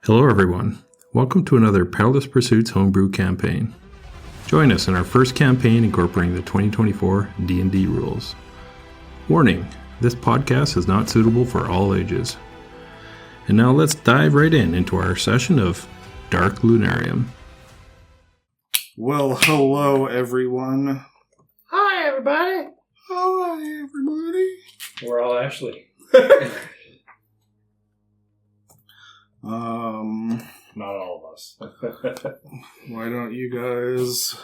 Hello everyone, welcome to another Perilous Pursuits homebrew campaign. Join us in our first campaign incorporating the 2024 D&D rules. Warning, this podcast is not suitable for all ages. And now let's dive right into our session of Dark Lunarium. Well, hello everyone. Hi everybody. Hi everybody. We're all Ashley. Not all of us. Why don't you guys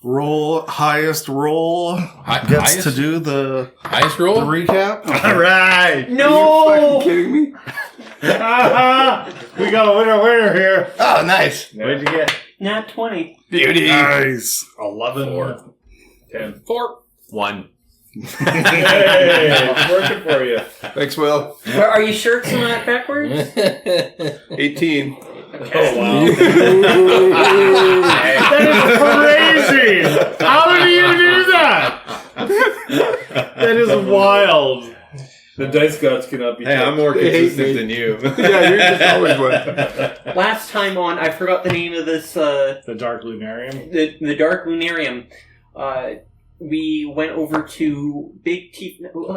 roll highest roll? Highest? To do the Highest roll? the recap. All right. No! Are you fucking kidding me? We got a winner here. Oh, nice. What'd you get? Nat 20. Beauty. Nice. 11. 4. 10. 4. 1. Hey, it's working for you. Thanks, Will. Are you sure it's not backwards? 18. Oh, wow. That is crazy. How did you do that? That is wild. The dice gods cannot be. Hey, I'm more consistent than you. Yeah, you're just always one. Last time on, I forgot the name of this, The Dark Lunarium. the Dark Lunarium. We went over to Big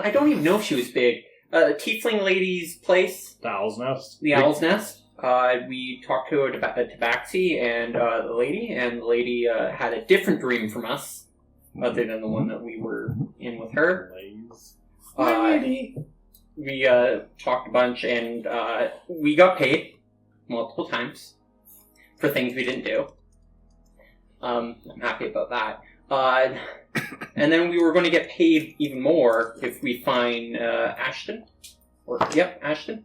I don't even know if she was big. Tiefling lady's place. The Owl's Nest. The Owl's Nest. We talked to a tabaxi and the lady had a different dream from us, other than the one that we were in with her. We talked a bunch, and we got paid multiple times for things we didn't do. I'm happy about that. And then we were going to get paid even more if we find Ashton. Ashton.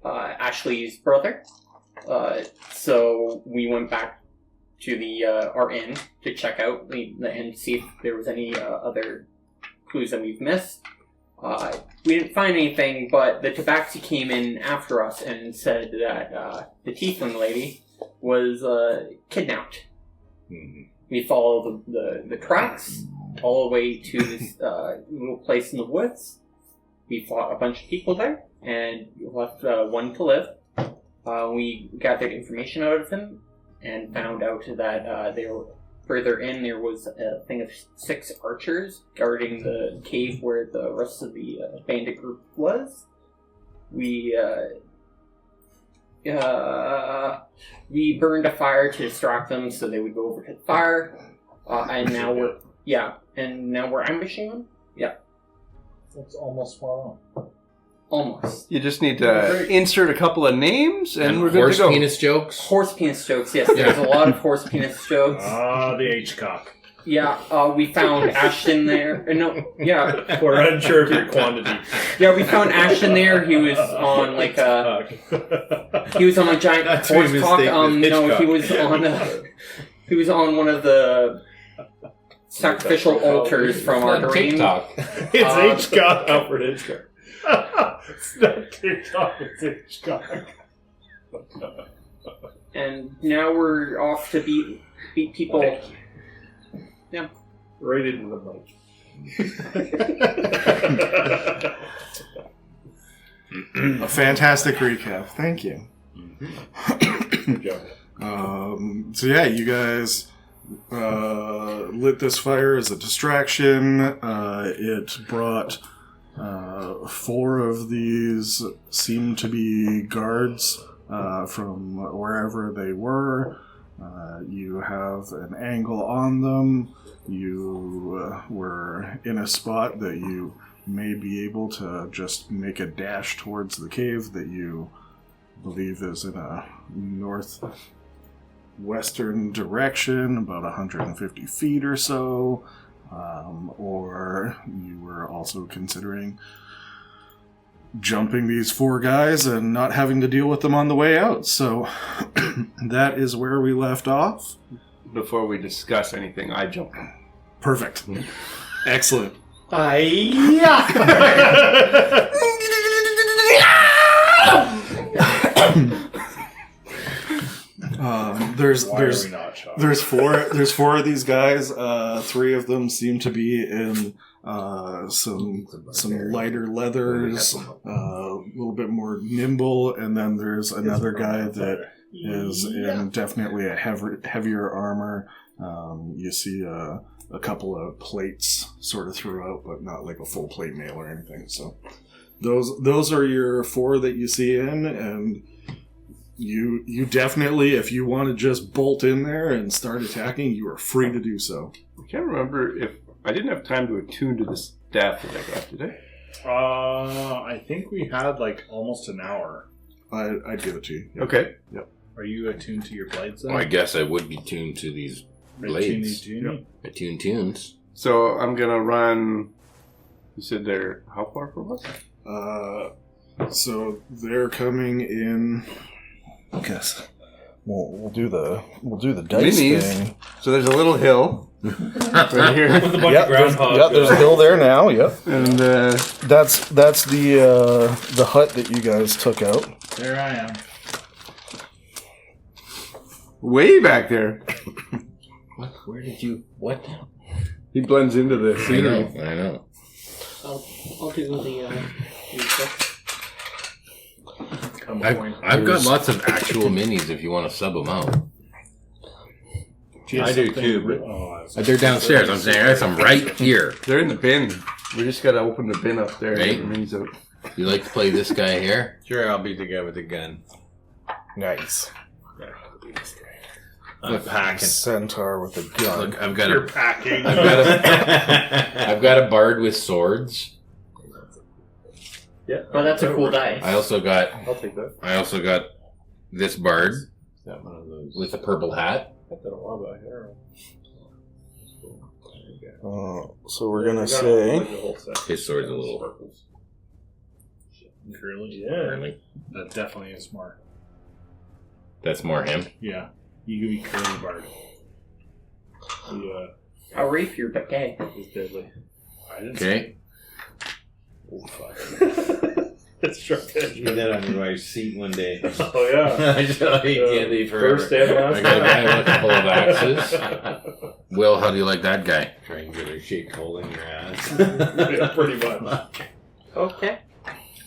Ashley's brother. So we went back to our inn to check out the inn to see if there was any other clues that we've missed. We didn't find anything, but the tabaxi came in after us and said that the tiefling lady was kidnapped. Mm-hmm. We followed the tracks all the way to this little place in the woods. We fought a bunch of people there, and left one to live. We gathered information out of him, and found out that further in there was a thing of 6 archers guarding the cave where the rest of the bandit group was. We burned a fire to distract them so they would go over to the fire. And now we're ambushing them. Yeah. That's almost spot on. Almost. You just need to insert a couple of names, and we're good to go. Horse penis jokes. Horse penis jokes, yes. There's a lot of horse penis jokes. The H-cock. Yeah, we found Ashton there. We're unsure of your quantity. Yeah, we found Ashton there. He was on like a giant That's horse my cock. mistake, He was on one of the sacrificial altars from our dream. TikTok. It's H-cock. Alfred Hitchcock. It's not TikTok, it's H-cock. And now we're off to beat people. Yeah. Right into the mic. A fantastic recap. Thank you. Good job. So yeah, you guys lit this fire as a distraction. It brought 4 of these seemed to be guards from wherever they were. You have an angle on them. You were in a spot that you may be able to just make a dash towards the cave that you believe is in a northwestern direction, about 150 feet or so. Or you were also considering jumping these 4 guys and not having to deal with them on the way out. So that is where we left off. Before we discuss anything, I jump in. Perfect. Excellent. There's 4 of these guys. 3 of them seem to be in some lighter leathers, a little bit more nimble, and then there's another guy that is in definitely a heavier armor. You see a couple of plates sort of throughout, but not like a full plate mail or anything. So those are your 4 that you see in, and you definitely, if you want to just bolt in there and start attacking, you are free to do so. I can't remember if I didn't have time to attune to the staff that I got, did I? I think we had like almost an hour. I'd give it to you. Yep. Okay. Yep. Are you attuned to your blades then? Well, I guess I would be tuned to these blades. Yep. Attune tunes. So I'm going to run... You said they're how far from us? So they're coming in. I guess we'll do the dice Minis. thing. So there's a little hill right here. With a bunch of groundhogs. There's a hill there now. Yep. And That's the hut that you guys took out. There I am. way back there. What? Where did you... What? He blends into the I scenery. know, I know. I'll do the I've got lots of actual minis if you want to sub them out. I do too. They're downstairs. I'm saying there's some right here. They're in the bin. We just gotta open the bin up there. Right. And get the minis out. You like to play this guy here? Sure, I'll be the guy with the gun. Nice. I'm packing. Centaur with a gun. Look, I've got You're a, packing. I've got a bard with swords. Yeah, But that's a cool dice. I also got I'll take that. this bard Got one of those. with a purple hat. So we're gonna say His sword's a little Curly, yeah. curly. That definitely is more. That's more him. Yeah. You give me curly bard. Yeah. A rapier, but gay. He's deadly. I didn't Okay. Oh, fuck. It's struck edge. Need that on your wife's seat one day. Oh, yeah. I just hate candy forever. First and last I got a guy with a couple of axes. Will, how do you like that guy? Try and get a shake hole in your ass. Yeah, pretty much. Okay.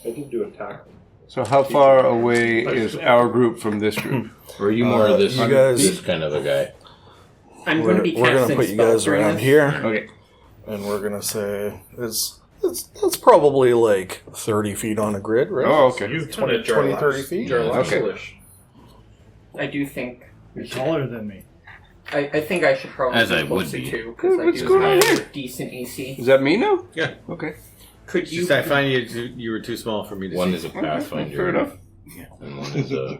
I can do attack. So how far away is our group from this group? Or are you more of this, you guys- this kind of a guy? I'm going to be we're gonna casting put you guys spells during around this. here, Okay. and we're gonna say it's probably like 30 feet on a grid, right? Oh, okay. You 20, 30 feet? Okay. I do think... You're taller than me. I think I should probably As be I would closer be. too, because I What's do going on have here? a decent AC. Is that me now? Yeah. Okay. Could you... Just I find you were too small for me to One see. is a pathfinder. Fair enough. And one is a...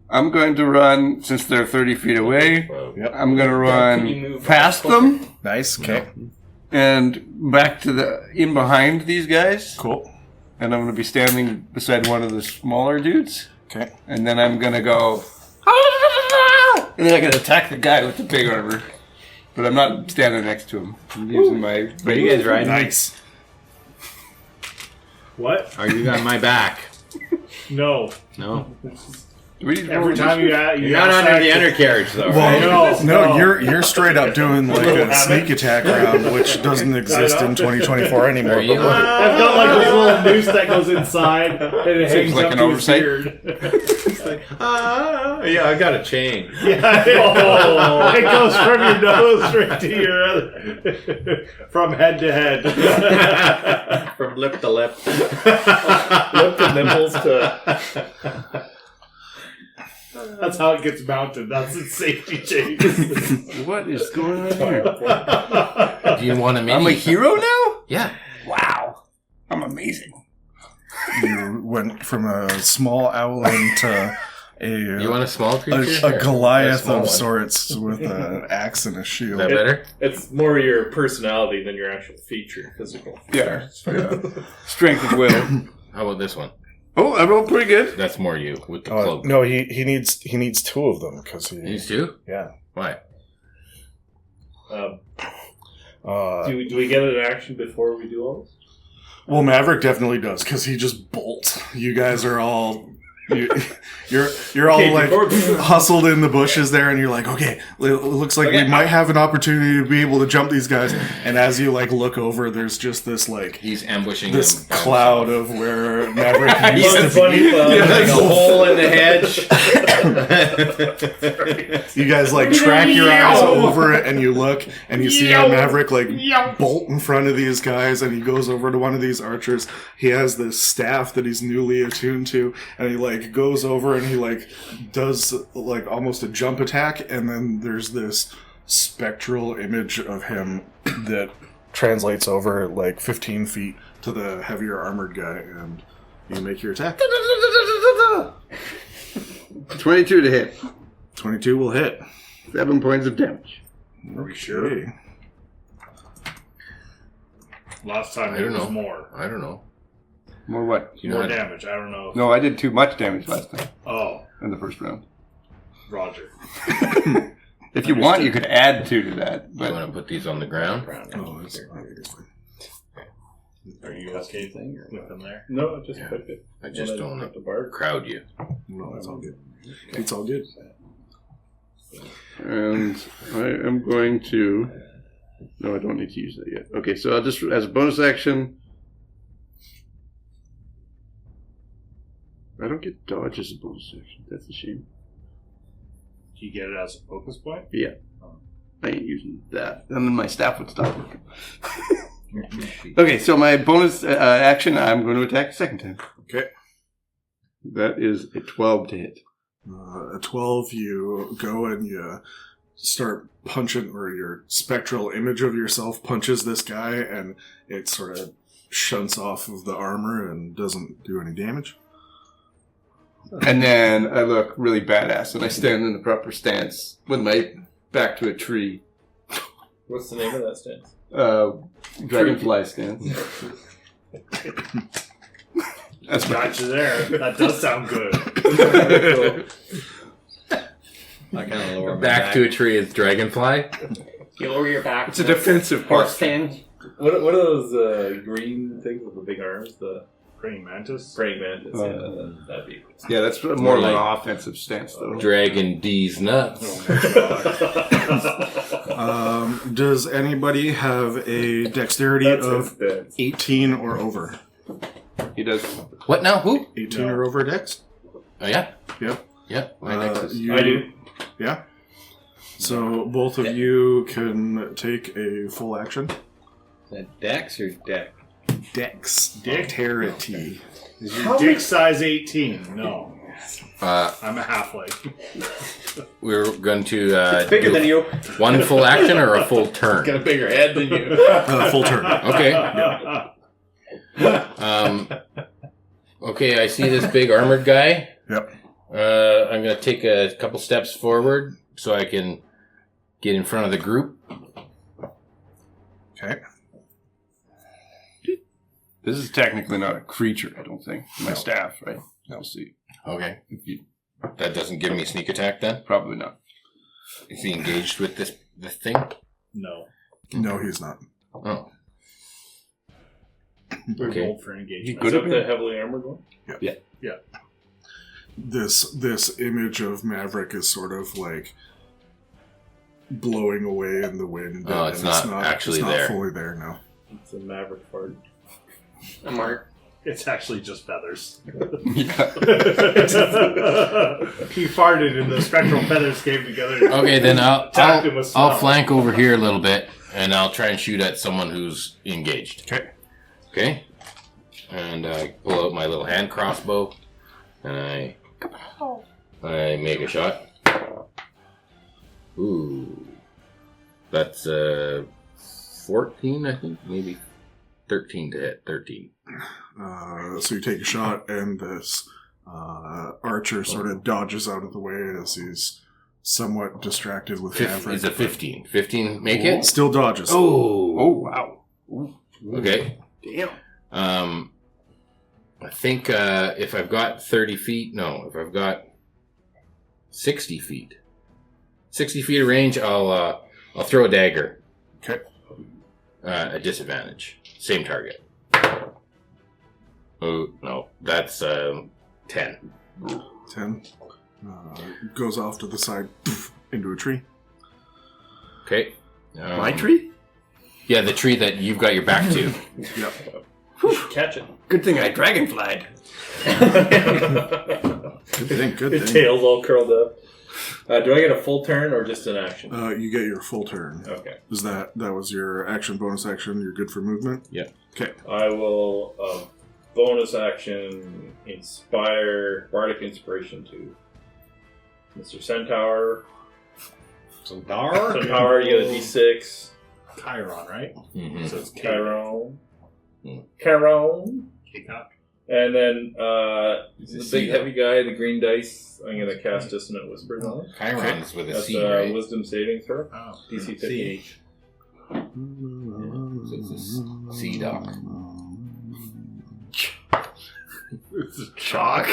I'm going to run, since they're 30 feet away, Yep. I'm going to Can you run move past closer? them Nice. Okay. and back to in behind these guys. Cool. And I'm going to be standing beside one of the smaller dudes. Okay. And then I'm going to go... And then I can attack the guy with the big armor. But I'm not standing next to him. I'm using my... Are you guys riding? Nice. What? Are you on my back? No. No. Do we need to roll Every time initiative? you You're not under the undercarriage though, right? No, you're straight up doing like a sneak attack round, which doesn't exist in 2024 anymore. Are you? but we're- I've got like this little noose that goes inside and it Seems hangs like up an to his oversight. beard. Yeah, I got a chain. Yeah, it goes from your nose straight to your other, from head to head, From lip to lip. lip to nipples to. That's how it gets mounted. That's its safety chains. What is going on here? Do you want a mini? I'm a hero now? Yeah. Wow. I'm amazing. You went from a small owling to You want a small creature? a Here, Goliath a small of one. sorts with an axe and a Is shield. that better? It's more your personality than your actual feature, physical. Yeah. Strength of will. How about this one? Oh, I rolled pretty good. That's more you with the cloak. No, he needs two of them because These two? yeah. Why? Do we get an action before we do all this? Well, Maverick definitely does because he just bolts. You guys are all You're all like hustled in the bushes there, and you're like, okay, it looks like we might have an opportunity to be able to jump these guys. And as you like look over, there's just this like He's ambushing this him. cloud of where Maverick used to Bunny be. cloud. Like a hole in the hedge. You guys like track your eyes over it, and you look, and you see our Maverick like bolt in front of these guys, and he goes over to one of these archers. He has this staff that he's newly attuned to, and he like goes over and he like does like almost a jump attack, and then there's this spectral image of him that translates over like 15 feet to the heavier armored guy, and you make your attack. 22 to hit. 22 will hit. 7 points of damage. Are we sure? Last time I it don't was know. more. I don't know. More what? You know More how to- damage. I don't know. No, I did too much damage last time Oh, in the first round. Roger. If you want, you could add 2 to that. You But want to put these on the ground? Oh, it's fine. Are you okay with them there? No, I just put it. I just don't the bar. crowd you. No, it's all good. It's all good. and I am going to. No, I don't need to use that yet. Okay, so I'll just as a bonus action. I don't get dodge as a bonus action. That's a shame. Do you get it as a focus point? Yeah, I ain't using that, and then my staff would stop working. Okay, so my bonus action, I'm going to attack a second time. Okay. That is a 12 to hit. At 12, you go and you start punching, or your spectral image of yourself punches this guy, and it sort of shunts off of the armor and doesn't do any damage. And then I look really badass, and I stand in the proper stance with my back to a tree. What's the name of that stance? Dragonfly stance. That's Got you there. That does sound good. I kind of lower my Back to a tree is dragonfly. You lower your back. It's a defensive horse part. stand. What are those green things with the big arms? The Praying mantis. praying mantis. Yeah, that'd be. Yeah, that's more like like- an offensive stance, though. Dragon D's nuts. Does anybody have a dexterity That's of his 18 or over? He does. What now? Who? 18 or over dex? Oh, yeah. Yep. Yeah. My next is. You- I do. Yeah. So both of you can take a full action. Is that dex or deck? Dexterity. Is your dick size 18? No. Uh, I'm a halfling. we're going to Bigger do than you. one full action or a full turn. Got a bigger head than you. Full turn. Okay. Okay, I see this big armored guy. Yep. I'm going to take a couple steps forward so I can get in front of the group. Okay. This is technically not a creature, I don't think. My staff, right? We'll see. Okay. That doesn't give me sneak attack then? Probably not. Is he engaged with this thing? No. No, he's not. Oh. We're Okay. rolled for engagement. Could Is have that been. the heavily armored one? This image of Maverick is sort of like blowing away in the wind. Oh, and it's not actually it's not there. fully there now. It's a maverick fart. A mark. It's actually just feathers. Yeah. He farted and the spectral feathers came together. Okay, then Attacked him with I'll smell. flank over here a little bit, and I'll try and shoot at someone who's engaged. Okay. Okay? And I pull out my little hand crossbow, and I make a shot. Ooh. That's 14, I think? Maybe 13 to hit. 13. So you take a shot, and this archer sort of dodges out of the way as he's somewhat distracted with Maverick. It's a 15. 15 make it? Still dodges. Oh! Oh, wow. Okay. Damn. I think if I've got 30 feet, no, if I've got 60 feet. 60 feet of range, I'll throw a dagger. Okay. At disadvantage. Same target. Oh, no, that's 10. 10. Goes off to the side into a tree. Okay. My tree? Yeah, the tree that you've got your back to. Yep. Catch it. Good thing I dragonflied. Good thing. Good The thing. tail's all curled up. Do I get a full turn or just an action? You get your full turn. Okay. Is that was your action, bonus action? You're good for movement? Yeah. Okay. I will bonus action inspire Bardic Inspiration to Mr. Centaur. Centaur, you get a d6. Chiron, right? Mm-hmm. So it's Chiron. Hmm. Chiron. K-Cock. And then It's the a big C, heavy guy, the green dice, I'm going to cast Dissonant Whispers on it. Chiron's with a That's C, right? Wisdom saving throw. Oh, DC 15. CH. So it's a C doc. It's a chalk.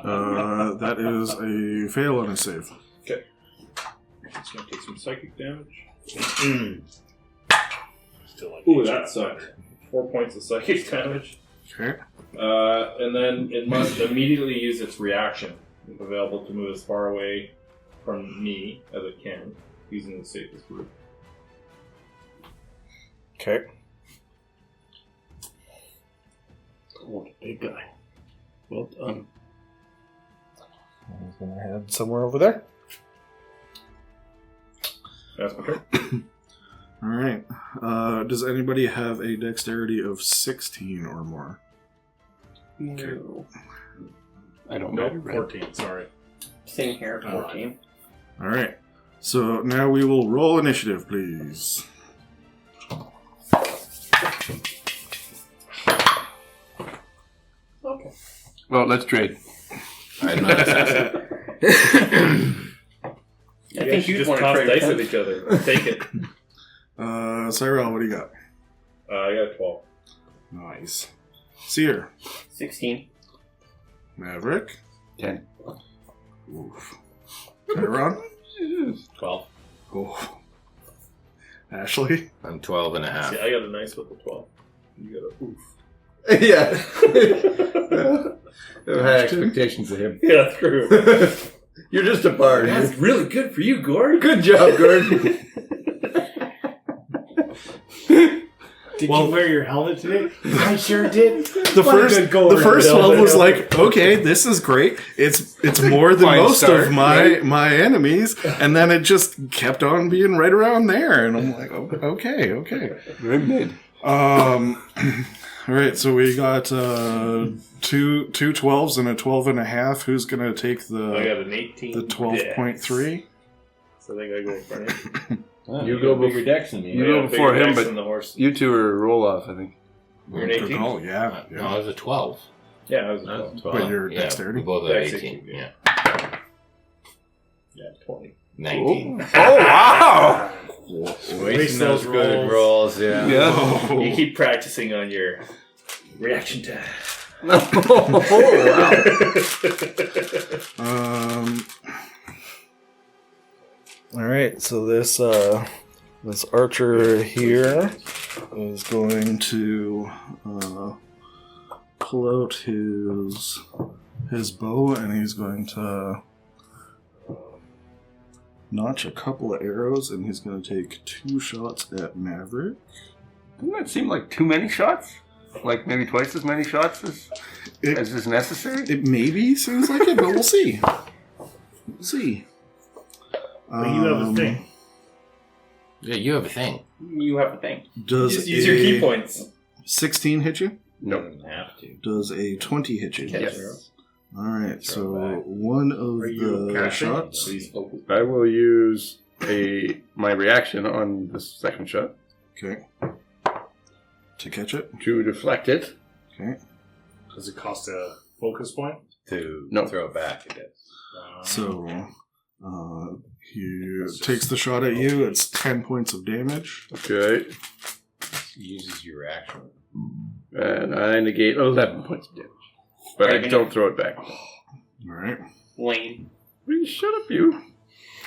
That is a fail on a save. Okay. It's going to take some psychic damage. Still like Ooh, that sucked. 4 points of psychic damage. Okay. And then it must immediately use its reaction, if available, to move as far away from me as it can, using the safest route. Okay. What a big guy. Well done. He's going to head somewhere over there. That's my turn. All right. Does anybody have a dexterity of 16 or more? No. I don't Nope, matter. Red. 14, sorry. Same here, 14. All right. So now we will roll initiative, please. Okay. Well, let's trade. I'm not assassin. I think you'd just want toss to dice trade at each other. Take it. Cyril, what do you got? I got a 12. Nice. Seer. 16. Maverick. 10. Oof. Chiron. 12. Oh. Ashley. I'm 12 and a half. See, I got a nice with the 12. You got a oof. Yeah. I had expectations of him. Yeah, true. You're just a bard. That's really good for you, Gord. Good job, Gordon. Did you wear your helmet today? I sure did. The What a first, good goer. the first one was like, okay, this is great. It's more than Fine most start, of my enemies, and then it just kept on being right around there, and I'm like, oh, okay. Very mid. All right, so we got two 12s and a 12 and a half. Who's gonna take I got an 18. the 12.3? So I think I go for it. You go bigger decks than me. You go before him, but the horse. you two are roll off, I think. You're an 18? Oh yeah, No, I was a 12. Yeah, I was a 12. But your Yeah, dexterity. we both have Dex 18. 18, Yeah. Yeah, 20. 19. Oh, wow! Wasting those good rolls, yeah. Yeah. Oh. You keep practicing on your reaction time. Oh, wow. All right, so this archer here is going to pull out his bow, and he's going to notch a couple of arrows, and he's going to take 2 shots at Maverick. Doesn't that seem like too many shots? Like maybe twice as many shots as is necessary? It maybe seems like it, but we'll see. We'll see. But you have a thing. Yeah, you have a thing. You have a thing. Does Just use your key a points. 16 hit you? No. Don't have to. Does a 20 hit you? Yes. All right, Throw so it back. one of Are you the casting? shots. Please focus. I will use my reaction on the second shot Okay. To catch it. to deflect it. Okay. Does it cost a focus point? To No. throw it back, it does. So he takes the shot at you. It's 10 points of damage. Okay. Uses your reaction. And I negate 11 points of damage. But I don't throw it back. All right. Lane. Please shut up, you.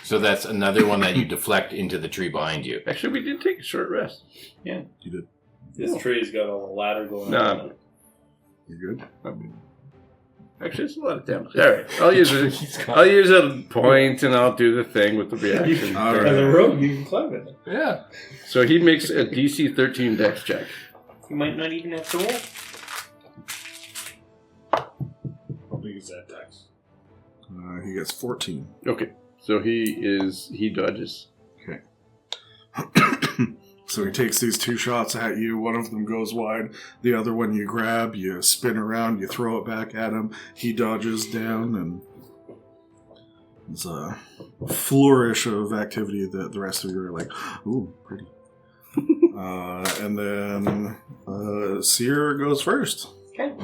So that's another one that you deflect into the tree behind you. Actually, we did take a short rest. You did. This tree's got a ladder going Nah. on. You're good. Actually, it's a lot of damage. All right, I'll use it. I'll use a point, and I'll do the thing with the reaction. All As right. a rogue, you can climb it. Yeah. So he makes a DC 13 Dex check. You might not even have to roll. Probably use that dex. He gets 14. Okay. So he dodges. So he takes these 2 shots at you. One of them goes wide. The other one you grab, you spin around, you throw it back at him. He dodges down, and it's a flourish of activity that the rest of you are like, ooh, pretty. And then Seer goes first. Okay.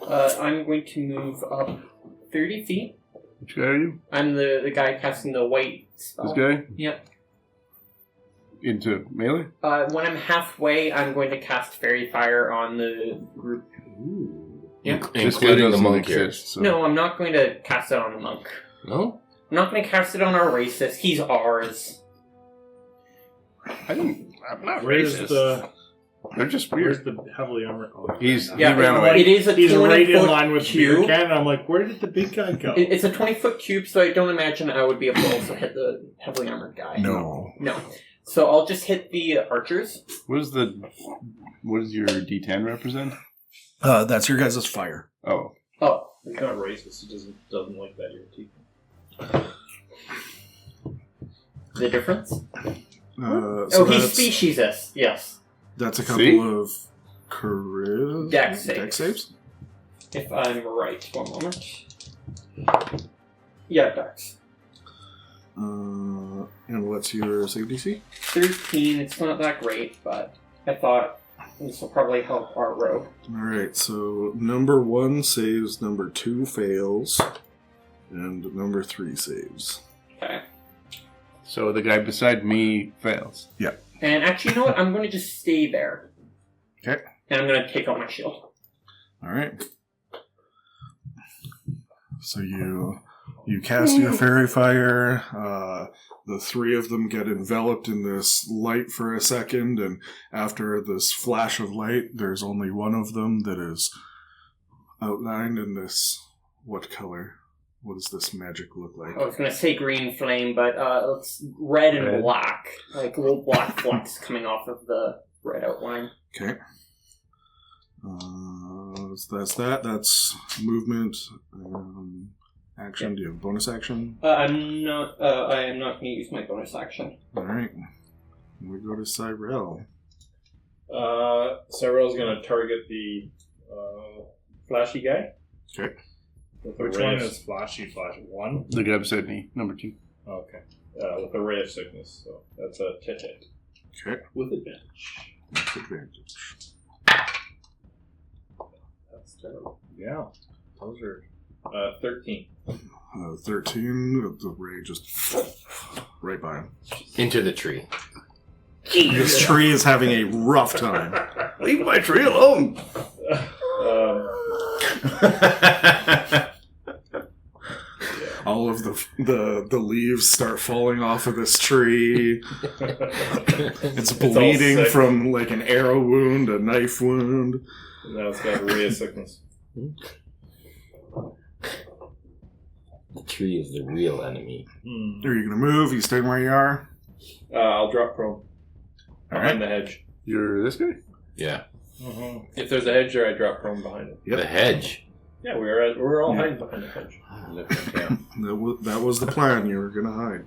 I'm going to move up 30 feet. Which guy are you? I'm the guy casting the white spell. This guy? Yep. Into melee? When I'm halfway, I'm going to cast Fairy Fire on the group. Yep. This guy Including the doesn't monk here. exist, so. No, I'm not going to cast it on the monk. No? I'm not going to cast it on our racist. He's ours. I'm not Where's racist. the They're just where's weird. the heavily armored? Oh, He Yeah, ran away. It is a He's 20 right in foot line with beer cube. can. I'm like, where did the big guy go? It's a 20-foot cube, so I don't imagine I would be able to also hit the heavily armored guy. No. No. So I'll just hit the archers. What does your D10 represent? That's your guys' fire. Oh. Oh. He's not racist. He doesn't like that irritation. The difference? So He's that's, speciesist. Yes. that's a couple See? of charisma. Dex saves. Dex saves? If I'm right. One moment. Yeah, Dex. And what's your save DC? 13. It's not that great, but I thought this will probably help our rogue. Alright, so number 1 saves, number 2 fails, and number 3 saves. Okay. So the guy beside me fails. And actually, you know what? I'm going to just stay there. Okay. And I'm going to take out my shield. Alright. So you cast your fairy fire, the 3 of them get enveloped in this light for a second, and after this flash of light, there's only one of them that is outlined in this, what color? What does this magic look like? I was going to say green flame, but it's red and black. Like little black flecks coming off of the red outline. Okay. So that's that. That's movement. Action. Do you have a bonus action? I am not going to use my bonus action. Alright. We go to Cyrell. Cyrell's going to target the flashy guy. Okay. Which one is flashy? Flashy 1? The guy beside me, number 2. Okay. With a ray of sickness, so that's a hit. Okay. With advantage. That's advantage. That's terrible. Yeah. Those are 13. 13. The ray just right by him. Into the tree. This tree is having a rough time. Leave my tree alone! All of the leaves start falling off of this tree. It's bleeding sick. from like an arrow wound, a knife wound. And now it's got a ray of sickness. The tree is the real enemy. Are you gonna move? You staying where you are? I'll drop prone. Behind the hedge. You're this guy? Yeah. If there's a hedge there, I drop prone behind it. Yep. The hedge. Yeah, we're all hiding behind the hedge. That was the plan. You were gonna hide.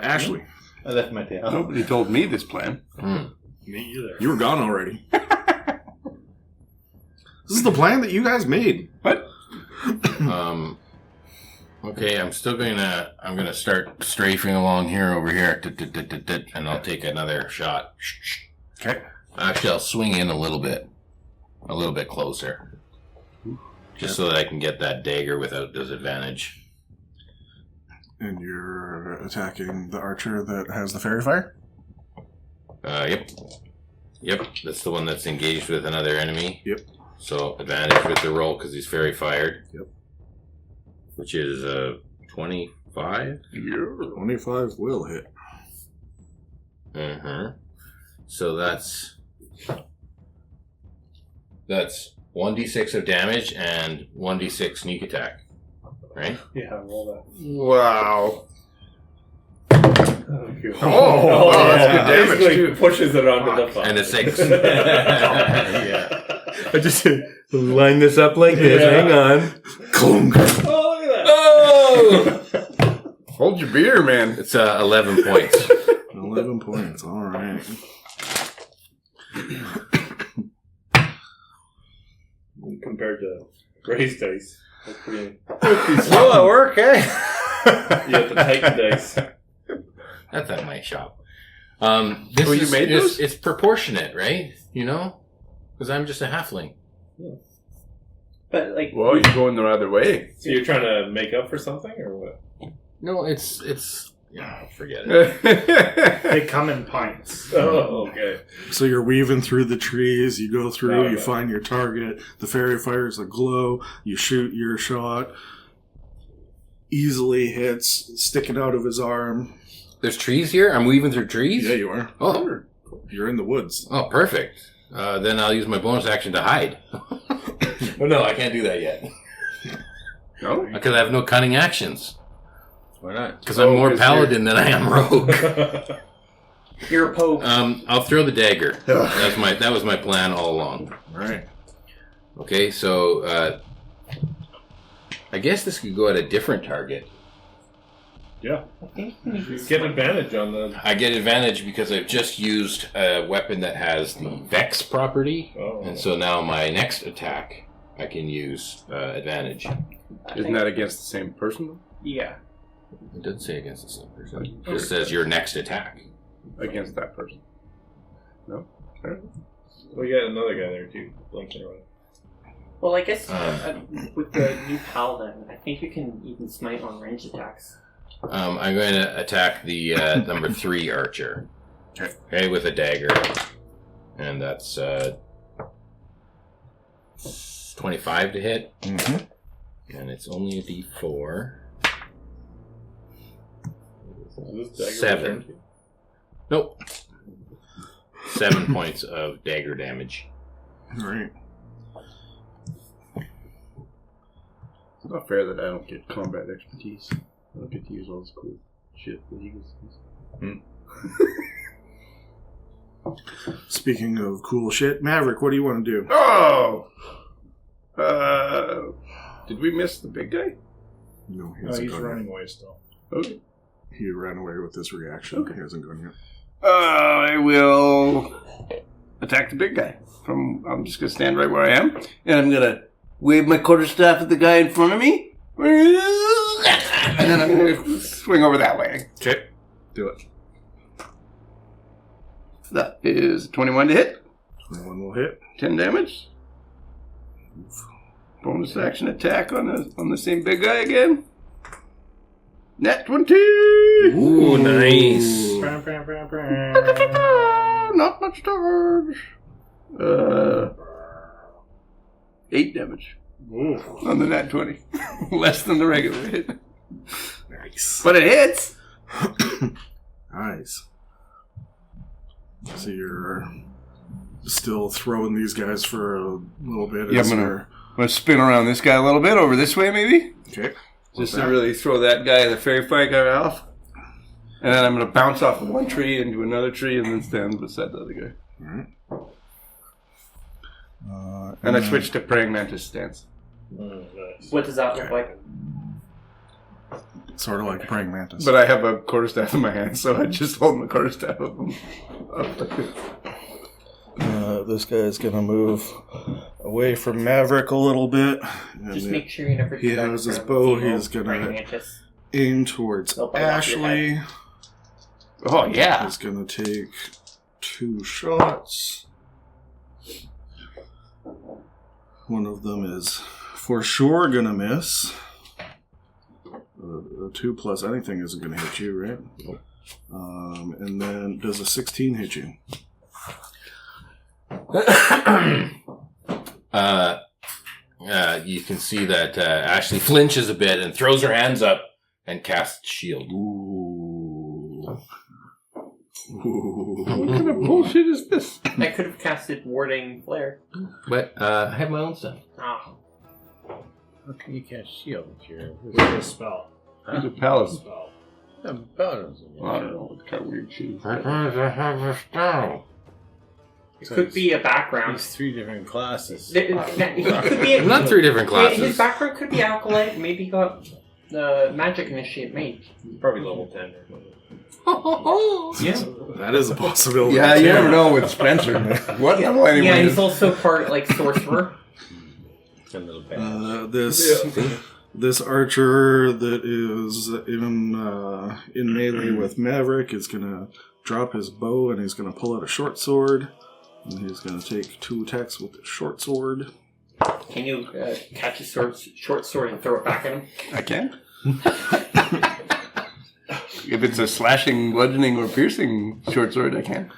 Ashley, I left my tail. Nobody told me this plan. Me either. you were gone already. This is the plan that you guys made. What? Okay, I'm gonna start strafing along here over here, and I'll take another shot. Okay. Actually, I'll swing in a little bit closer, just so that I can get that dagger without disadvantage. And you're attacking the archer that has the fairy fire? Yep, that's the one that's engaged with another enemy. Yep. So advantage with the roll because he's fairy fired. Yep. Which is 25. 25 will hit. So that's 1d6 of damage and 1d6 sneak attack. Right? Yeah, roll Wow. that. Oh, that's good damage, Basically too. pushes it onto the fire. And a 6. Yeah. I just line this up like this. Yeah. Hang on. Clunk. Oh, look at that. Oh! Hold your beer, man. It's 11 points. 11 points. All right. Compared to raised dice, that's pretty. Slow at work, eh? You have to tighten dice. That's at my shop. This Oh, you is, made those? it's proportionate, right? You know? Because I'm just a halfling. But like, Well, you're going the other way. So you're trying to make up for something, or what? No, it's yeah, forget it. They come in pints. Oh, okay. So you're weaving through the trees. You go through. Oh, You yeah. find your target. The fairy fires a glow. You shoot your shot. Easily hits, sticking out of his arm. There's trees here? I'm weaving through trees? Yeah, you are. Oh, You're in the woods. oh, perfect. Then I'll use my bonus action to hide. Oh, no, I can't do that yet. No? Because I have no cunning actions. Why not? Because I'm Oh, more 'cause paladin than I am rogue. you're a pope. I'll throw the dagger. That was my plan all along. Right. Okay, so I guess this could go at a different target. Yeah. I think we You get advantage on the. I get advantage because I've just used a weapon that has the Vex property, Oh. and so now my next attack I can use advantage. Isn't that against the same person? Yeah. It doesn't say against the same person. It just says your next attack. Against that person. No? Alright. Well, you got another guy there too, blinking around. Well, I guess with the new paladin, I think you can even smite on range attacks. I'm going to attack the number 3 archer. Okay, with a dagger. And that's 25 to hit. Mm-hmm. And it's only a d4. Is this dagger 7. return to you? Nope. 7 points of dagger damage. All right. It's not fair that I don't get combat expertise. I don't get to use all this cool shit that he gets to use. Speaking of cool shit, Maverick, what do you want to do? Oh! Did we miss the big guy? No, he No, hasn't he's gone running away still. Okay. yet. He ran away with this reaction. Okay. He hasn't gone yet. I will attack the big guy. I'm just going to stand right where I am, and I'm going to wave my quarterstaff at the guy in front of me, and then I'm going to swing over that way. Okay. Do it. That is 21 to hit, 21 will hit. 10 damage. Bonus action attack on the same big guy again. Nat 20! Ooh, nice. Not much damage. 8 damage. On the nat 20. Less than the regular hit. Nice. But it hits! Nice. So you're still throwing these guys for a little bit. Yeah, as I'm you're- going to spin around this guy a little bit, over this way maybe. Okay. Just to really throw that guy, the fairy fire guy, off. And then I'm going to bounce off of one tree into another tree and then stand beside the other guy. Alright. And I switched to praying mantis stance. Nice. What does that look like? Sort of like praying mantis. But I have a quarterstaff in my hand, so I just hold my quarterstaff up him. This guy's going to move away from Maverick a little bit. Just make sure you never. He do that has his for a bow. female He's gonna- praying mantis. aim towards They'll bite off your Ashley. Oh, yeah. He's going to take 2 shots. One of them is for sure going to miss. A 2 plus anything isn't going to hit you, right? And then does a 16 hit you? You can see that Ashley flinches a bit and throws her hands up and casts shield. Ooh. What kind of bullshit is this? I could have casted Warding Flare. But I have my own stuff. Ah. Okay, you can't shield here. What's the spell? He's a palace. Spell. Well, I don't know what kind of weird shit is that. I have a style. It could be a background. There's 3 different classes. He could be Not 3 different classes. His background could be Acolyte. Maybe he got the Magic Initiate Mage. Probably level 10. Yeah. That is a possibility. Yeah, you never know with Spencer. What level anyway? Yeah, he's also part like Sorcerer. It's a little bad. This archer that is in melee with Maverick is gonna drop his bow and he's gonna pull out a short sword, and he's gonna take 2 attacks with the short sword. Can you catch a short sword and throw it back at him? I can. If it's a slashing, bludgeoning, or piercing short sword, I can.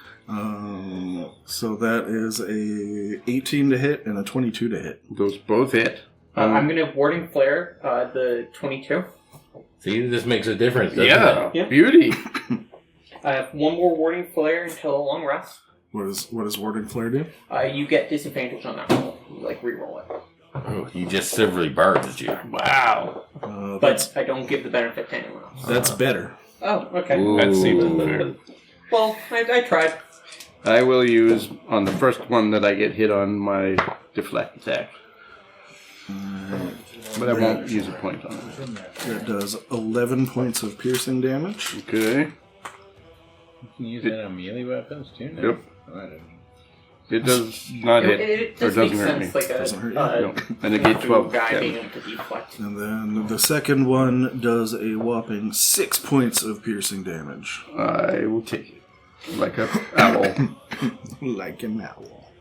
So that is a 18 to hit and a 22 to hit. Those both hit. I'm going to Warding Flare the 22. See, this makes a difference, doesn't Yeah, Yeah. beauty. I have 1 more Warding Flare until a long rest. What does Warding Flare do? You get disadvantage on that roll. You, like, reroll it. Oh, he just severely barged you. Wow. But I don't give the benefit to anyone else. That's better. Oh, okay. Ooh. That seems unfair. Well, I tried. I will use, on the first one that I get hit on, my deflect attack. But I won't use a point on it. It does 11 points of piercing damage. Okay. You can use that on melee weapons too now? Yep. Oh, I don't know. It does not hit. It Or does make doesn't hurt me. sense, like Doesn't hurt a you? No. And I get 12 guy being damage. able to deflect. And then the second one does a whopping 6 points of piercing damage. I will take it. Like a owl. Like an owl.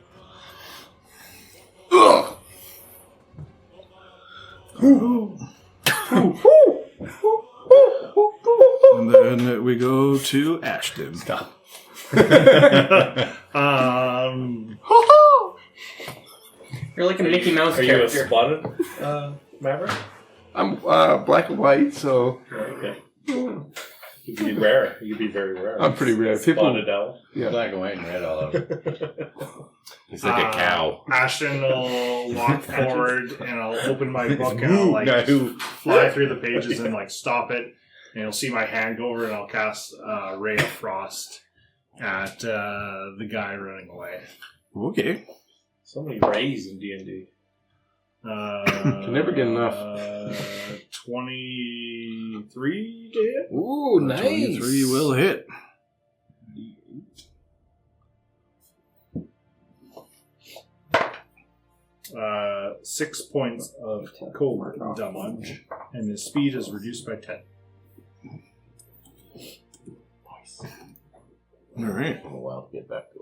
Ugh! And then we go to Ashton. Stop. You're like a Mickey Mouse Are you a character. spotted Maverick? I'm black and white, so Okay. You'd be rare. You'd be very rare. I'm pretty rare. People, Spotted owl. yeah. Black and white and red all over. He's like a cow. Ashton will walk forward and I'll open my book and I'll like No. fly through the pages and like stop it, and you'll see my hand go over and I'll cast Ray of Frost at the guy running away. Okay. So many rays in D&D. Can never get enough. 23 to hit. Ooh, 23 will hit. Uh, 6 points of cold damage, and his speed is reduced by 10. All right. A while to get back to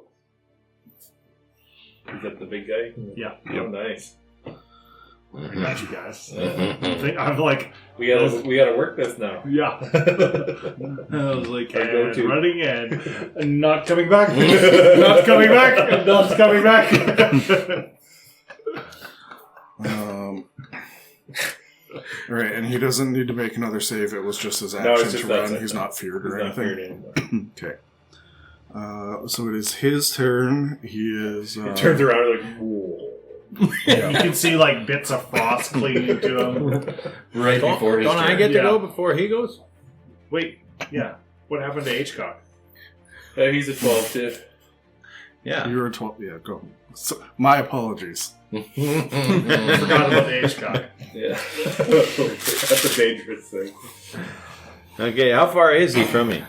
it. Is that the big guy? Yeah. Oh, nice. I got you guys. I'm like, We gotta work this now. yeah. I was like, I go to. running and not coming back, not coming back, not coming back. All right, and he doesn't need to make another save. It was just his No, action it's just to that's run. it. He's not feared or He's not feared anything. anymore. Okay. So it is his turn. He is. He turns around like, whoa. You can see like bits of frost clinging to him. Right before his Don't I turn. get to Yeah. go before he goes? Wait, yeah. What happened to H-Cock? He's a 12 too. Yeah. You're a 12. Yeah, go. So, my apologies. Forgot about the H-Cock. Yeah. That's a dangerous thing. Okay, how far is he from me?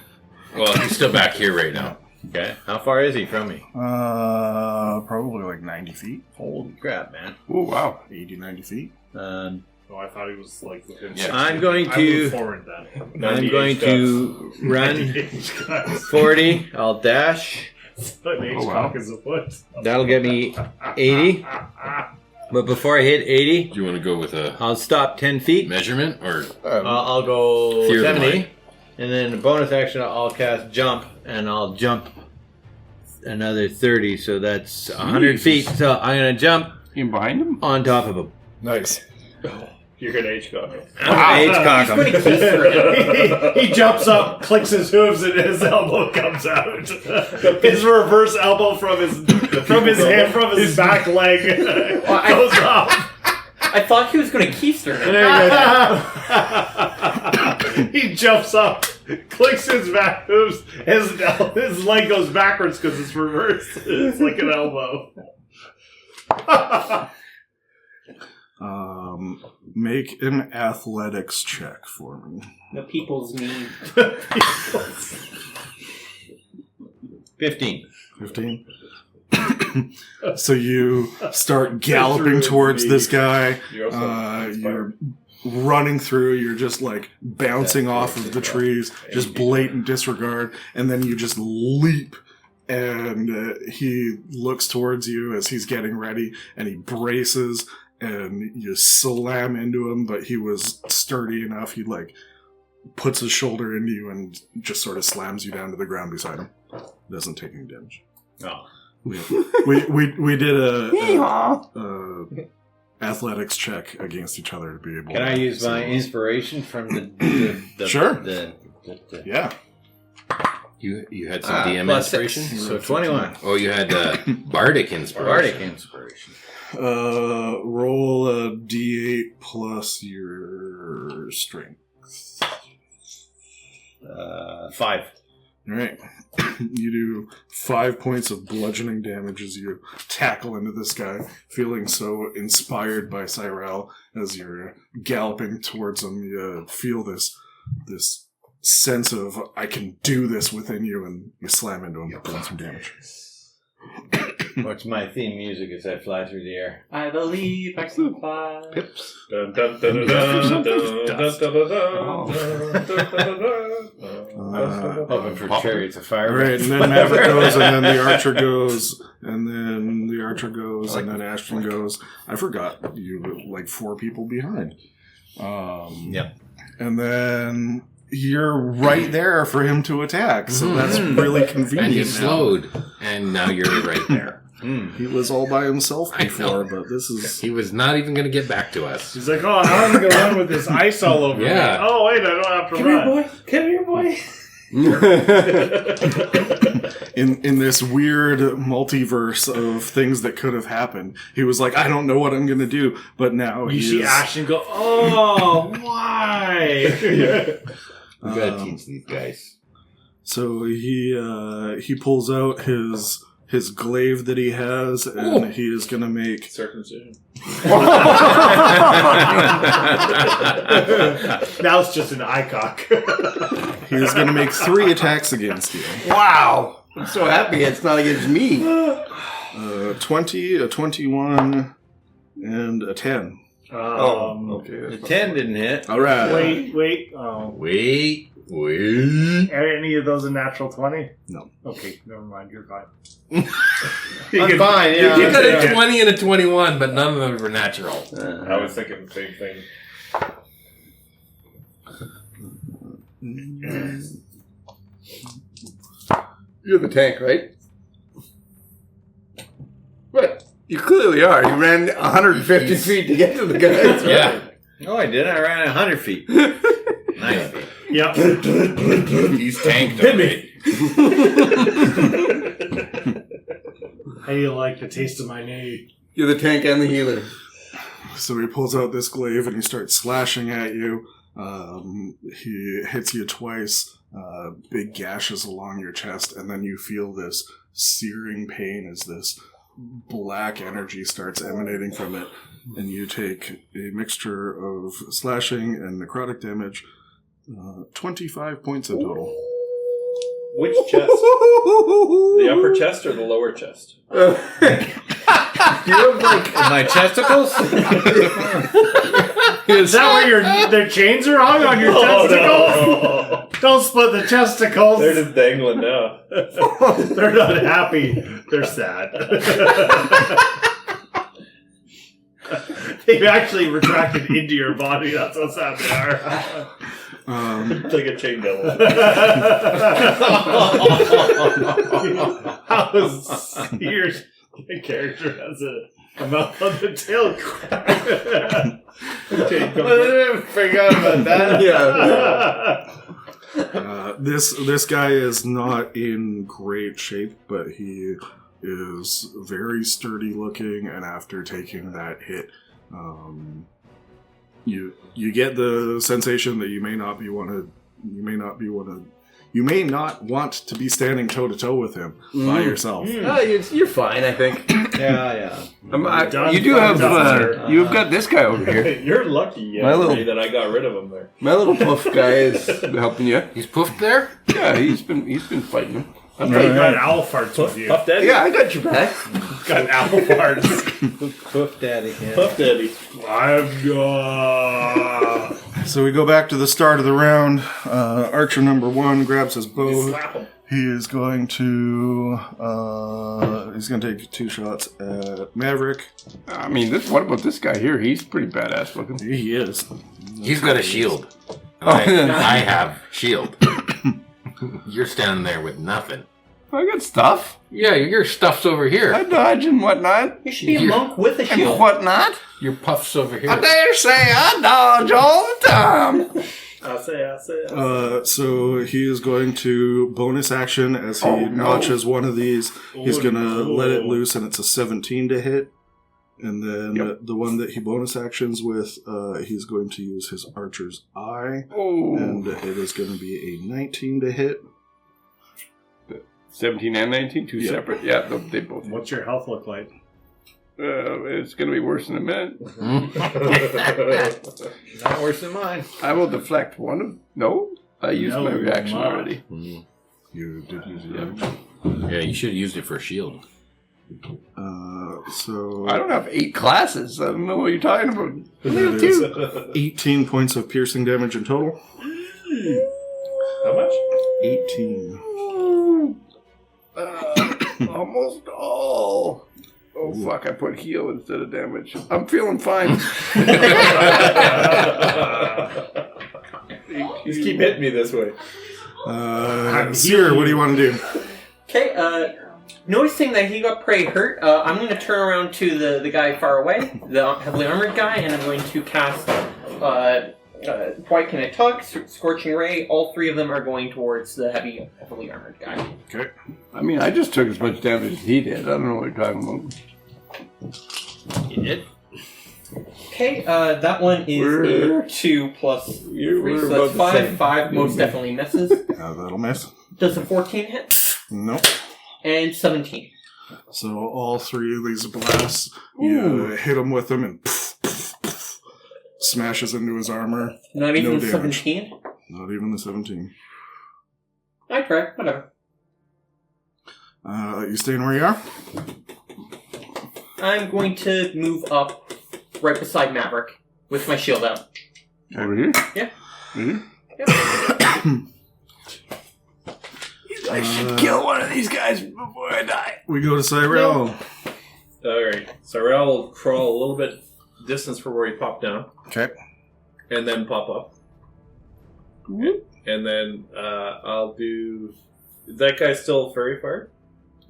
Well, he's still back here right now. Okay, how far is he from me? Probably like 90 feet. Holy crap, man. Oh, wow. 80, 90 feet. Oh, I thought he was like within. Yeah. I'm going I moved to forward then. I'm going to run H-Cock 40. I'll dash. But the H-Cock is a foot. That'll get me 80. But before I hit 80, Do you want to go with a I'll stop 10 feet. measurement or I'll go Fear the 70. light. And then the bonus action, I'll cast jump. And I'll jump another 30. So that's 100 feet. So I'm going to jump You behind him? on top of him. Nice. You're gonna H-cock him. H-cock him. He jumps up, clicks his hooves, and his elbow comes out. His reverse elbow from his hand, from his back leg goes up. I thought he was going to keister him. He jumps up, clicks his back hooves, his leg goes backwards because it's reversed. It's like an elbow. Make an athletics check for me. The people's need. 15. 15. So you start galloping towards this guy. You're running through. You're just like bouncing off of the trees, just blatant disregard, and then you just leap. And he looks towards you as he's getting ready, and he braces, and you slam into him. But he was sturdy enough. He like puts his shoulder into you and just sort of slams you down to the ground beside him. Doesn't take any damage. Oh. We did a athletics check against each other to be able. Can I use my inspiration from the Sure. Yeah. You had some DM plus inspiration? 6, so 21. Oh, you had bardic inspiration. Bardic inspiration. Roll a d8 plus your strength. 5. All right. You do 5 points of bludgeoning damage as you tackle into this guy, feeling so inspired by Cyrell as you're galloping towards him. You feel this sense of, I can do this within you, and you slam into him, doing some damage. What's my theme music as I fly through the air? I believe I can fly. Pips. Hoping for chariots of fire. All right, and then Maverick goes, and then the archer goes, and then the archer goes, and then Ashton goes. I forgot you were like 4 people behind. Yep. And then you're right there for him to attack, so that's really convenient. And you now. slowed, and now you're right there. He was all by himself before, but this is... He was not even going to get back to us. He's like, oh, how am I going to run with this ice all over me? Oh, wait, I don't have to run. Come here, boy. in this weird multiverse of things that could have happened, he was like, I don't know what I'm going to do, but now you see Ashton go, oh, why? We gotta teach these guys. So he pulls out his glaive that he has, and he is going to make... Circumcision. Now it's just an eye cock. He is going to make 3 attacks against you. Wow! I'm so happy it's not against me. 20, a 21, and a 10. Okay. The 10 didn't hit. All right. Wait. Oh. Wait. Are any of those a natural 20? No. Okay, never mind. You're fine. I'm fine. Yeah, You got a 20 and a 21, but none of them were natural. I was thinking the same thing. You're the tank, right? What? You clearly are. You ran 150 feet to get to the guys. Yeah. Oh, I did. I ran 100 feet. 90 feet. Yep. He's tanked already. How do you like the taste of my name? You're the tank and the healer. So he pulls out this glaive and he starts slashing at you. He hits you twice, big gashes along your chest, and then you feel this searing pain as this black energy starts emanating from it. And you take a mixture of slashing and necrotic damage, 25 points in total. Which chest? The upper chest or the lower chest? You have like My testicles? Is that where their chains are hung on your testicles? No. Don't split the testicles. They're just dangling now. They're not happy. They're sad. They've actually retracted into your body. That's how sad they are. It's like a chain devil. How was your character Mouth on the tail. Forgot about that. Yeah. This guy is not in great shape, but he is very sturdy looking, and after taking that hit, you get the sensation that you may not want to be standing toe to toe with him by yourself. Oh, you're fine, I think. Yeah. You do have you've got this guy over here. You're lucky, My little- that I got rid of him there. My little puff guy is helping you. He's poofed there? Yeah, he's been fighting him. You got owl farts with you. Puff Daddy? Yeah, I got your back. Got owl farts. Puff Daddy. Yeah. Puff Daddy. I've got... So we go back to the start of the round. Archer number 1 grabs his You bow. slap him. He is going to take 2 shots at Maverick. I mean, what about this guy here? He's pretty badass looking. He is. He's got a shield. Oh, I have shield. You're standing there with nothing. I got stuff. Yeah, your stuff's over here. I dodge and whatnot. You should be a monk with a And shield. whatnot. Your puff's over here. I dare say I dodge all the time. I say. So he is going to bonus action as he notches one of these. He's going to let it loose, and it's a 17 to hit. And then the one that he bonus actions with, he's going to use his Archer's Eye. Oh. And it is going to be a 19 to hit. 17 and 19, two separate. Yeah, they both. What's your health look like? It's going to be worse in a minute. Not worse than mine. I will deflect one of... No? I used my reaction already. You did use your Yeah. action. Yeah, you should have used it for a shield. So I don't have 8 classes. I don't know what you're talking about. that is 18 points of piercing damage in total. How much? 18. Almost all. Oh, fuck. I put heal instead of damage. I'm feeling fine. Just keep hitting me this way. Seer, what do you want to do? Okay, noticing that he got pretty hurt, I'm going to turn around to the guy far away, the heavily armored guy, and I'm going to cast White Can I Tug, Scorching Ray. All 3 of them are going towards the heavily armored guy. Okay. I mean, I just took as much damage as he did. I don't know what you're talking about. You did? Okay, that one is We're- a 2 plus 3, we're so about that's the 5. same. 5 most definitely misses. That'll miss. Does a 14 hit? Nope. And 17. So all 3 of these blasts, you hit him with them and smashes into his armor. Not even No the damage. 17? Not even the 17. I try, whatever. You staying where you are? I'm going to move up right beside Maverick with my shield out. Over here? Yeah. Mhm. Yep. I should kill one of these guys before I die. We go to Cyrell. Alright, so Rael will crawl a little bit distance from where he popped down, Okay. and then pop up. And then I'll do... Is that guy still fairy fire?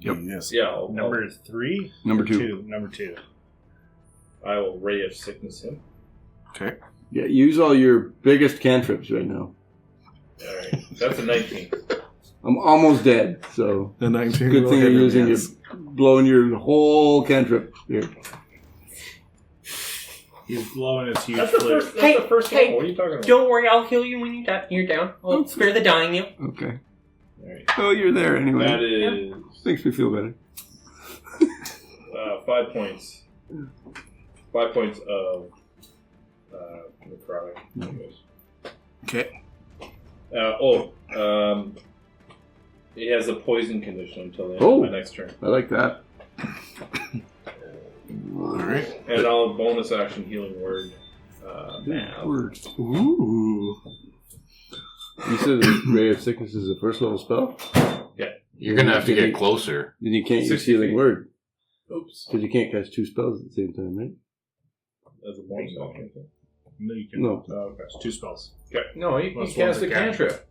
Yep. Yes. Yeah, Number 3? Number 2. Number 2. I will Ray of Sickness him. Okay. Yeah, use all your biggest cantrips right now. Alright, that's a 19. I'm almost dead, so The 19. good will thing hit you're him, using yes. blowing your whole cantrip here. He's blowing his huge That's the flute. first, that's the first Hey, one. What are you talking about? Don't worry, I'll heal you when you're down. I'll spare the dying you. Okay. Alright. Oh, you're there anyway. That is Makes me feel better. 5 points. 5 points of necrotic. Okay. He has a poison condition until the end Oh. of my next turn. I like that. Alright. And I'll bonus action healing word. Now. Word. Ooh. You said that Ray of Sickness is a first level spell? You're going to have to get closer. Then you can't use 60 Healing feet. Word. Oops. Because you can't cast 2 spells at the same time, right? As a bonus action. No, you can. No. Okay. It's 2 spells. No, you Plus can cast one's a a cantrip. cantrip.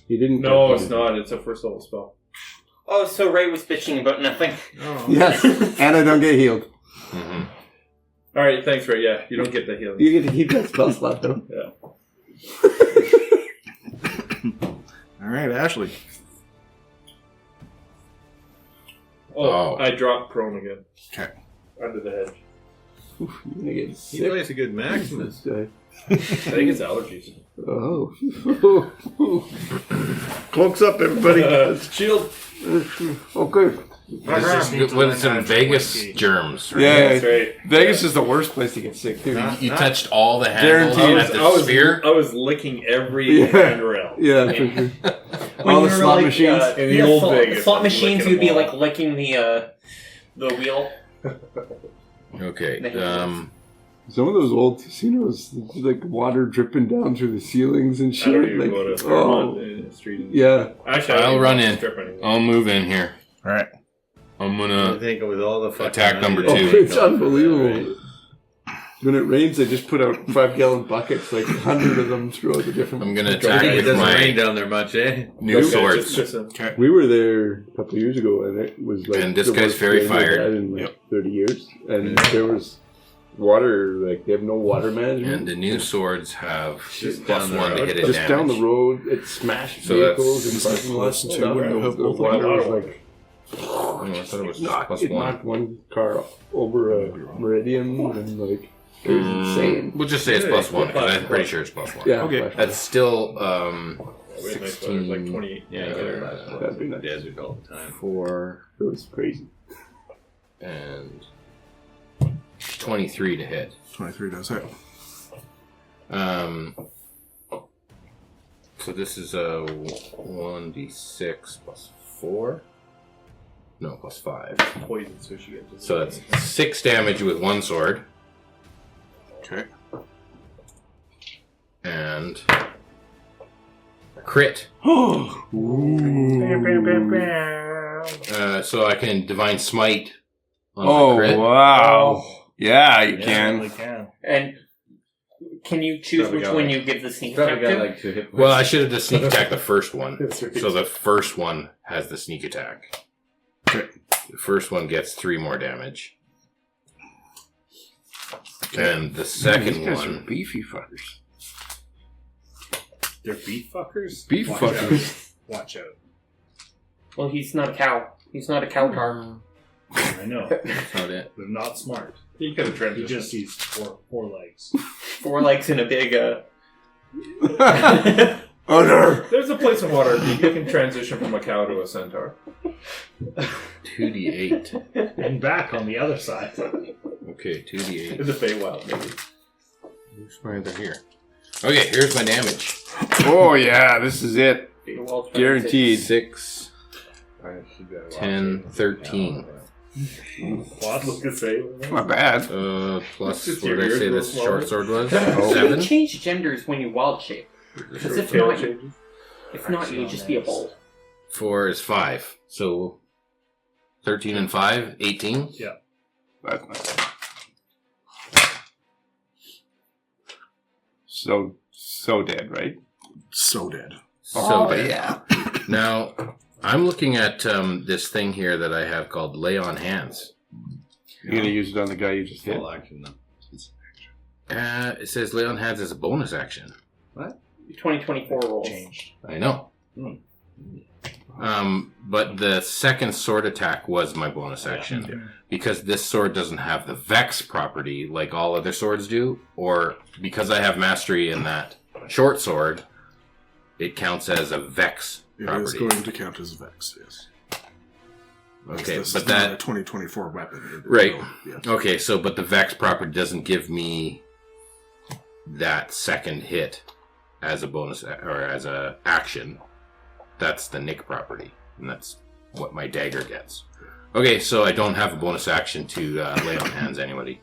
He didn't. No, cast it's it. not. It's a first level spell. Oh, so Ray was bitching about nothing. Oh. Yes, and I don't get healed. Mm-hmm. All right, thanks, Ray. Yeah, you don't get the healing. You get to keep that spell slot, though. Yeah. All right, Ashley. Oh, I dropped prone again. Okay. Under the hedge. You're gonna get He sick. plays a good Maximus. This guy. I think it's allergies. Oh. Cloaks up, everybody. Shield. Okay. When it's in Vegas, germs. Right? Yeah, That's right. Vegas is the worst place to get sick, too. You touched all the handles Guaranteed. at the sphere. I was licking every handrail. Yeah, for sure. When All you the were, slot like, machines. In the old Vegas, slot I'm machines, licking you'd be them all. like licking the wheel. Okay. Some of those old casinos, like water dripping down through the ceilings and I shit. don't even like, go to oh, Fairmont Street. yeah. Actually, I don't I'll even run go to in. strip anymore. I'll move in here. All right. I'm I gonna. think with all the fucking Attack money number that two. they It's got for unbelievable. that, right? When it rains, they just put out 5-gallon buckets, like 100 of them throughout the different. I'm gonna I attack think it with doesn't rain my down there much, eh? new Okay, swords. just Okay. We were there a couple of years ago, and it was like And this the guy's worst very rain they've fired. had in like 30 years, and there was water. Like they have no water management. And the new swords have Just plus down the one to road. hit it Just down the damage. road, it smashed So vehicles that's- and parking lots Plus too. two, And and the the water was water. like Oh, I thought it was plus it one. knocked one car over a meridian, and like it was insane. We'll just say it's plus one because I'm pretty sure it's plus one. Yeah, Okay. flash That's still We had nice weather. It was like 28. Yeah, you Yeah. got That'd be in the nice. desert all the time. 4 It was crazy. and 23 to hit. 23 does hit. So this is a 1d6 plus 4. No, plus 5. Poison, so she gets. So that's 6 damage with one sword. Okay. And a crit. So I can divine smite on my crit. wow! Yeah, you Yeah, can. And can you choose Probably which got one like- you give the sneak Probably attack got to? like 2 hit points. Well, I should have just sneak attacked the first one. That's right. So the first one has the sneak attack. Okay. The first one gets 3 more damage. And the second These guys are one. beefy fuckers. They're beef fuckers? Beef Watch fuckers. Out. Watch out. Well, he's not a cow. He's not a cow tar. I know. That's not it. They're not smart. He could have He transitioned. just sees four legs. 4 legs and a big. Oh no! There's a place in Waterdeep you can transition from a cow to a centaur. 2d8. And back on the other side. Okay, 2d8. In the Feywild, maybe. Where's my other here? Okay, here's my damage. Oh yeah, this is it. Guaranteed. 6, 10, 13. What? Look at say. Not bad. Plus, Just what your did I ears say real this small. short sword was? You 7? change genders when you wild shape. Because if Tail not, changes. you just be a bull. 4 is 5. So 13 and 5, 18. That's not bad. So dead, right? So dead. So bad. yeah. Now, I'm looking at this thing here that I have called Lay on Hands. You're gonna use it on the guy you just hit. Full action though. It says Lay on Hands as a bonus action. 2024 rolls. Changed. I know. But the second sword attack was my bonus action. Because this sword doesn't have the Vex property like all other swords do, or because I have mastery in that short sword, it counts as a Vex It is property. going to count as Vex, yes. Okay, This but is not a that 2024 weapon. Right. Yeah. okay, so but the Vex property doesn't give me that second hit as a bonus or as a action. That's the Nick property, and that's what my dagger gets. Okay, so I don't have a bonus action to lay on hands anybody.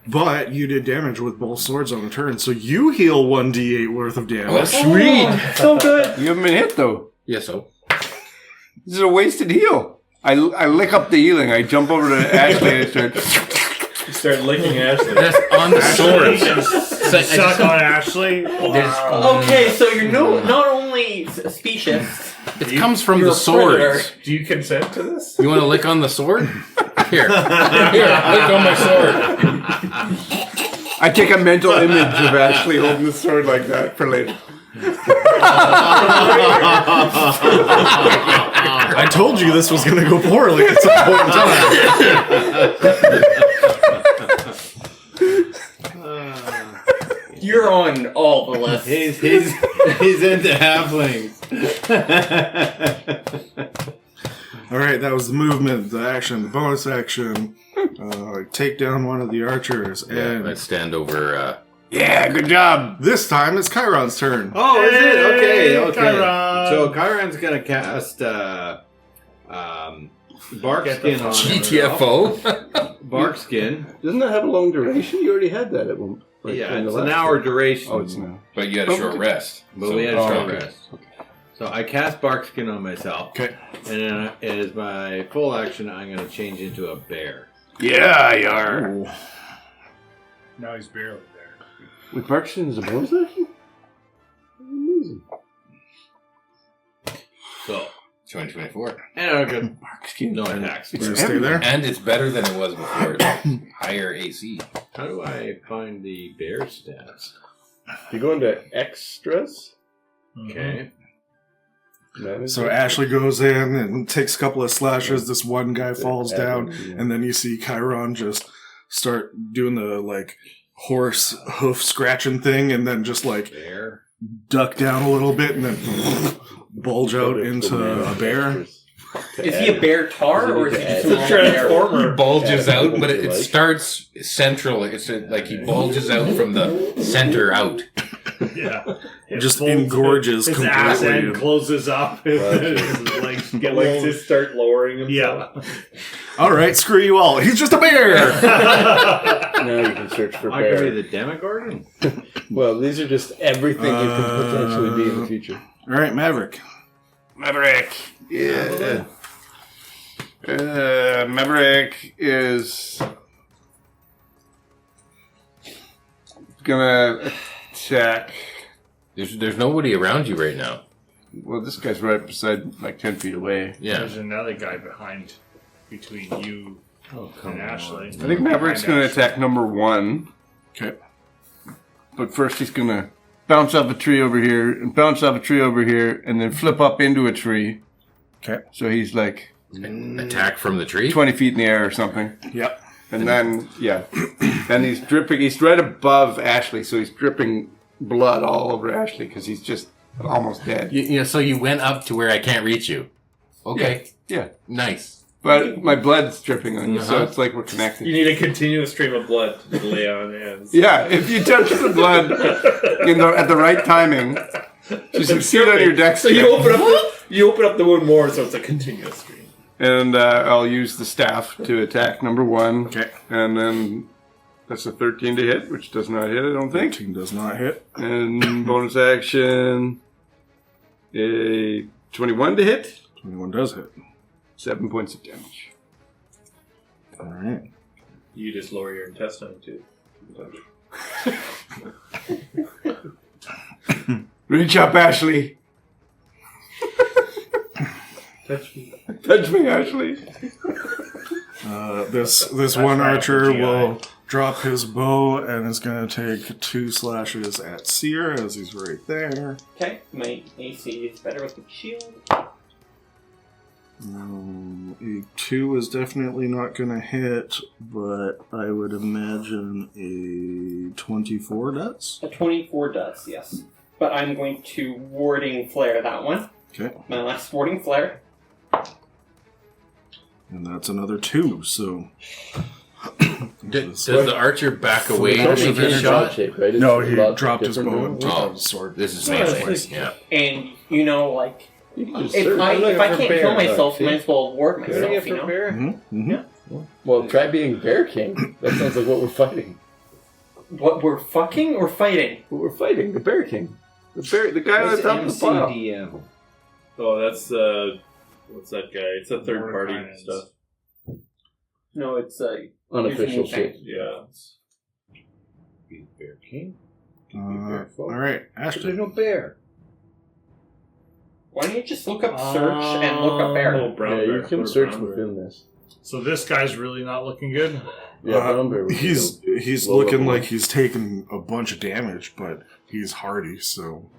But you did damage with both swords on the turn, so you heal 1d8 worth of damage. Sweet! So good. You haven't been hit though. Yeah, so This is a wasted heal. I lick up the healing. I jump over to Ashley and start. You start licking Ashley. that's on the swords. So I Suck just- on Ashley. Wow. Okay, so you're not only specious. it comes from You're the a predator. swords. Do you consent to this? You want to lick on the sword? Here, look on my sword. I take a mental image of Ashley holding the sword like that for later. I told you this was going to go poorly at some point in time. You're on all the lists. He's into halflings. All right, that was the movement, the action, the bonus action. Take down one of the archers, Yeah, and let's stand over. Yeah, good job. this time it's Chiron's turn. Oh, is it? Okay. Chiron. So Chiron's gonna cast bark skin on him. GTFO. Bark skin. Doesn't that have a long duration? You already had that at one. Yeah, it's an hour duration. Oh, it's now. But you had a short rest. But So we had a it's short stronger. rest. So I cast bark skin on myself. Okay. And then as my full action, I'm gonna change into a bear. Yeah, you are. Now he's barely there. With Parkinson as a bonus action? Amazing. So 2024. and I got no attacks. You gonna stay there? And it's better than it was before. Higher AC. How do I find the bear stats? You go into extras. Okay. So Ashley goes in and takes a couple of slashes. This one guy falls down, and then you see Chiron just start doing the like horse hoof scratching thing, and then just like Bear. duck down a little bit, and then bulge out into a bear. Is he a bear tar or is he just a normal bear? Transformer. He bulges Yeah, out, but what you it like. starts central. It's like he bulges out from the center out. Yeah. It Just folds engorges his ass completely. end closes up. His legs get Legs long. just start lowering himself. Yeah. All right, screw you all. He's just a bear. Now you can search for I could be bear. the Demogorgon. Well, these are just everything you can potentially be in the future. All right, Maverick. Maverick. Yeah. Maverick is gonna attack. There's nobody around you right now. Well, this guy's right beside, like 10 feet away. Yeah. There's another guy between you and Ashley. I think Maverick's gonna attack number 1. Okay. But first he's gonna bounce off a tree over here, and bounce off a tree over here, and then flip up into a tree. Okay. So he's like Attack from the tree. 20 feet in the air or something. Yep. And then, yeah. Then he's dripping. He's right above Ashley, so he's dripping blood all over Ashley because he's just almost dead. So you went up to where I can't reach you. Okay. Yeah. Nice. But my blood's dripping on you, so Uh-huh. it's like we're connected. You need a continuous stream of blood to lay on hands. Yeah, if you touch the blood at the right timing, you succeed on your dex So you check. open up the wound more, so it's a continuous stream. And I'll use the staff to attack number 1. Okay. And then that's a 13 to hit, which does not hit, I don't think. 13 does not hit. And bonus action, a 21 to hit, 21 does hit. 7 points of damage. All right. You just lower your intestine too. Reach up, Ashley. Touch me. Touch me, Ashley. This one archer will drop his bow and is going to take 2 slashes at Seer as he's right there. Okay, my AC is better with the shield. A 2 is definitely not going to hit, but I would imagine a 24 does. A 24 does, yes. But I'm going to warding flare that one. Okay. My last warding flare. And that's another 2, so... Does the archer back away to It's make also his shot shot? shape, right? It's No, a he lot dropped his different bow than and that. took Oh. out his sword. This is Yeah, melee. it's- Yeah. And, you know, like, You can just if search. I I'm looking for can't bear, kill myself, see? might as well ward What do you myself, get you for know? bear? Mm-hmm. Mm-hmm. Well, try being Bear King. That sounds like what we're fighting. What, we're fucking or fighting? What we're fighting, the Bear King. The guy on What's the top of the pile. MCDM? Oh, that's what's that guy? It's a third party Mordecai's. stuff. No, it's Unofficial using shit. Yeah. Be Bear King. All right, There's Ashley. no bear. Why don't you just look up search and look up bear? Oh, brown Yeah, bear. you can Or search brown bear. within this. So this guy's really not looking good. He's looking like he's taken a bunch of damage, but he's hardy, so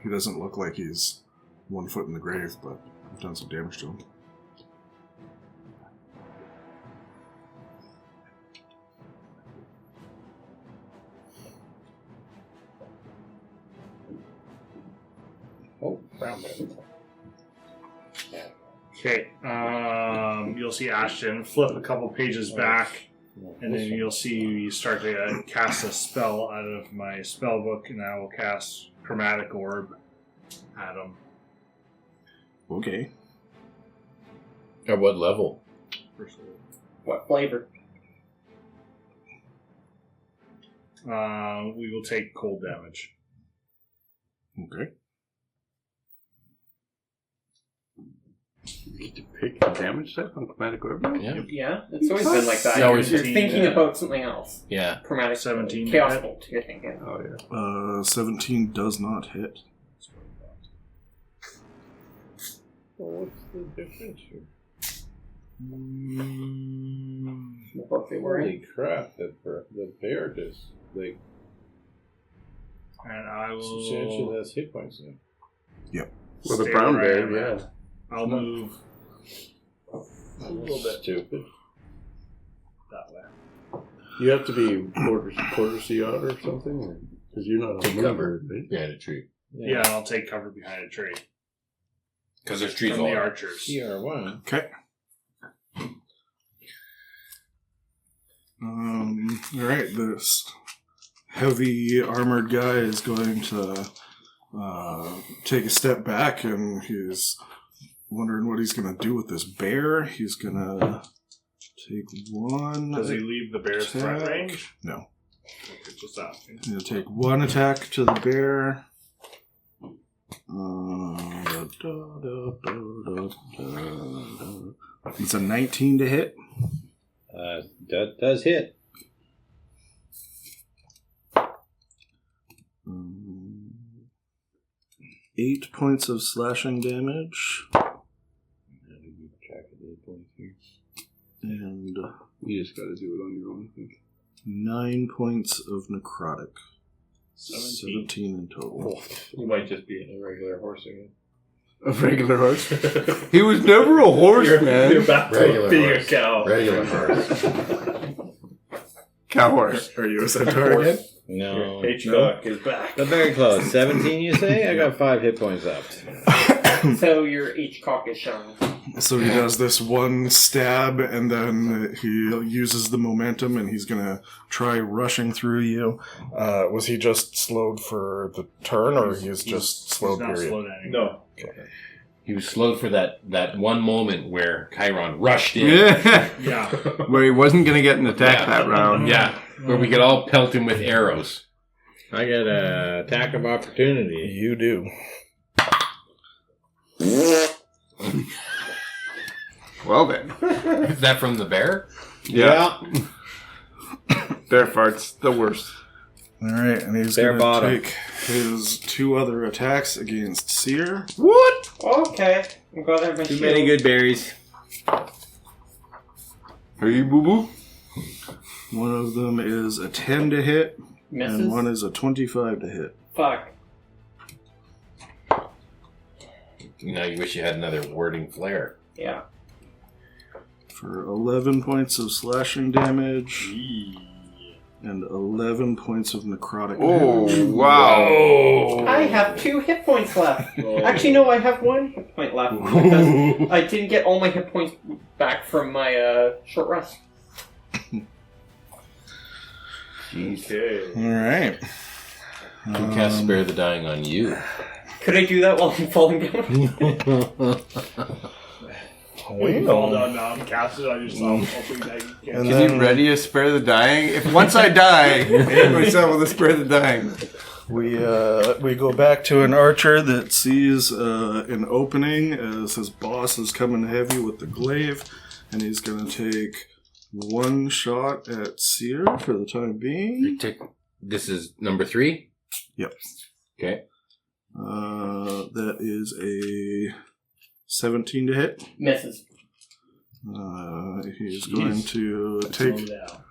he doesn't look like he's 1 foot in the grave, but I've done some damage to him. Oh, brown bear. Okay, you'll see Ashton flip a couple pages back, and then you'll see you start to cast a spell out of my spell book, and I will cast Chromatic Orb at him. Okay. At what level? What flavor? We will take cold damage. Okay. You get to pick the damage type on Chromatic Orb? Yeah. Yeah, it's always been like that. It's always You're 15, thinking yeah. about something else. Yeah. Chromatic 17. Chaos Bolt, you're thinking. Oh, yeah. 17 does not hit. Well, what's the difference here? The book they were in. Holy crap! The bear just like And I substantially will... less hit points now. Well, the stay brown where I bear, am yeah. at. I'll move A little bit stupid. that way. You have to be quarter sea otter or something? Because you're not Take a cover mover, right? behind a tree. Yeah, and I'll take cover behind a tree. Because there's trees From all the around. archers. CR1. Okay. Alright, this heavy armored guy is going to take a step back, and he's wondering what he's going to do with this bear. He's going to take one. Does he leave the bear's threat attack. range? No. Okay, just asking. He's going to take one attack to the bear. It's a 19 to hit. That does hit. 8 points of slashing damage. And You just got to do it on your own, I think. 9 points of necrotic. 17. 17 in total. You might just be a regular horse again. A regular horse? He was never a horse, man. You're back to Regular being horse. a cow. Regular horse. Cow horse. Are you a centaur again? No. Hitchcock is back. But very close. 17, you say? I got 5 hit points left. So your H-cock is showing. So he does this one stab, and then he uses the momentum, and he's going to try rushing through you. Was he just slowed for the turn, or he's just slowed, He's not period? slowed anymore. No. He was slowed for that one moment where Chiron rushed in. Yeah. Yeah. Where he wasn't going to get an attack Yeah. that round. Yeah, where we could all pelt him with arrows. I get a attack of opportunity. You do. Well then. Is that from the bear? Yeah. Bear farts, the worst. All right, and he's Bare going to bottom. take his 2 other attacks against Seer. What? Okay. I'm glad I have my Too shield. many good berries. Are you boo-boo? One of them is a 10 to hit, Misses? and one is a 25 to hit. Fuck. Now you wish you had another wording flare. Yeah. For 11 points of slashing damage and 11 points of necrotic Oh, damage. wow. I have 2 hit points left. Actually, no, I have 1 hit point left because I didn't get all my hit points back from my short rest. Okay. All right. Who cast Spare the Dying on you? Could I do that while I'm falling down? You fall down now and cast it on yourself. Hoping that you can. And Can you ready to spare the dying? If once I die, hit myself with a spare the dying. We go back to an archer that sees an opening as his boss is coming heavy with the glaive, and he's going to take 1 shot at Seer for the time being. This is number 3? Yep. Okay. That is a 17 to hit. Misses. He's going to Slow take down.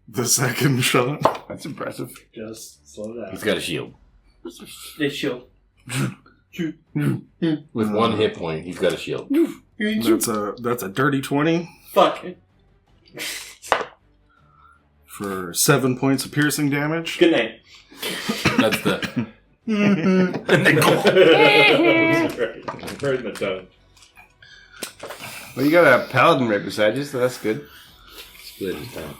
the second shot. That's impressive. Just slow down. He's got a shield. This shield. With 1 hit point, he's got a shield. That's a dirty 20 Fuck. for 7 points of piercing damage. Good night. That's the. Right in the tongue. Well, you got a paladin right beside you, so that's good. Split his tongue.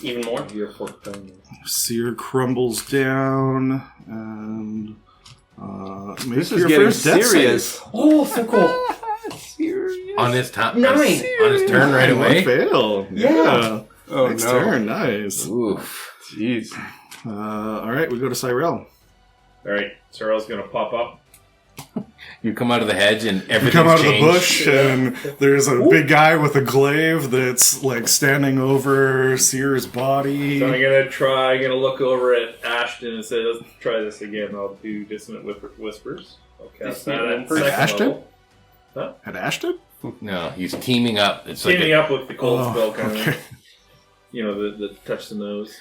Even more? Your fork tongue. Seer crumbles down and make This is your getting first death serious. save. Oh, so cool. Serious. On his top. Nine. On his turn right away. Fail. Yeah. Oh, Next no. turn. Nice. Oof. Jeez. All right, we go to Cyrell. Alright, Sorrel's gonna pop up. You come out of the hedge and You everything's come out of the changed. bush, and there's a big guy with a glaive that's like standing over Seer's body. So I'm gonna look over at Ashton and say, let's try this again. I'll do Dissonant Whispers. I'll cast that at second Ashton? level. At Ashton? No, he's teaming up. It's Teaming like up with the cold Oh, spell kind okay. of. You know, the touch the nose.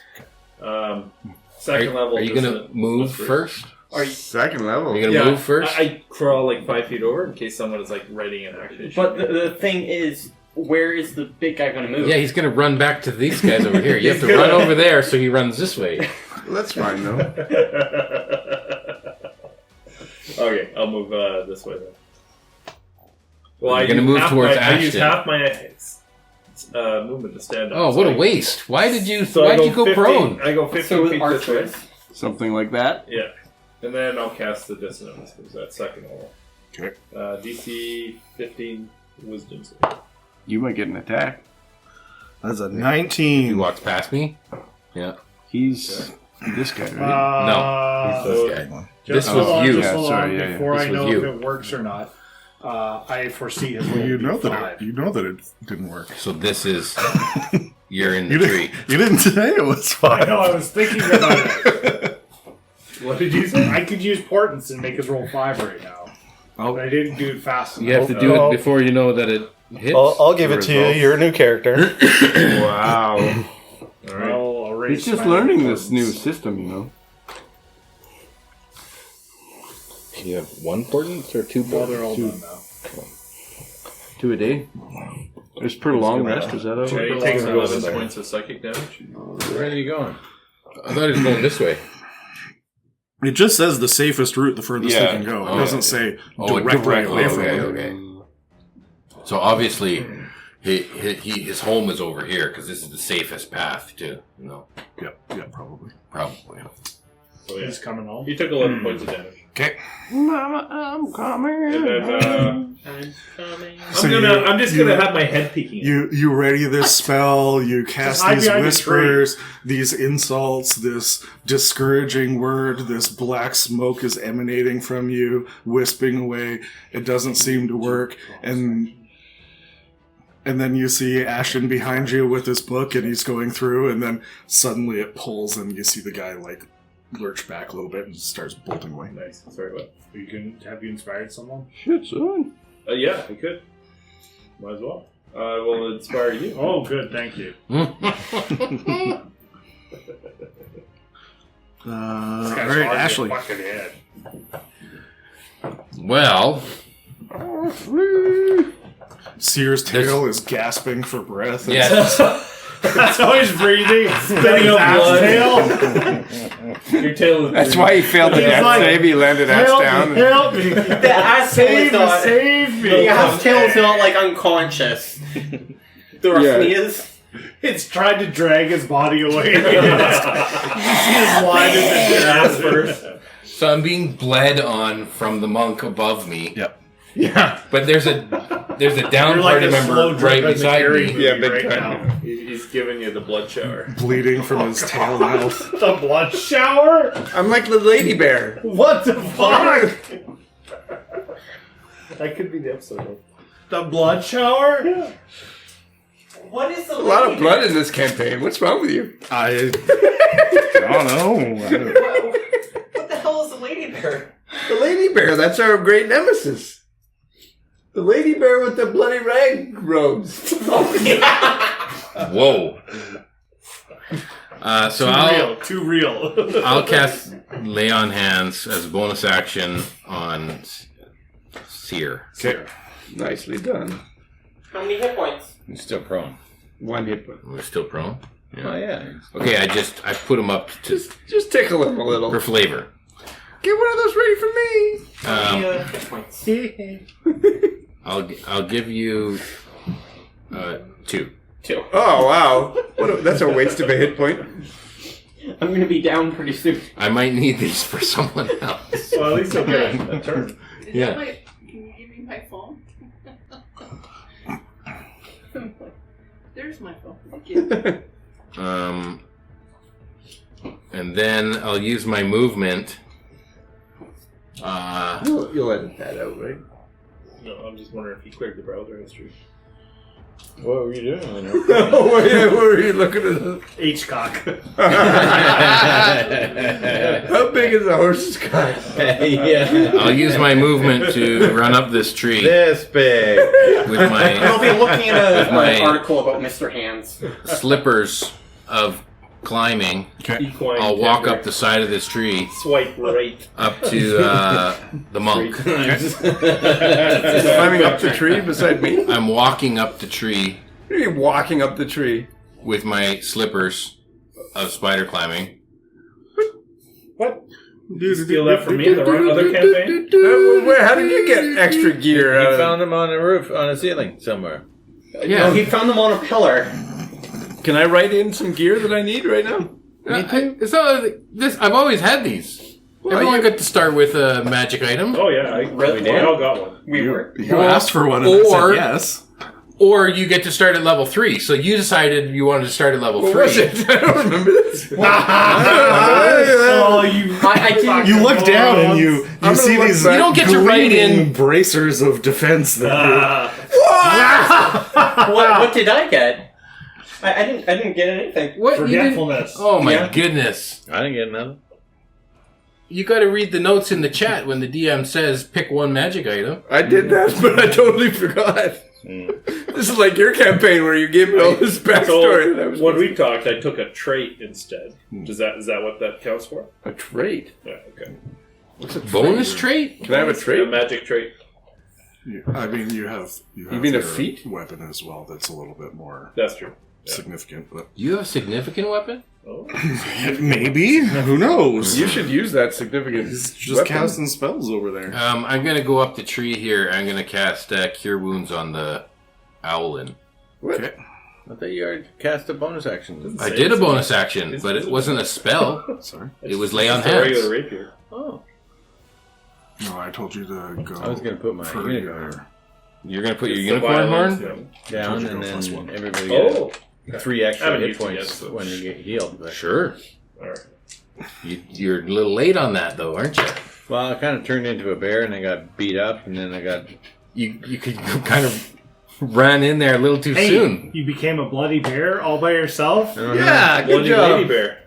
Second level. Are you going to Dissonant move Whispers. first? Are you, Second level. Are you going to move first? I crawl like 5 feet over in case someone is like ready in action. but the thing is, where is the big guy going to move? Yeah, he's going to run back to these guys over here. You have to He's run gonna- over there, so he runs this way. Well, that's fine, though. Okay, I'll move this way then. Well, You're I gonna use move half towards I use Ashton. half my movement to stand up. Oh, So what a I- waste! Why did you? So why'd I you go 15 prone? I go 15 So with feet this way. archers. Something like that. Yeah. And then I'll cast the Dissonant Whispers at second level. Okay. DC 15 Wisdom save. You might get an attack. That's a He 19. walks past me. Yeah, He's this guy, right? no, he's this Uh, guy. Just This hold was on, you. just Yeah, hold sorry, on. yeah, yeah. Before This I was know you. if it works or not, I foresee his Well, you know that five. it didn't work. So this is you're in the You tree. didn't, you didn't say it was I fine. know. I was thinking about it. What did you say? I could use portents and make us roll 5 right now, Oh. but I didn't do it fast enough. You have to do it before you know that it hits. I'll give it to you. You're a new character. Wow. All right. I'll erase He's just my learning this portents. new system, you know. You have one portent or two Well, they're all portents? done now. 2 a day? There's pretty long rest. Is that Okay, over? he takes Go 11 there. points of psychic damage. Where are you going? I thought he was going this way. It just says the safest route, the furthest Yeah. they can go. It Oh, doesn't okay. say Oh, directly away from okay, you. okay. So obviously, his home is over here because this is the safest path too. No, Yep, probably. probably. So yeah, He's coming home. he took 11 points of damage. Okay. Mama, I'm coming. And then I'm coming. I'm just gonna have my head peeking. You ready this spell, you cast hide these behind a whispers, these insults, this discouraging word, this black smoke is emanating from you, wisping away. It doesn't seem to work, and then you see Ashton behind you with his book, and he's going through, and then suddenly it pulls, and you see the guy like lurch back a little bit and starts bolting away. Nice. Sorry, what? Have you inspired someone? Shit, son. Yeah, we could. Might as well. I will inspire you. Oh, good. Thank you. All This guy's right, hard to Ashley. fucking hit. Well, Seer's tail is gasping for breath. and- yeah. That's how he's breathing. Spitting His up ass blood. tail. Your tail is That's why he failed the He's death like, save. He landed ass Help down. me, help me. The ass tail is Save me, not. save me. The ass tail is not like unconscious. The rest of me is. It's trying to drag his body away. You see his line in the Ass first. So I'm being bled on from the monk above me. Yep. Yeah. But there's a down You're like party a member slow right drip in the beside Carrie me. movie Yeah, big right time. now. He's giving you the blood shower. Bleeding from his tail mouth. The blood shower? I'm like the lady bear. What the fuck? That could be the episode. The blood shower? Yeah. What is the A lot of blood in this campaign. What's wrong with you? I don't know. What the hell is a lady bear? The lady bear. That's our great nemesis. The lady bear with the bloody rag robes. Whoa. So Too real. I'll cast Lay on Hands as a bonus action on Seer. Okay. Nicely done. How many hit points? He's still prone. 1 hit point. We're still prone. Oh, yeah. Okay, I put him up to Just tickle him a little. for flavor. Get one of those ready for me. How many hit points? I'll give you 2. 2. Oh, wow. That's a waste of a hit point. I'm going to be down pretty soon. I might need these for someone else. Well, at least he'll get a turn. Yeah. Can you give me my phone? There's my phone. Thank you. And then I'll use my movement. You'll edit that out, right? No, I'm just wondering if he cleared the browser history. What were you doing? Oh, yeah, what were you looking at? H-cock. How big is a horse's cock? Yeah. I'll use my movement to run up this tree This big. with I'll my be looking at With my- an article about Mr. Hands. slippers of climbing. Equine I'll walk tender. up the side of this tree Swipe right. up to the monk. Climbing up the tree beside me? I'm walking up the tree Are you walking up the tree? with my slippers of spider climbing. What? You steal that from me in the other campaign? How did you get extra gear? You found him on a roof, on a ceiling somewhere. Yeah. No, he found them on a pillar. Can I write in some gear that I need right now? It's not this. I've always had these. Everyone got to start with a magic item, Oh, yeah. We all got one. We were. You asked for one and I said yes. or you get to start at level 3. So you decided you wanted to start at level 3. What was it? I don't remember this. Oh, you. I didn't. You look down and you gonna see look these back. You don't get to write in- bracers of defense that What did I get? I didn't get anything. What? You didn't- Forgetfulness. Oh my Yeah. goodness! I didn't get nothing. You got to read the notes in the chat when the DM says pick one magic item. I did that, but I totally forgot. This is like your campaign where you gave me all this backstory. that I was When we talked, I took a trait instead. Is that what that counts for? a trait. Yeah, okay. What's a Bonus trait? Can I have a A trait? magic trait. I mean, you have mean a your feat? weapon as well. That's a little bit more That's true. Yeah. significant, but You have a significant weapon? Oh. maybe who knows? You should use that significant. He's just casting spells over there. I'm gonna go up the tree here. I'm gonna cast Cure Wounds on the owlin. Okay. I thought you already cast a bonus action. I did a bonus action, but it wasn't a spell. Sorry. It was lay on It's a regular hands. rapier. Oh. No, I told you to go. I was going to put my for unicorn You're gonna put your It's the unicorn violence, horn? yeah. down, Told you and to go then +1. everybody gets Oh. 3 extra Haven't hit used it yet, points so- when you get healed. But, Sure. Alright. You're a little late on that though, aren't you? well, I kind of turned into a bear, and I got beat up, and then I got... You could kind of ran in there a little too Hey, soon. you became a bloody bear all by yourself? Yeah, good Bloody job. lady bear.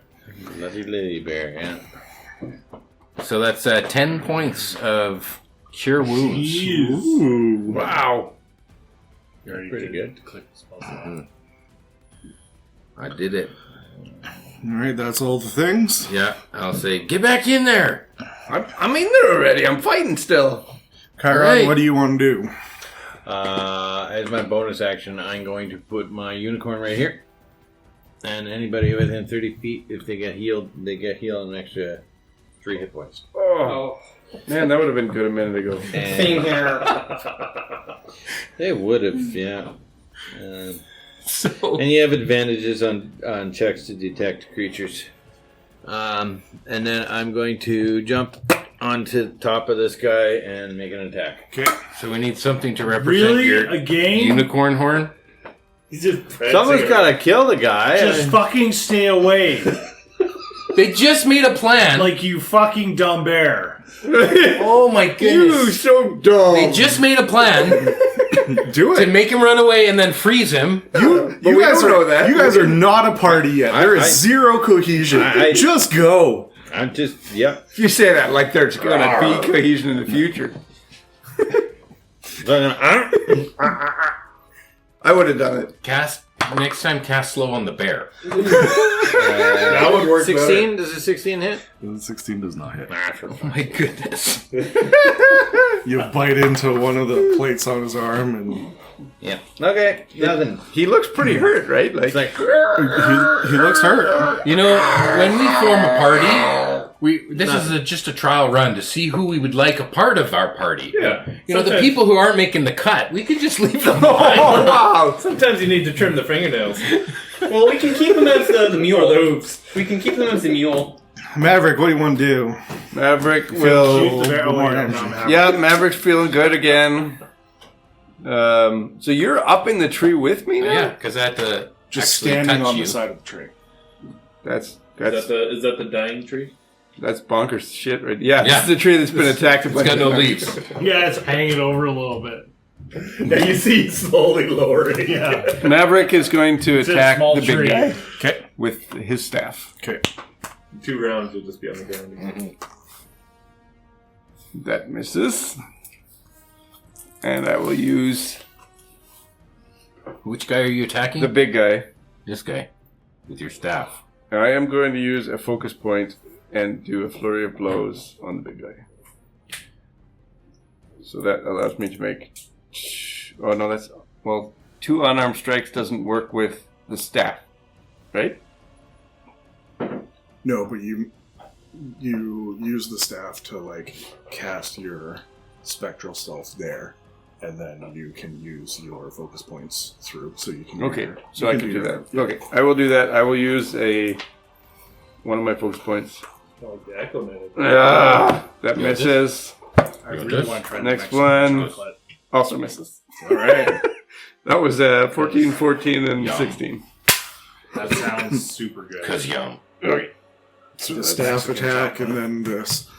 Bloody lady bear, yeah. So that's 10 points of Cure Wounds. Ooh. Wow. Pretty good. Click spells. I did it. All right, that's all the things. Yeah, I'll say, get back in there. I'm in there already. I'm fighting still. Chiron, right. what do you want to do? As my bonus action, I'm going to put my unicorn right here. And anybody within 30 feet, if they get healed an extra 3 hit points. Oh, man, that would have been good a minute ago. And Same here. they would have, yeah. So And you have advantages on checks to detect creatures. And then I'm going to jump onto the top of this guy and make an attack. Okay. So we need something to represent Really? your Again? unicorn horn. He's just Someone's got to kill the guy. Just fucking stay away. They just made a plan. Like you fucking dumb bear. Oh my You goodness. so dumb. They just made a plan Do to it. make him run away and then freeze him. You we guys don't are, know that. You guys are not a party yet. There is zero cohesion. Just go. I'm just, yep. You say that like there's going to be cohesion in the future. I would have done it. Next time, cast slow on the bear. That would work 16? Does a 16 hit? 16 does not hit. Oh my goodness. You bite into one of the plates on his arm, and Yeah. Okay. Nothing. He looks pretty hurt, right? It's like, he looks hurt. You know, when we form a party, this is just a trial run to see who we would like a part of our party. Yeah. You know, the people who aren't making the cut, we could just leave them Oh, behind. wow. Sometimes you need to trim the fingernails. Well, we can keep him as the mule. Or the hooves. We can keep him as the mule. Maverick, what do you want to do? Maverick Shoot will... the bear. Oh, more wait, energy. I'm happy. Yeah, Maverick's feeling good again. So you're up in the tree with me now? Yeah, because I had to Just actually standing touch on you. the side of the tree. That's Is that the dying tree? that's bonkers shit, right? Yeah, Yeah. this is the tree that's been attacked by It's got no leaves. Yeah, it's hanging over a little bit. Yeah, you see it slowly lowering. Yeah. Maverick is going to It's a attack small the big tree. guy Okay. with his staff. Okay. 2 rounds, you'll just be on the ground again. That misses. And I will use Which guy are you attacking? the big guy. This guy. With your staff. I am going to use a focus point and do a flurry of blows on the big guy. So that allows me to make... Oh, no, that's... Well, 2 unarmed strikes doesn't work with the staff, right? No, but you use the staff to like cast your spectral self there, and then you can use your focus points through, so you can. Okay, so I can do that. Okay, I will do that. I will use one of my focus points. Oh, the echo minute. That misses. I really want to try the Next Mexican one. chocolate. Also misses. All right. That was 14, 14, and Yum. 16. That sounds super good. Because young. Okay. So the staff attack, and then this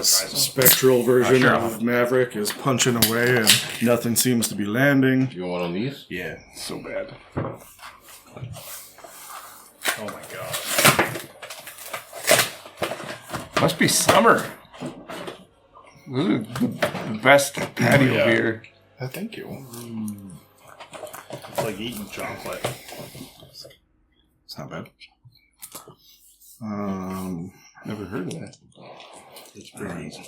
spectral version of Maverick is punching away, and nothing seems to be landing. Do you want one of these? Yeah. So bad. Oh my god. Must be summer. This is the best patio beer. Thank you. It's like eating chocolate. It's not bad. Never heard of that. It's pretty easy.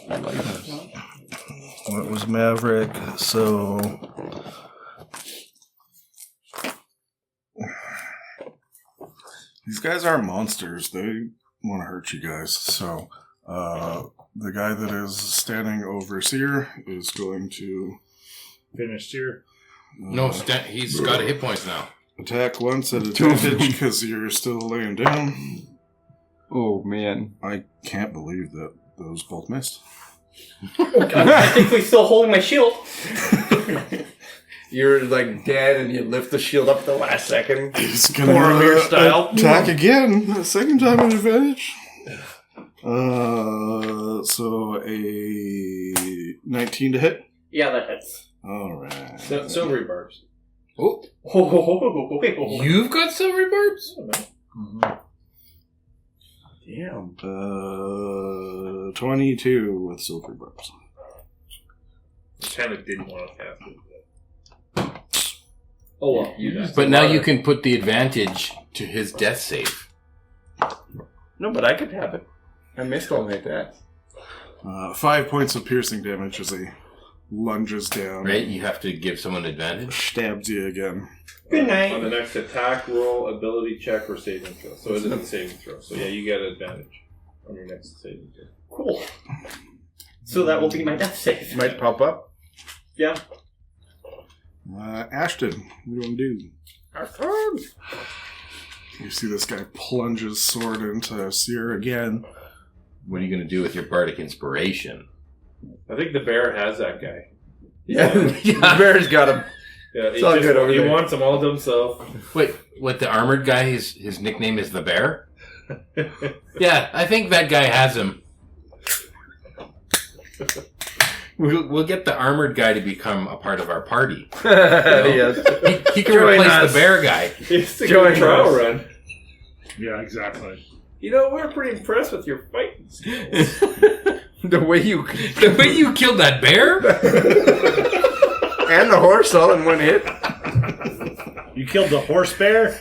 What was Maverick? So these guys aren't monsters. They want to hurt you guys. So the guy that is standing over Seer is going to Finished here. No, he's got hit points now. attack once at advantage because you're still laying down. Oh, man. I can't believe that those both missed. I think we're still holding my shield. You're like dead and you lift the shield up at the last second. He's gonna Boromir style. attack again. Second time at advantage. So a 19 to hit. Yeah, that hits. All right. Silvery barbs. Oh, you've got silvery barbs? Damn. 22 with silver barbs. Kind of didn't want to cast it. Oh well, you know. But now you can put the advantage to his death save. No, but I could have it. I missed all my attacks. 5 points of piercing damage as he lunges down. Right? You have to give someone advantage. Stabs you again. Good night. On the next attack roll, ability check, or saving throw. So it isn't saving throw. So yeah, you get advantage on your next saving throw. Cool. So that will be my death save. Might pop up. Yeah. Ashton, what do you want to do? You see this guy plunge his sword into Seer again. What are you going to do with your bardic inspiration? I think the bear has that guy. Yeah, the bear's got him. Yeah, It's all good over he there. wants them all to himself. Wait, what, the armored guy, his nickname is the Bear? Yeah, I think that guy has him. We'll get the armored guy to become a part of our party. Yes. He can Join replace us. the bear guy. It's the Join good trial us. run. Yeah, exactly. You know, we're pretty impressed with your fighting skills. The way you The way you killed that bear? and the horse all in one hit. You killed the horse bear?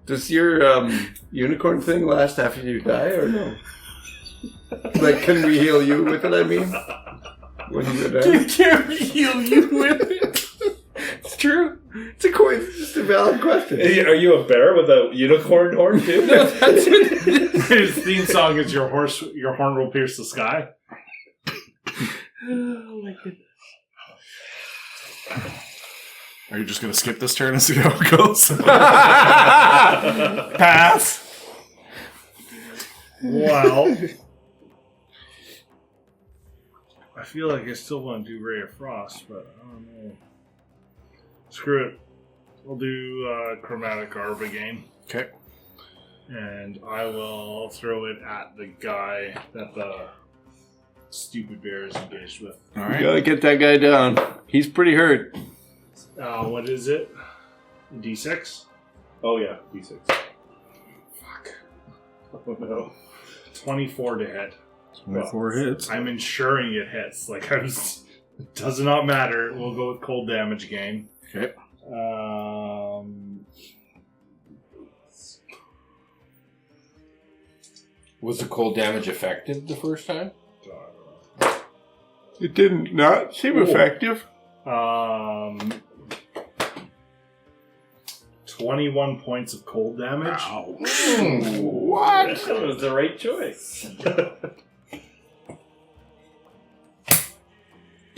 Does your unicorn thing last after you die, or no? Like, can we heal you with it, I mean? When you die? Can we heal you with it? It's true. It's just a valid question. Are you a bear with a unicorn horn too? His theme song is your horn will pierce the sky. Oh my goodness. Are you just going to skip this turn and see how it goes? Pass. Well, I feel like I still want to do Ray of Frost, but I don't know. Screw it. We'll do Chromatic Orb again. Okay. And I will throw it at the guy that the stupid bear is engaged with. All You right. gotta get that guy down. He's pretty hurt. What is it? D6? Oh yeah, D6. Fuck. Oh no. 24 to hit. 24 hits. I'm ensuring it hits. Like, it does not matter. We'll go with cold damage again. Okay. Was the cold damage effective the first time? It did not seem effective. 21 points of cold damage. What? That was the right choice.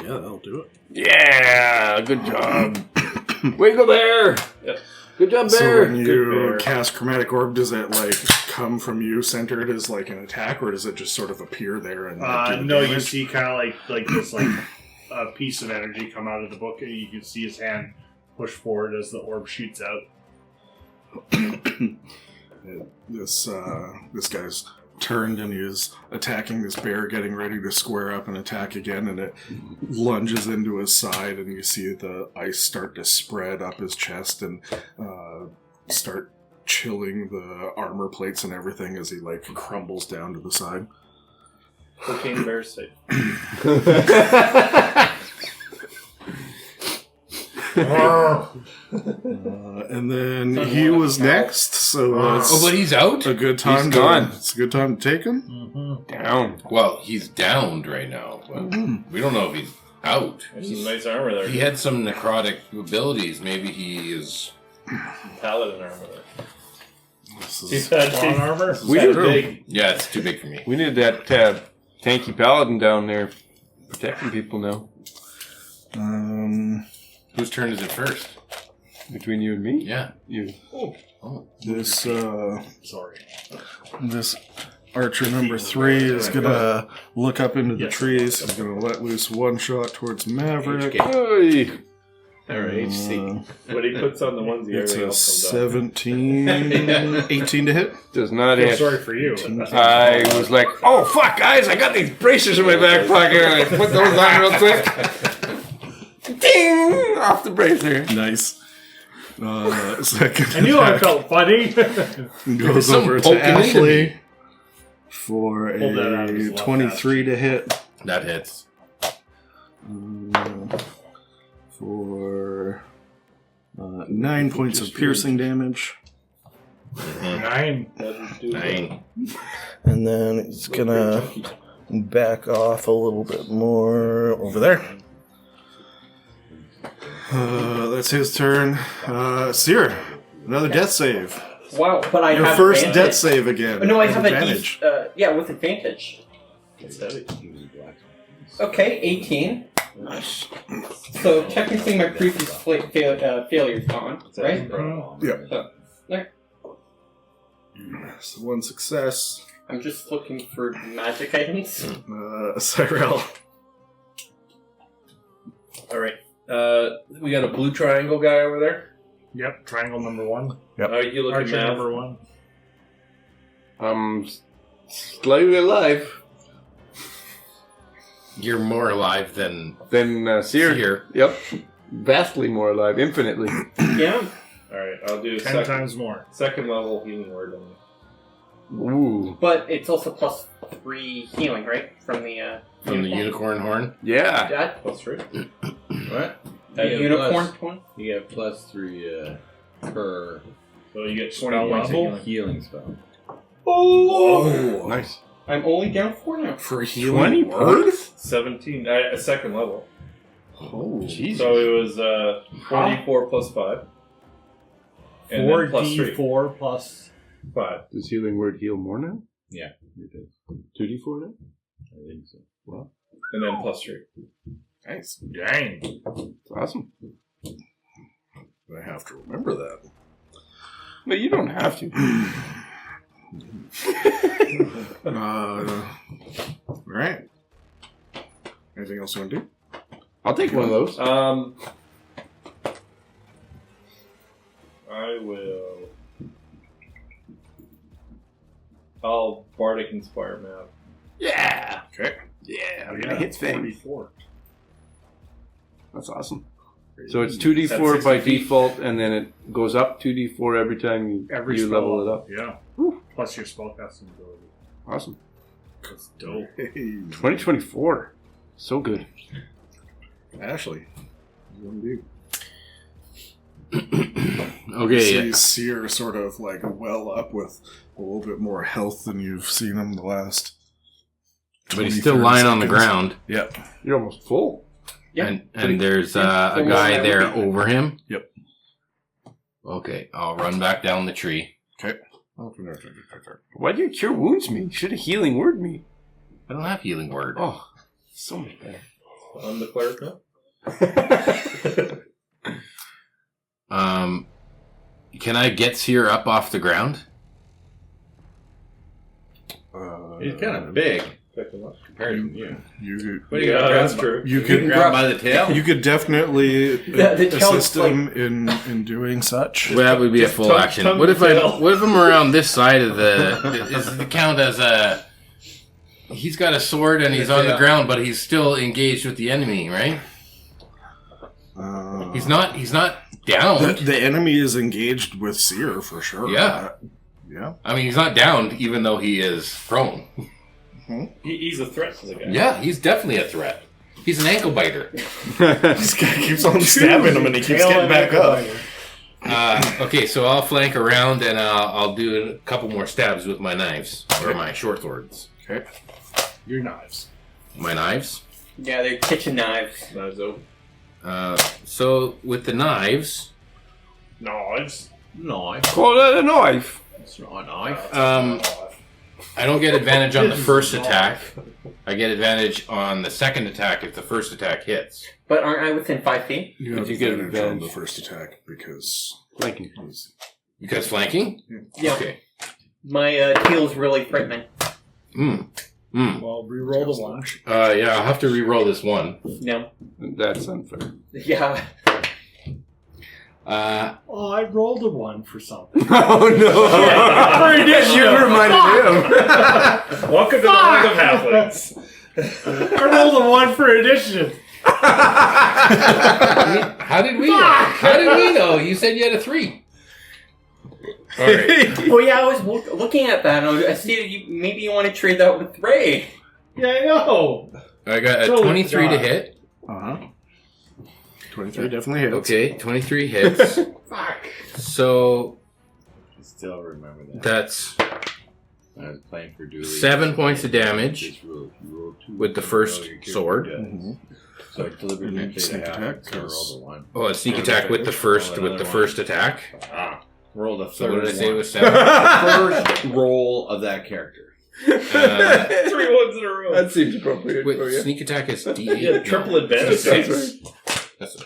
Yeah, that'll do it. Yeah, good job. Wiggle there. Yep. Good job, So bear. when Good you bear. cast Chromatic Orb, does it like come from you centered as like an attack, or does it just sort of appear there and like, do No, you damage? see kind of like this like a piece of energy come out of the book, and you can see his hand push forward as the orb shoots out. This guy's turned and he is attacking this bear, getting ready to square up and attack again, and it lunges into his side, and you see the ice start to spread up his chest and start chilling the armor plates and everything as he like crumbles down to the side. Cocaine bear safe. And then he was next, so it's but he's out? a good time. He's gone. It's a good time to take him. Down. Well, he's downed right now. But we don't know if he's out. There's some nice armor there. He had some necrotic abilities. Maybe he is... paladin armor there. This He's is, had Spawn armor? We had need, big. Yeah, it's too big for me. we need that tanky paladin down there protecting people now. Whose turn is it first? Between you and me? Yeah. You. this Sorry. this archer number 3 is gonna look up into the trees. He's gonna let loose one shot towards Maverick. Hey. Alright, HC. What he puts on the onesie, It's everything a else comes out. 17, 18 to hit. Does not I feel hit. sorry for you. I was like, oh fuck, guys, I got these bracers in my back pocket, and I put those on real quick. Ding! Off the bracer. Nice. Second I knew I attack felt funny. goes Some over to poking into Ashley me. for Pull that out of his a left 23 to hit. That hits. For 9 points of piercing damage. 9. 9. And then it's gonna back off a little bit more over there. That's his turn. Seer, another death save. Wow, but I Your have first advantage. death save again. No, I with have advantage. yeah, with advantage. Okay, 18. So technically my previous failure's gone, right? Yeah. So, there. So one success. I'm just looking for magic items. Cyrell. Alright. We got a blue triangle guy over there. Yep, triangle number 1. Alright, you look at Archer Mav. number 1. I'm slightly alive. You're more alive than Then Seer. Seer. Yep. Vastly more alive. Infinitely. Yeah. Alright, I'll do 10 times more. second level healing word. Ooh. But it's also plus 3 healing, right? From the unicorn horn. Yeah. That Plus 3. What? the You get unicorn plus- one. You get +3 per So you get 20 Spell points of level? healing. healing spell. Oh, Nice. I'm only down 4 now. for healing 20 word? 17, a second level. Oh, Jesus. So it was 4d4 plus 5. And then plus 3. 4d4 plus 5. Does healing word heal more now? Yeah, it is. 2d4 now? I think so. Wow. And then plus 3. nice. dang. That's awesome. I have to remember that. But you don't have to. All right. Anything else you want to do? I'll take one of those. I will. I'll Bardic Inspire Map. Yeah. Okay. Yeah. I'm gonna hit thing. 44. That's awesome. So it's 2d4 That's by 60 feet. default, and then it goes up 2d4 every time you Every level it up. Yeah. Plus your spellcasting ability. Awesome. That's dope. Hey, 2024. So good. Ashley. What do you Okay. see Seer sort of like well up with a little bit more health than you've seen him the last. But he's 20, still 30 lying on the seconds. ground. Yep. You're almost full. Yeah. And there's Yeah. a guy there over him. Yep. Okay, I'll run back down the tree. Okay. Why'd you cure wounds me? Should have healing word me. I don't have healing word. Oh, so much better. I'm the cleric now. Can I get Seer up off the ground? He's kind of big Second level. compared to you. You What do you Yeah, got? that's Grab- true. you You can could grab by the tail. you could definitely The tail's assist him in doing such. Well, that would be a just full tongue- action. tongue What if tail. what if I'm around this side of the? Does it count as a? He's got a sword and he's on the Yeah. ground, but he's still engaged with the enemy, right? He's not. He's not downed. The enemy is engaged with Seer for sure. Yeah. Yeah. I mean, he's not downed, even though he is prone. He's a threat to the guy. Yeah, he's definitely a threat. He's an ankle biter. This guy keeps on stabbing him and he keeps Tail getting and back ankle up. Okay, so I'll flank around and I'll do a couple more stabs with my knives or my short swords. Okay. Your knives. My knives. Yeah, they're kitchen knives. Knives open. So with the knives, Knives. Knife. Call that a knife. It's not a knife. I don't get advantage on the first attack. I get advantage on the second attack if the first attack hits. But aren't I within 5 feet? You have you get advantage on the advantage. first attack because Flanking. Because flanking? Yeah. Okay. My teal's really threatening. Well, re-roll the one. Yeah, I'll have to re-roll this one. No. That's unfair. Yeah. Oh, I rolled a 1 for something. Oh no! You reminded him. Welcome to the world of halflings. I rolled a 1 for addition. How did we know? How did we know? You said you had a 3. All right. Well, yeah, I was looking at that, and I stated maybe you want to trade that with Ray. Yeah, I know. I got a So 23 to done. hit. 23 definitely hits. Okay, 23 hits. Fuck. So I still remember that. that's I was playing for Dooley. 7 points of damage Just roll 2. with the first You know your character sword. does. Mhm. So I deliberately And then didn't say sneak the half, attack, so I rolled because- a 1. Oh, a sneak attack with the first attack. Rolled a So third what did I say it one. was 7? First roll of that character. 3 ones in a row. That seems appropriate Wait, for you. sneak attack is D8. Yeah, triple advantage. Six. That's it.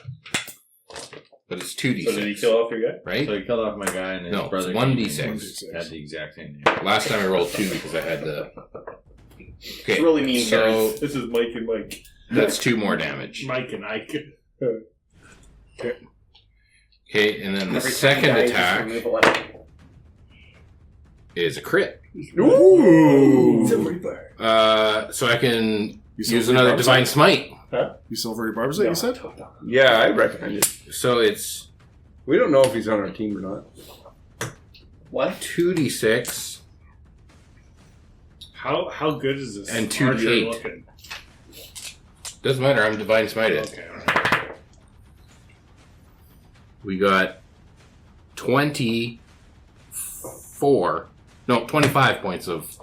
But it's 2d6. So did he kill off your guy? right? So he killed off my guy and his No, brother. it's 1d6. Had the exact same name. Last time I rolled 2 because I had the... Okay, It's really mean, so guys. This is Mike and Mike. that's 2 more damage. Mike and Ike. Okay, and then the Every time second you die, you just attack remove a letter. is a crit. Ooh! So I can You still use very another barbs Divine it? Smite. You Silvery Barbs it, you said? Yeah, I recommend it. So it's We don't know if he's on our team or not. What? 2d6 How good is this? And 2d8. archer looking? Doesn't matter. I'm divine smited. Okay. Alright. We got 25 points of,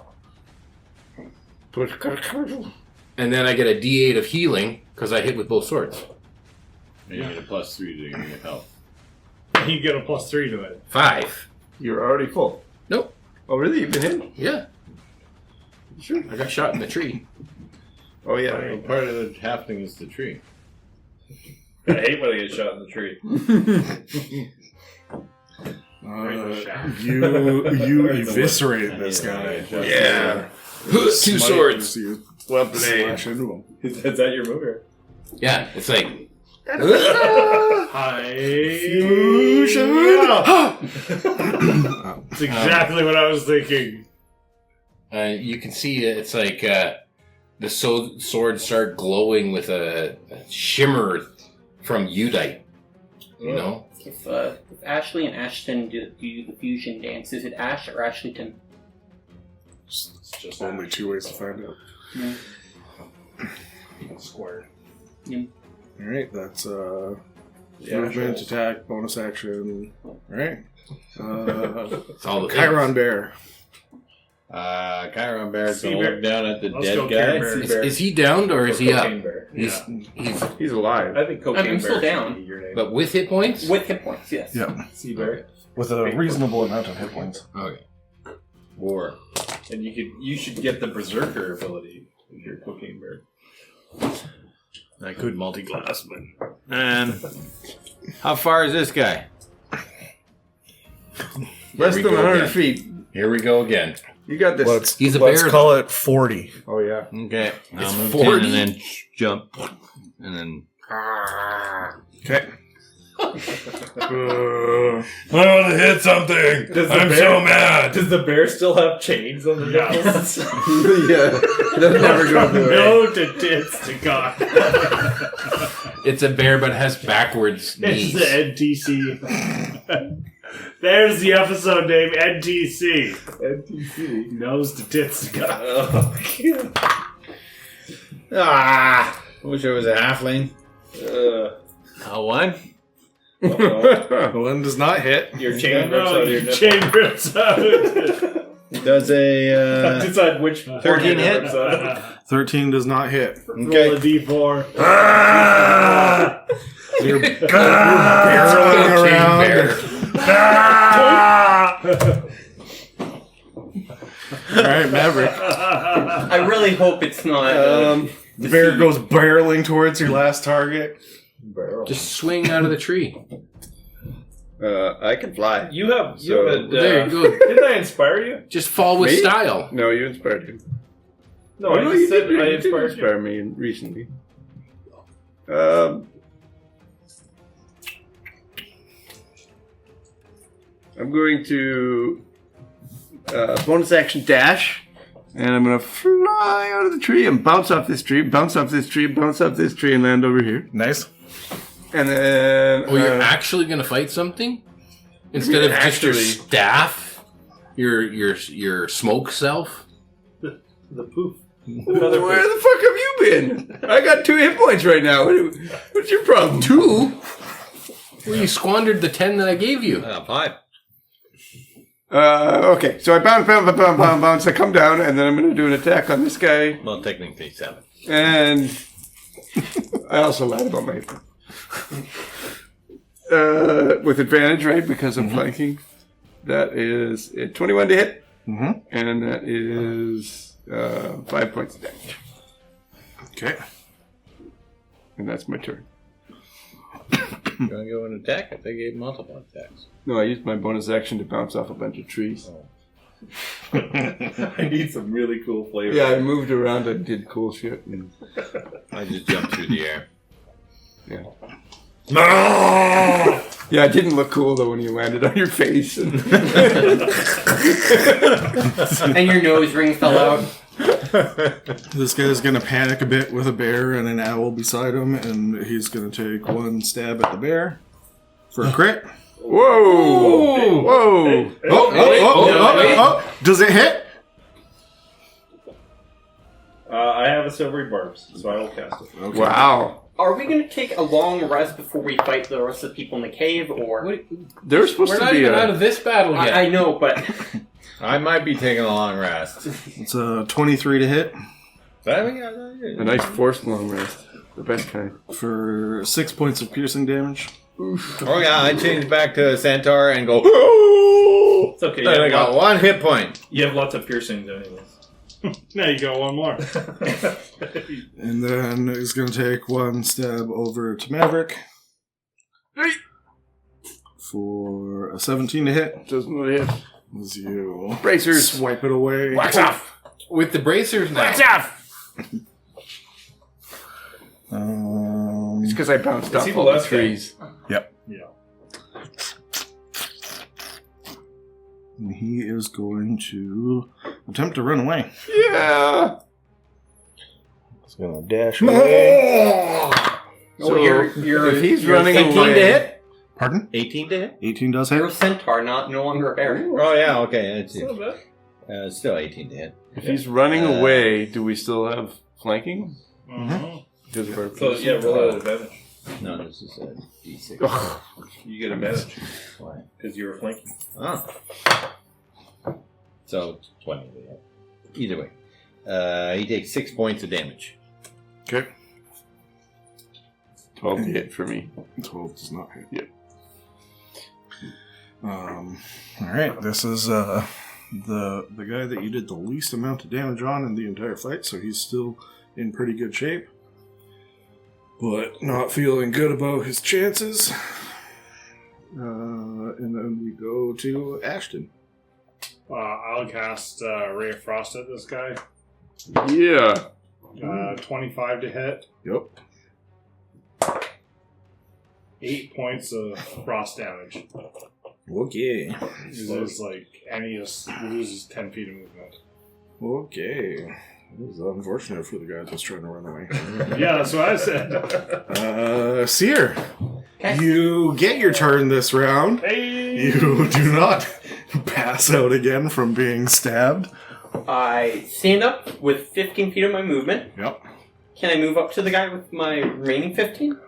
and then I get a d8 of healing because I hit with both swords. And you get a +3 to your health. You get a +3 to it. 5. You're already full. Nope. Oh, really? You've been hit? Yeah. Sure. I got shot in the tree. Oh, yeah. Well, part of the halfling is the tree. I hate when I get shot in the tree. You eviscerate this guy. Yeah. Two Smite swords. as you Well played. slash into him. Is that your move? Or? Yeah, it's like. Hi. That's exactly what I was thinking. You can see it's like the swords start glowing with a shimmer from Udite. You know? If Ashley and Ashton do the fusion dance, is it Ash or Ashleyton? It's just only two ways to find out. Yeah. Square. Alright, that's movement, attack, bonus action. Alright. It's all the Chiron Bear. Chiron Bear's Sea gonna bear. look down at the Let's dead go, guy. Chiron Bear. Is he downed or is he up? Cocaine Bear. He's alive. I think Cocaine I'm still Bear down. should be your name. But with hit points? With hit points, yes. Yeah. Sea Bear. With a reasonable amount of hit points. Okay. War. And you should get the Berserker ability if you're Cocaine Bear. I could multi-class, but... And how far is this guy? Less we than go 100 again. feet. Here we go again. You got this. He's a Let's bear. call it 40. Oh, yeah. Okay. It's I'll move 40? 10 and then jump. And then... Okay. I want to hit something. I'm so mad. Does the bear still have chains on the nipples? Yeah. That'll never go away. No to tits to God. It's a bear but has backwards It's knees. the NTC. There's the episode name, NTC. NTC. Nose to tits to God. I wish I was a halfling. A 1? One does not hit. Your chain rips No, out of your your nipple. chain rips out. Does a... Decide which 13 hit? rips out. 13 does not hit. Roll a d4. You're barreling around. Alright, Maverick. I really hope it's not. The bear goes barreling towards your last target. Just swing out of the tree. I can fly. You have So, a, There you go. Didn't I inspire you? Just fall with Me? style. No, you inspired him. No, Oh, I no, just you said did, I you did inspired you. inspire me recently. I'm going to bonus action dash, and I'm going to fly out of the tree and bounce off this tree, bounce off this tree, bounce off this tree, and land over here. Nice. And then Oh, you're actually going to fight something? Instead of just your staff? Your smoke self? The poof. where the fuck have you been? I got 2 hit points right now. What's your problem? 2? Well, you squandered the 10 that I gave you. 5. Okay, so I bounce, I come down, and then I'm going to do an attack on this guy. Well, technically 7. And I also lied about my with advantage, right? Because I'm flanking. That is a 21 to hit, and that is 5 points of damage. Okay. And that's my turn. You want to go and attack? I think gave multiple attacks. No, I used my bonus action to bounce off a bunch of trees. I need some really cool flavor. Yeah, I moved around and did cool shit. And, I just jumped through the air. yeah. No! Yeah, it didn't look cool though when you landed on your face. And your nose ring fell out. This guy's gonna panic a bit with a bear and an owl beside him, and he's gonna take one stab at the bear for a crit. Whoa! Whoa! Oh. Does it hit? I have a silvery barbs, so I will cast it. Okay. Wow! Are we going to take a long rest before we fight the rest of the people in the cave, or... There's supposed We're to not be even a... out of this battle yet. I know, but... I might be taking a long rest. It's a 23 to hit A nice forced long rest. The best kind. for 6 points of piercing damage. Oh yeah, I change back to Centaur and go. It's okay. And I got 1 hit point. You have lots of piercings anyways. Now you got one more. And then he's going to take 1 stab over to Maverick. For a 17 to hit. Doesn't really hit. As you Bracers. swipe it away. Wax off. With the bracers now. Wax off. Um, It's because I bounced Is off he the all the last guy? trees. Yep. Yeah. And he is going to attempt to run away. Yeah. He's going to dash away. So you're if he's you're running 18 away, to hit? Pardon? 18 to hit? 18 does You're a hit. centaur, no longer a bear. Oh yeah, okay. It's Not bad. still 18 to hit. if he's running away, do we still have flanking? Mm-hmm. Because of our So yeah, roll at advantage. No, this is a D6. You get advantage Why? because you were flanking. Oh. So 20 to hit. Either way. He takes 6 points of damage. Okay. 12 to hit for me. 12 does not hit. Yep. Alright, this is the guy that you did the least amount of damage on in the entire fight, so he's still in pretty good shape. But not feeling good about his chances. And then we go to Ashton. I'll cast Ray of Frost at this guy. Yeah. 25 to hit. Yep. 8 points of frost damage. Okay. It's like, and he just loses 10 feet of movement. Okay. This is unfortunate for the guy that's trying to run away. Yeah, that's what I said. Seer, Okay. you get your turn this round. Hey! You do not pass out again from being stabbed. I stand up with 15 feet of my movement. Yep. Can I move up to the guy with my remaining 15?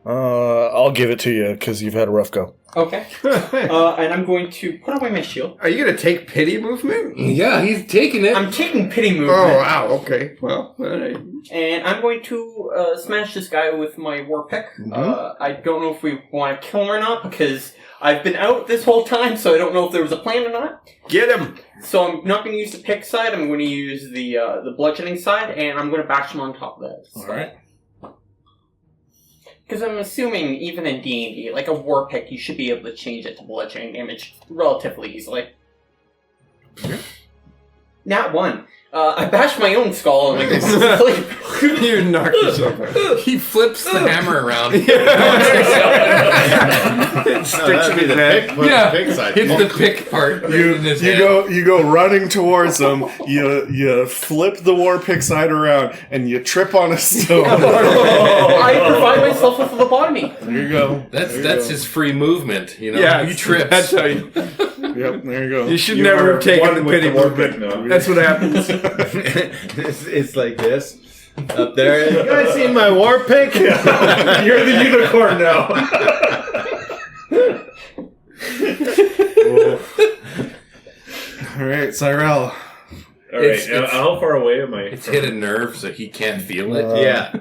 I'll give it to you because you've had a rough go. Okay. And I'm going to put away my shield. Are you going to take pity movement? Yeah, he's taking it. I'm taking pity movement. Oh, wow. Okay. Well, all right. And I'm going to smash this guy with my war pick. I don't know if we want to kill him or not because I've been out this whole time, so I don't know if there was a plan or not. Get him. So I'm not going to use the pick side. I'm going to use the bludgeoning side, and I'm going to bash him on top of that. All right. Because I'm assuming even in D&D, like a war pick, you should be able to change it to bludgeoning damage relatively easily. Not one. I bashed my own skull and You knocked yourself out. He flips the hammer around. It sticks in his head. Yeah, Pick side. hits the pick part right in his head. You go running towards him. You flip the war pick side around and you trip on a stone. I provide myself with lobotomy. There you go. That's his free movement, you know. Yeah, he trips. That's how you. Yep. There you go. You should never have taken the pity movement. No. That's what happens. it's like this. Up there. You guys see my war pick? You're the unicorn now. All right, Cyrell. All right. How far away am I? It's hit a nerve, so he can't feel it. Yeah.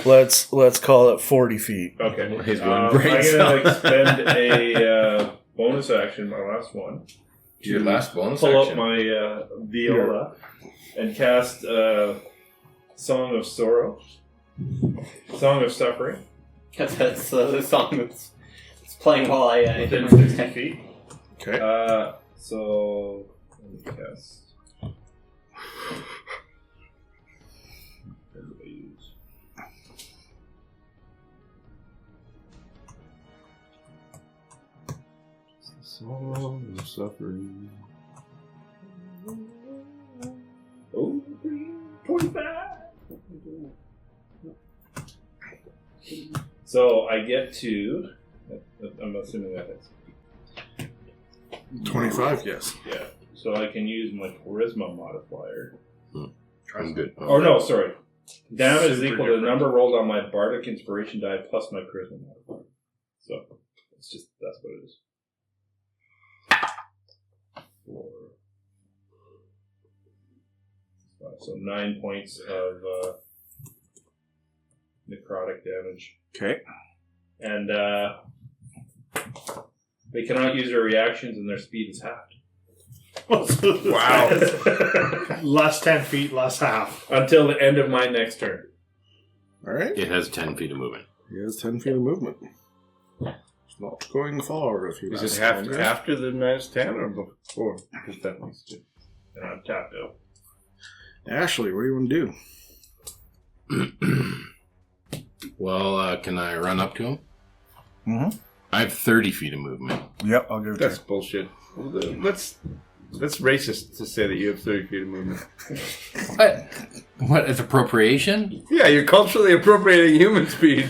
Let's call it 40 feet. Okay. His one I'm breaks going to off. expend a bonus action, my last one. Your last bonus Pull action. up my viola and cast Song of Sorrow. Song of Suffering. That's the song that's playing while I Within hit my 60 feet. Okay. So, let me cast. What did I use? Song of suffering. Oh, 25! So I get to I'm assuming that is. 25, yes. Yeah. So I can use my charisma modifier. I'm good. Oh no, sorry. Damage is Super equal to the different. number rolled on my bardic inspiration die plus my charisma modifier. So that's what it is. 4, 5, so 9 points of necrotic damage. Okay. And they cannot use their reactions and their speed is halved. Wow. Less 10 feet, less half. Until the end of my next turn. All right. It has 10 feet of movement. He has 10 feet of movement. It's not going far if he Is lasts it longer. after the -10 or before? Because that makes it. And I'm tapped out. Ashley, what do you want to do? Well, can I run up to him? Mm-hmm. I have 30 feet of movement. Yep, I'll give it That's bullshit. Let's racist to say that you have 30 feet of movement. What? What? It's appropriation? Yeah, you're culturally appropriating human speed.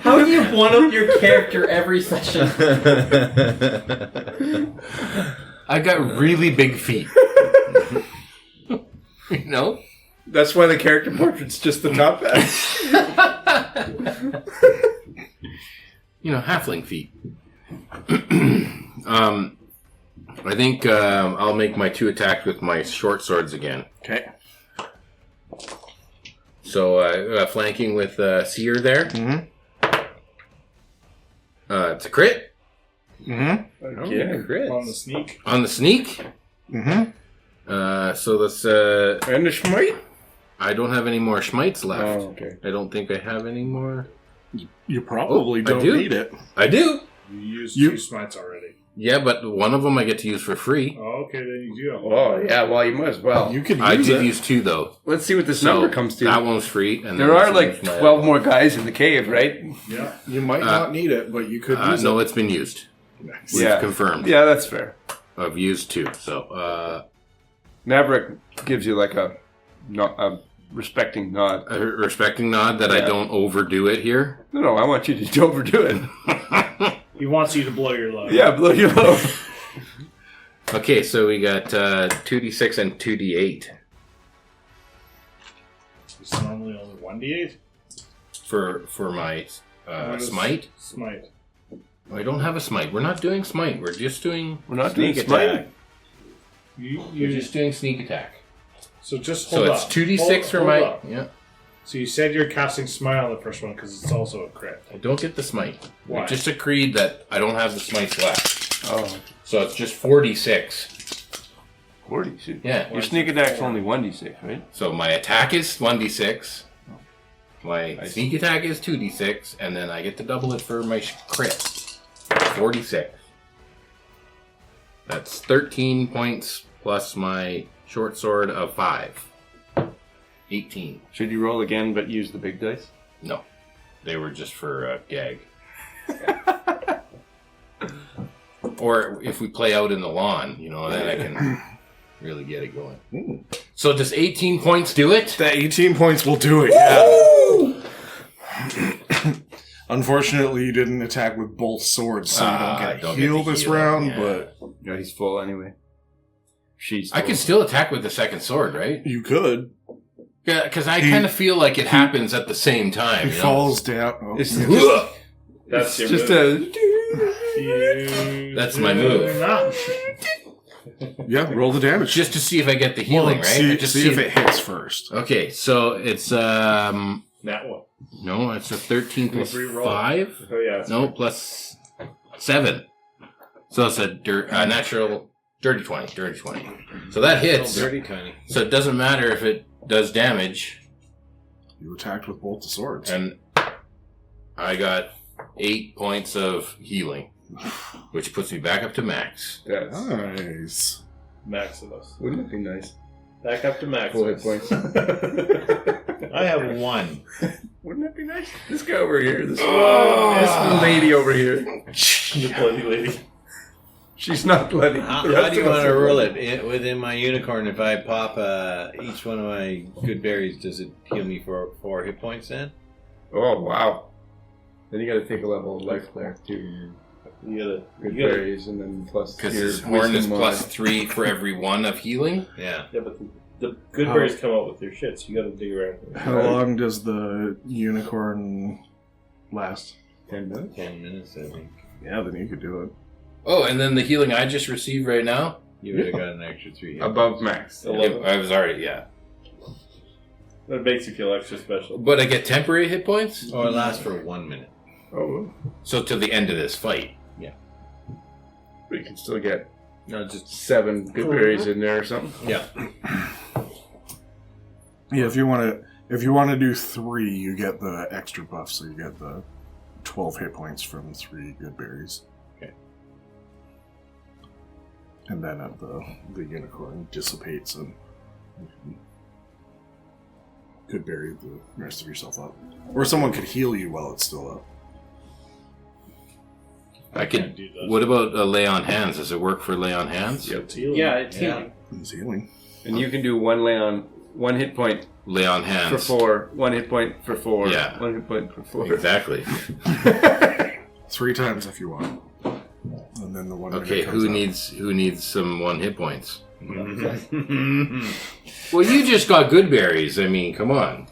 How do you one up your character every session? I got really big feet. You know? That's why the character portrait's just the top half. You know, halfling feet. I think I'll make my 2 attacks with my short swords again. Okay. So flanking with Seer there. Mm-hmm. It's a crit. Mm-hmm. Yeah, crit. On the sneak. On the sneak. Mm-hmm. So let's... And the schmite? I don't have any more schmites left. Oh, okay. I don't think I have any more. You probably I don't do. need it. I do. You used You- 2 smites already. Yeah, but one of them I get to use for free. Oh, okay, then you do have Oh, yeah, well, you might as well. You could use I did it. use 2 though. Let's see what this So number comes to. That one's free. And There then are this like one's my 12 more guys in the cave, right? Yeah. You might not need it, but you could use no, it. it's been used. Nice. We've Yeah. confirmed. Yeah, that's fair. I've used 2. So Maverick gives you like a respecting nod. a respecting nod that I Yeah. don't overdo it here. No, I want you to overdo it. He wants you to blow your load. Yeah, blow your load. Okay, so we got 2d6 and 2d8 It's normally only 1d8. for my What is smite. Smite. I don't have a smite. We're not doing smite. We're just doing We're not sneak doing attack. smite. We're just doing sneak attack. So just So hold it's up. 2d6 for Hold my up. yeah. So you said you're casting smite on the first one because it's also a crit. I don't get the smite. Why? We just agreed that I don't have the smites left. Oh, So it's just 4d6. 40. Yeah. Your sneak attack's only 1d6, right? So my attack is 1d6. My sneak attack is 2d6, and then I get to double it for my crit. 46. That's 13 points plus my short sword of 5. 18. Should you roll again but use the big dice? No. They were just for gag. Or if we play out in the lawn, you know, then I can really get it going. So does 18 points do it? The 18 points will do it, yeah. Unfortunately, you didn't attack with both swords, so you don't get don't heal get the this healing, round, yeah. but Yeah, he's full anyway. She's I can still attack with the second sword, right? you could. Yeah, because I kind of feel like it happens at the same time. He You know? falls down. Oh. It's That's your just move. That's my move. Yeah, roll the damage. Just to see if I get the healing, right? I See, just see if it hits first. Okay, so it's That one. no, it's a 13 plus Reroll. 5. Oh yeah. No, plus 7. So it's a natural dirty 20. Dirty 20. So that hits. Dirty tiny. So it doesn't matter if it does damage. You attacked with both the swords. And I got 8 points of healing, which puts me back up to max. That's, Nice. Maximus. wouldn't it be nice? Back up to max. 4 hit points. I have 1. Wouldn't that be nice? This guy over here. This lady over here. The bloody lady. She's not bloody. How do you want to roll it? Within my unicorn, if I pop each one of my good berries, does it heal me for 4 hit points then? Oh, wow. Then you gotta take a level of life there, too. You gotta Good berries, and then plus Because your his horn is wisdom plus mod. 3 for every 1 of healing. Yeah. Yeah, but the good berries come out with your shit, so you gotta dig around. How long does the unicorn last? 10 minutes? 10 minutes, I think. Yeah, then you could do it. Oh, and then the healing I just received right now? You would have got an extra 3 hit Above max. 11. I was already, yeah. That makes you feel extra special. But I get temporary hit points? Oh, it lasts for 1 minute. Oh, So till the end of this fight. but you can still get No, just 7 good berries in there or something. yeah. Yeah, if you want to do 3, you get the extra buff, so you get the 12 hit points from 3 good berries. Okay. And then the unicorn dissipates and you can good berry the rest of yourself up. Or someone could heal you while it's still up. I could. What about lay on hands? Does it work for lay on hands? Yep. Yeah, it's healing. He's healing. And you can do 1 lay on 1 hit point Lay on for hands. 4, 1 hit point for 4, Yeah. 1 hit point for 4. Exactly. 3 times if you want. And then the one. Okay, minute comes who up. needs some 1 hit points? Well, you just got good berries. I mean, come on.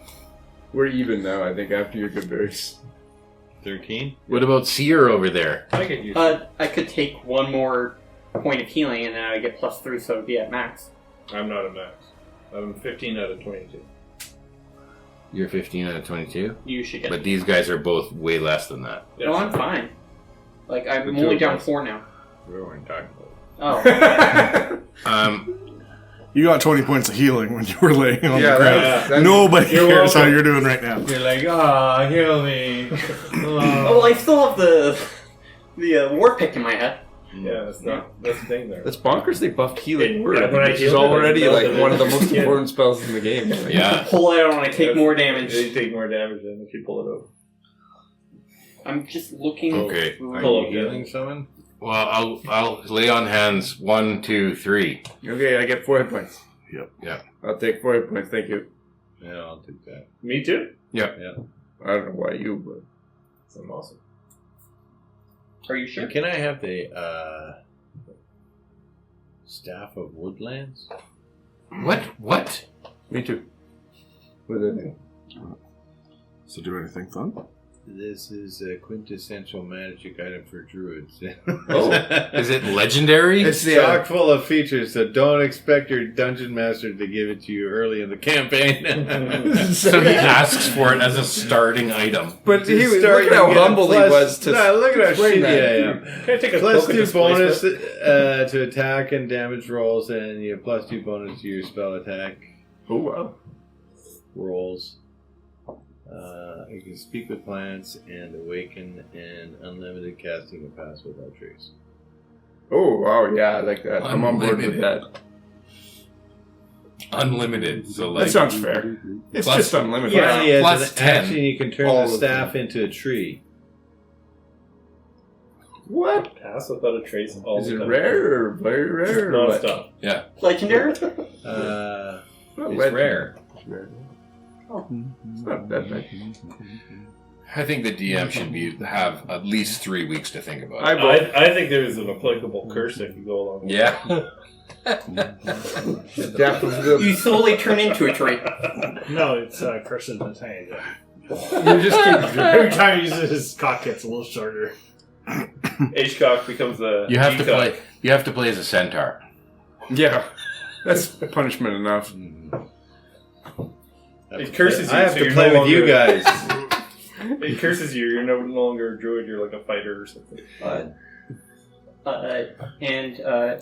We're even now, I think, after your good berries. 13? What about Seer over there? I get used I could take 1 more point of healing, and then I get plus 3, so it'd be at max. I'm not a max. I'm 15 out of 22. You're 15 out of 22? You should get. But these guys are both way less than that. No, I'm fine. Like I'm The only two of down us. 4 now. We weren't talking about it. Oh, You got 20 points of healing when you were laying on Yeah, the ground. that's- Nobody You're cares how welcome. you're doing right now. You're like, ah, heal me. oh well, I still have the war pick in my head. Yeah, that's the thing there. That's bonkers. They buffed healing Yeah, word, when I which is healed it, already I felt like it. one of the most Yeah. important spells in the game. Like, Yeah. Pull it out when I take more damage. You take more damage than if you pull it out. I'm just looking. Okay. through- Are Pull you up, healing someone? Well, I'll lay on hands 1, 2, 3. Okay, I get 4 hit points. Yep. Yeah. I'll take 4 hit points. Thank you. Yeah, I'll take that. Me too. I don't know why you, but I'm awesome. Are you sure? Can I have the Staff of Woodlands? What? me too. With it. So do anything fun? This is a quintessential magic item for druids. Oh. Is it legendary? It's chock full of features, so don't expect your dungeon master to give it to you early in the campaign. So he asks for it as a starting item. But he was, Start, look at how you get a humble he plus- was to No, look at how explain shitty that. I am. Can I take a Plus cloak of 2 bonus displacement? to attack and damage rolls, and you have plus 2 bonus to your spell attack Oh, wow. rolls. You can speak with plants and awaken, and unlimited casting and pass without trace. Oh, wow, yeah, I like that. I'm on board with Unlimited. that. Unlimited. So like That sounds fair. It's Plus- just unlimited. Yeah. Finally, as Plus an 10. action, you can turn All the of them. staff into a tree. What? Pass without a trace all Is the it time. rare or very rare? Or Non what? stop. Legendary? Oh, It's red- rare. It's rare. It's not that bad. I think the DM should have at least 3 weeks to think about it. I think there is an applicable curse if you go along with Yeah. Definitely. You slowly turn into a tree. No, it's Curse of the Tiny. You just keep Every time he uses his cock, gets a little shorter. H-Cock becomes a You have to G-cock. play. You have to play as a centaur. Yeah, that's punishment enough. It curses you. I have so to you're play no with you longer- guys. It curses you. You're no longer a druid. You're like a fighter or something. And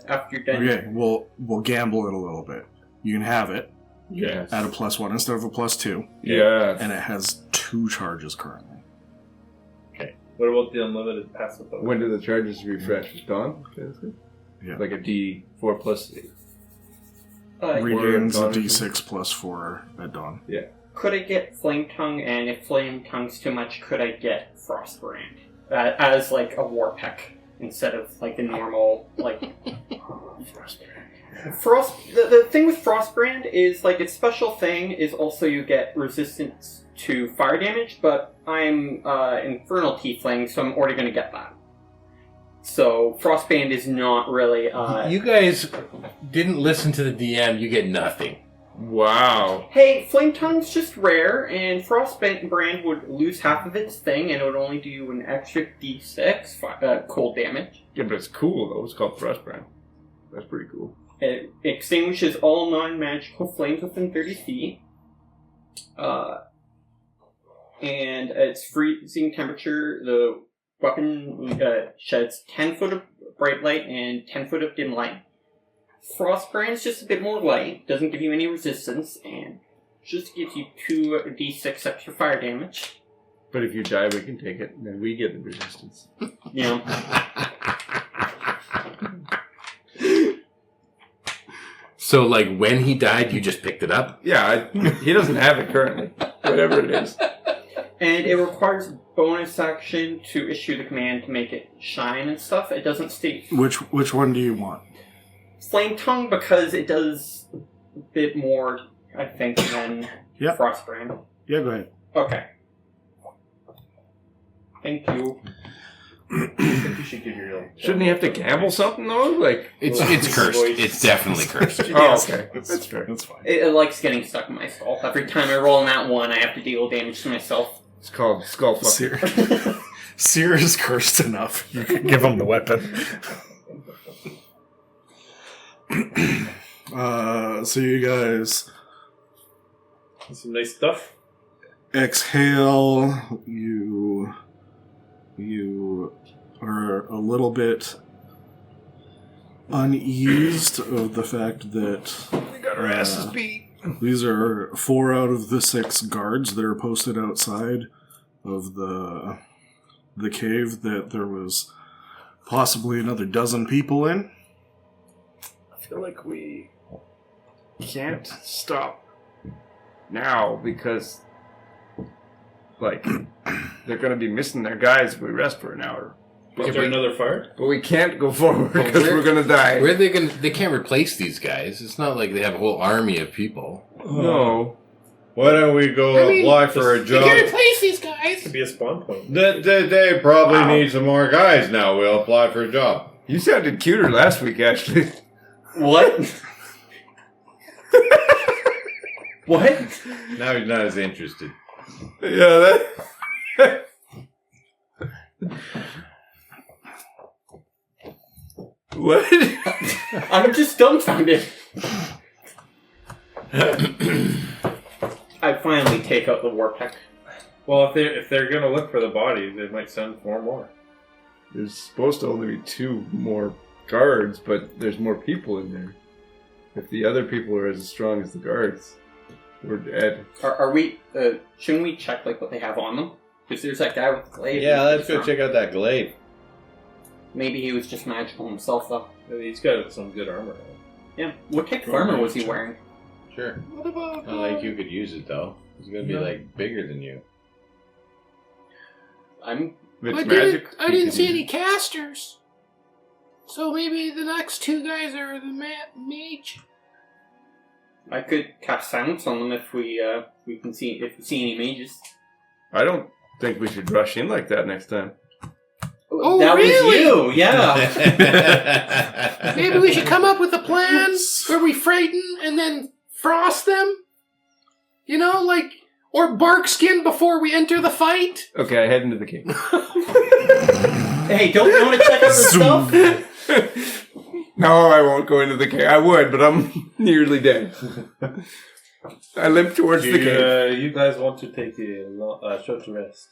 after you're done, Okay, we'll gamble it a little bit. You can have it Yes. at a +1 instead of a +2, Yeah. and it has 2 charges currently. What about the unlimited pass without? When do the charges refresh? Is dawn? Yeah. Like a D4 plus. Regains a dawn or D6 +4 at dawn. could I get Flame Tongue? And if Flame Tongue's too much, could I get Frostbrand as like a war peck instead of like the normal like Frost? The thing with Frostbrand is like its special thing is also you get resistance to fire damage, but I'm Infernal Tiefling, so I'm already going to get that. So Frostband is not really... You guys didn't listen to the DM. You get nothing. Wow. Hey, Flame Tongue's just rare, and Frostband Brand would lose half of its thing, and it would only do an extra d6 cold damage. Yeah, but it's cool, though. It's called Frostbrand. That's pretty cool. It extinguishes all non-magical flames within 30 feet. And its freezing temperature, the weapon sheds 10 foot of bright light and 10 foot of dim light. Frostbrand's just a bit more light, doesn't give you any resistance, and just gives you 2d6 extra fire damage. But if you die, we can take it, and then we get the resistance. Yeah. So, like, when he died, you just picked it up? Yeah, he doesn't have it currently. Whatever it is. And it requires a bonus action to issue the command to make it shine and stuff. It doesn't state Which one do you want? Flame Tongue because it does a bit more, I think, than Yep. Frostbrand. Yeah, go ahead. Okay. Thank you. I think you should give your... Shouldn't he have to gamble something, though? Like, It's cursed. It's definitely cursed. oh, okay. That's fair. That's fine. It likes getting stuck in my skull. Every time I roll in that one, I have to deal damage to myself. It's called Skull Fucker. Seer is cursed enough. You can give him the weapon. So you guys Some nice stuff. exhale. You are a little bit uneased of the fact that We got our asses beat. these are 4 out of the 6 guards that are posted outside of the cave that there was possibly another dozen people in. I feel like we can't stop now because, like, they're going to be missing their guys if we rest for an hour. Is there another fire? But we can't go forward because we're going to die. Where are they going to... They can't replace these guys. It's not like they have a whole army of people. No. Why don't we go apply for a job? replace these guys! Could be a spawn point. They probably need some more guys now. We'll apply for a job. You sounded cuter last week, actually. What? What? Now he's not as interested. Yeah, that... What? I'm just dumbfounded. I finally take out the Warpack. Well, if they're gonna look for the bodies, they might send 4 more. There's supposed to only be 2 more guards, but there's more people in there. If the other people are as strong as the guards, we're dead. Are we? Shouldn't we check like what they have on them? Because there's that guy with the glaive. Yeah, let's go check out that glaive. Maybe he was just magical himself, though. He's got some good armor. Yeah. What type of armor was he wearing? Sure. What about? Not like you could use it though. He's gonna be like bigger than you. I'm. If it's magic, I didn't see any casters. So maybe the next 2 guys are the mage. I could cast silence on them if we can see if we see any mages. I don't think we should rush in like that next time. Oh, that really? was you, yeah. Maybe we should come up with a plan where we frighten and then frost them. You know, like, or bark skin before we enter the fight. Okay, I head into the cave. Hey, don't you want to check out the stuff? No, I won't go into the cave. I would, but I'm nearly dead. I limp towards the cave. You guys want to take a short rest?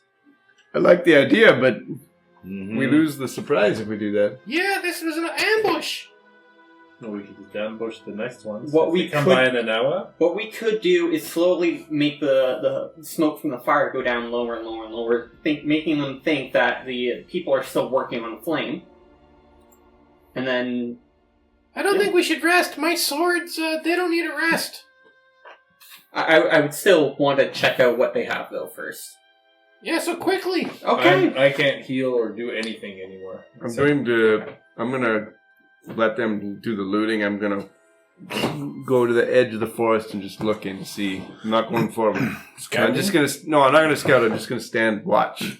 I like the idea, but we lose the surprise if we do that. Yeah, this was an ambush. No, we could just ambush the next ones. What If we they come could- by in an hour. What we could do is slowly make the smoke from the fire go down lower and lower and lower, making them think that the people are still working on the flame. And then... I don't think we should rest. My swords, they don't need a rest. I would still want to check out what they have, though, first. Yeah, so quickly. Okay. I can't heal or do anything anymore. I'm gonna let them do the looting. I'm gonna go to the edge of the forest and just look in and see. I'm not going forward. I'm just gonna. No, I'm not gonna scout. I'm just gonna stand, watch.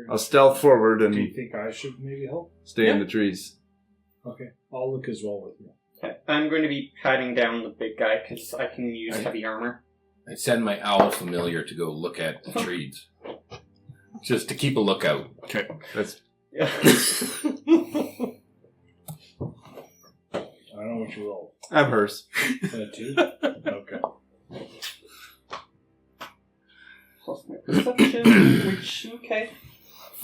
I'll stealth forward and Do you think I should maybe help? stay in the trees. Okay, I'll look as well with you. Okay. I'm going to be patting down the big guy because I can use heavy armor. I send my owl familiar to go look at the trees. Just to keep a lookout. Okay, that's. Yeah. I don't know what you roll. I'm hers. 2? Okay. Plus my perception, which, okay.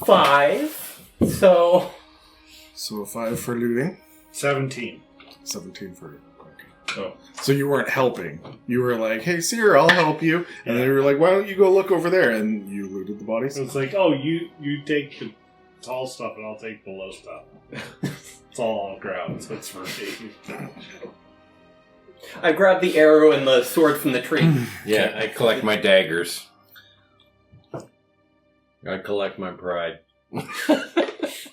5. So... So 5 for looting. 17. 17 for... Okay. Oh. So you weren't helping. You were like, hey, Seer, I'll help you. And they were like, why don't you go look over there? And you looted the bodies. So it's like, oh, you take the tall stuff and I'll take the low stuff. It's all on the ground, so it's for me. I grab the arrow and the sword from the tree. Yeah, I collect my daggers. I collect my pride.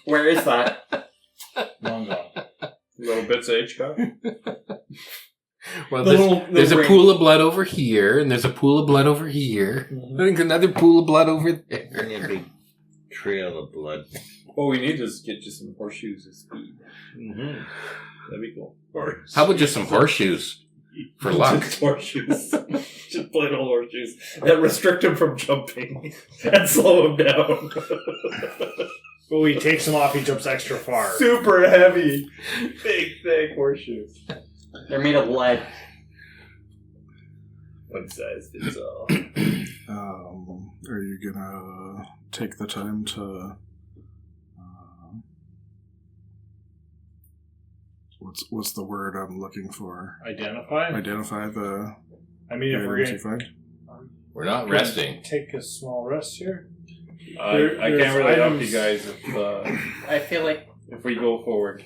Where is that? Long gone. Little bits of H-Cock. Well, The there's a ring. pool of blood over here, and there's a pool of blood over here. I think another pool of blood over there. A big trail of blood. What we need is get you some horseshoes of speed. Mm-hmm. That'd be cool. How about just some horseshoes for luck? Just horseshoes. Just plain old horseshoes that restrict him from jumping and slow him down. But he takes him off, he jumps extra far. Super heavy, big, thick horseshoes. They're made of lead. One size fits all. Are you gonna take the time to... What's the word I'm looking for? Identify? Identify the I mean, if we're items you going find? We're not resting. take a small rest here. I can't There's really help items- you guys I feel like if we go forward.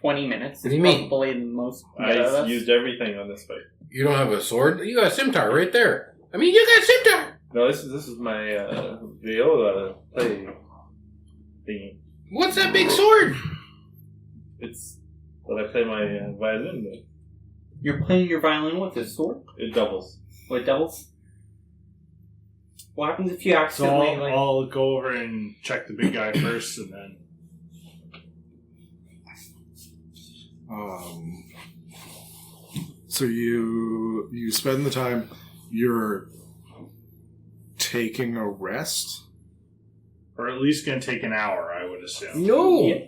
20 minutes What is do you mean? probably the most. I used everything on this fight. You don't have a sword? You got a scimitar right there. I mean, you got a scimitar! No, this is my viola play thingy. What's that big sword? It's what I play my violin with. You're playing your violin with a sword? It doubles. What doubles? What happens if you So accidentally I'll go over and check the big guy first, and then... So you spend the time, you're taking a rest? Or at least going to take an hour, I would assume. No! Yeah.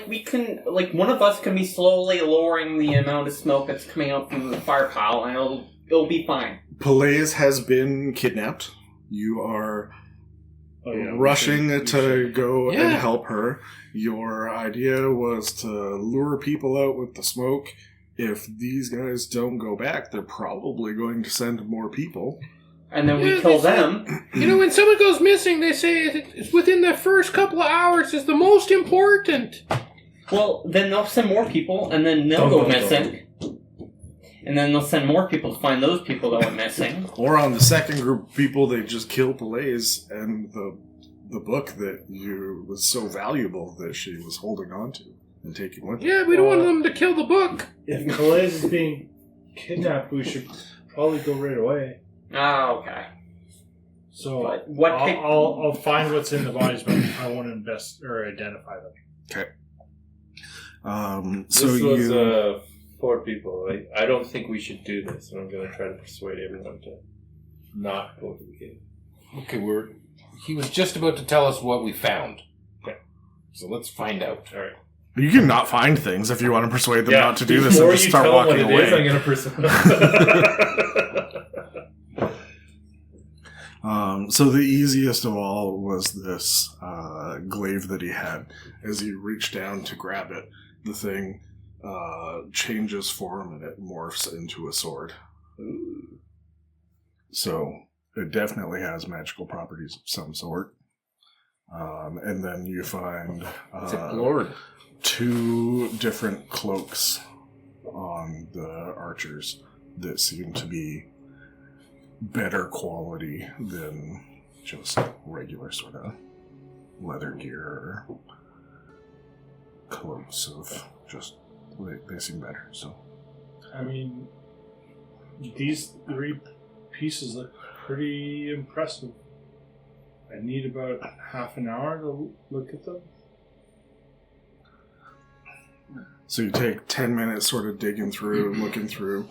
We can, one of us can be slowly lowering the amount of smoke that's coming out from the fire pile, and it'll be fine. Peleus has been kidnapped. You are rushing to go and help her. Your idea was to lure people out with the smoke. If these guys don't go back, they're probably going to send more people. And then we kill them. You know, when someone goes missing, they say it's within the first couple of hours is the most important. Well, then they'll send more people, and then they'll go missing. And then they'll send more people to find those people that went missing. Or on the second group of people, they just kill Peleus and the book that was so valuable that she was holding on to and taking with her. Yeah, we don't want them to kill the book. If Calais is being kidnapped, we should probably go right away. Oh, okay. So But what I'll find what's in the bodies, but I won't invest or identify them. Okay. This was 4 people. I don't think we should do this, and I'm going to try to persuade everyone to not go to the cave. Okay, he was just about to tell us what we found. Okay. So let's find out. All right. You can not find things if you want to persuade them not to do this before and just you start tell them walking what it away. is, I'm going to So the easiest of all was this glaive that he had. As he reached down to grab it, the thing changes form and it morphs into a sword. Ooh. So it definitely has magical properties of some sort. And then you find It's a lord. 2 different cloaks on the archers that seem to be better quality than just regular sort of leather gear. close of just they seem better. So I mean, these 3 pieces look pretty impressive. I need about half an hour to look at them. So you take 10 minutes sort of digging through, looking through.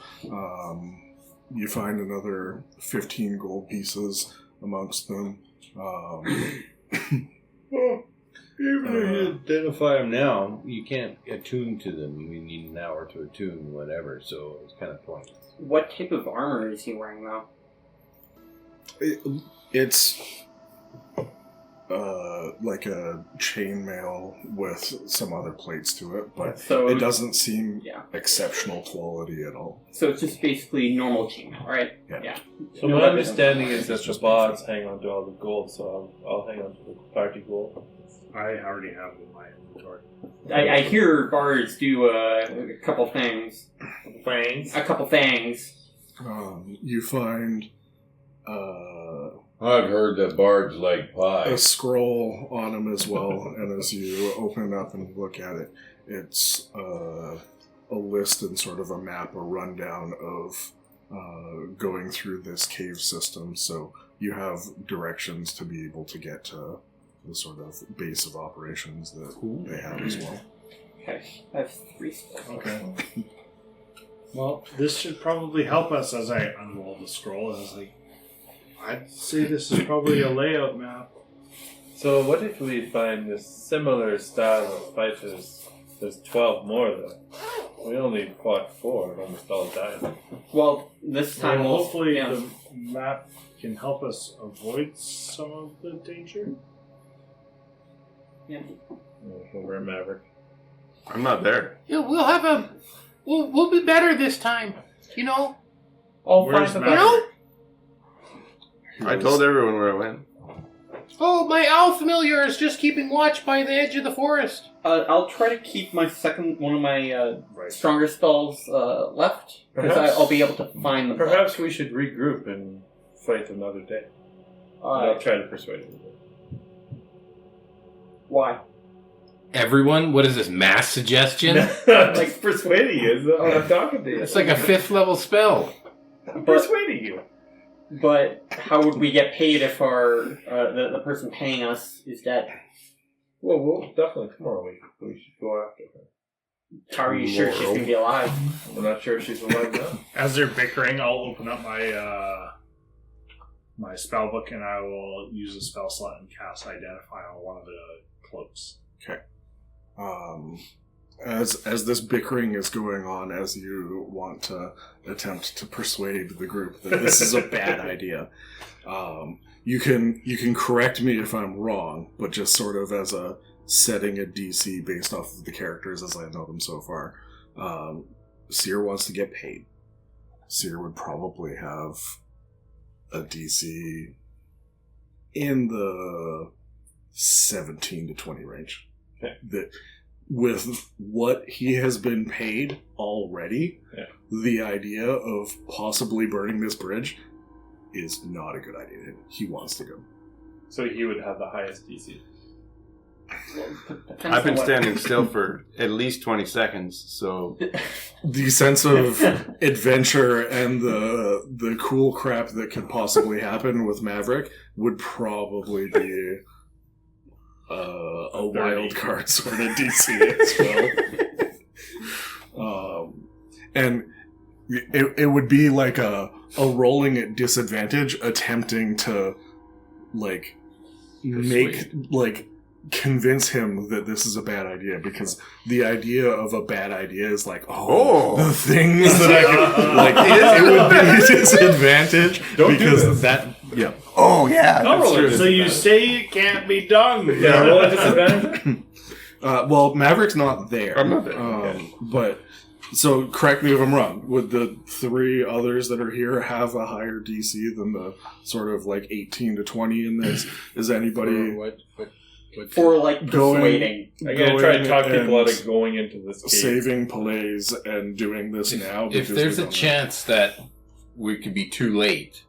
You find another 15 gold pieces amongst them. Even if you identify them now, you can't attune to them. You need an hour to attune, whatever, so it's kind of pointless. What type of armor is he wearing, though? It's like a chainmail with some other plates to it, but So- it doesn't seem Yeah. exceptional quality at all. So it's just basically normal chainmail, right? Yeah. So my understanding is that the bards hang on to all the gold, so I'll hang on to the party gold. I already have it in my inventory. I hear bards do a couple things. Fangs. A couple things. You find I've heard that bards like pie. a scroll on them as well, and as you open it up and look at it, it's a list and sort of a map, a rundown of going through this cave system. So you have directions to be able to get to the sort of base of operations that they have as well. Okay, I have 3 spells. Okay. Well, this should probably help us as I unroll the scroll. I was like, I'd say this is probably a layout map. So what if we find this similar style of fighters? There's 12 more though. We only fought 4 and almost all died. Well, this time Well, we'll... hopefully yeah. the map can help us avoid some of the danger. Yeah. We're Maverick. I'm not there. Yeah, we'll have a. We'll be better this time. You know. All Where's 5 of You us. know. I told everyone where I went. Oh, my owl familiar is just keeping watch by the edge of the forest. I'll try to keep my one of my stronger spells left, because Perhaps- I'll be able to find them. Perhaps we should regroup and fight another day. I'll try to persuade him. Why? Everyone, what is this, mass suggestion? I'm just persuading you. Is what I'm talking to you. It's like a 5th level spell. I'm persuading you. But how would we get paid if our the person paying us is dead? Well, we'll definitely tomorrow we should go after her. How are you sure she's going to be alive? I'm not sure if she's alive now. As they're bickering, I'll open up my my spell book and I will use a spell slot and cast Identify on one of the cloaks. Okay. As this bickering is going on, as you want to attempt to persuade the group that this is a bad idea, you can correct me if I'm wrong, but just sort of as a setting a DC based off of the characters as I know them so far. Seer wants to get paid. Seer would probably have a DC in the 17 to 20 range. Okay. That with what he has been paid already, the idea of possibly burning this bridge is not a good idea. He wants to go. So he would have the highest DC. I've been standing still for at least 20 seconds, so... The sense of adventure and the cool crap that could possibly happen with Maverick would probably be a wild card sort of DC as well. And it would be like a rolling at disadvantage attempting to convince him that this is a bad idea, because the idea of a bad idea is the things that I could, it would be a disadvantage because that Oh, yeah. I'll roll it. So you say it can't be done. Yeah, roll a disadvantage. well, Maverick's not there. I'm not there. Okay. But so correct me if I'm wrong. Would the 3 others that are here have a higher DC than the sort of 18 to 20 in this? Is anybody For persuading? I'm gonna try to talk people out of going into this cave. saving Palays and doing this now? If because there's we a don't chance that we could be too late,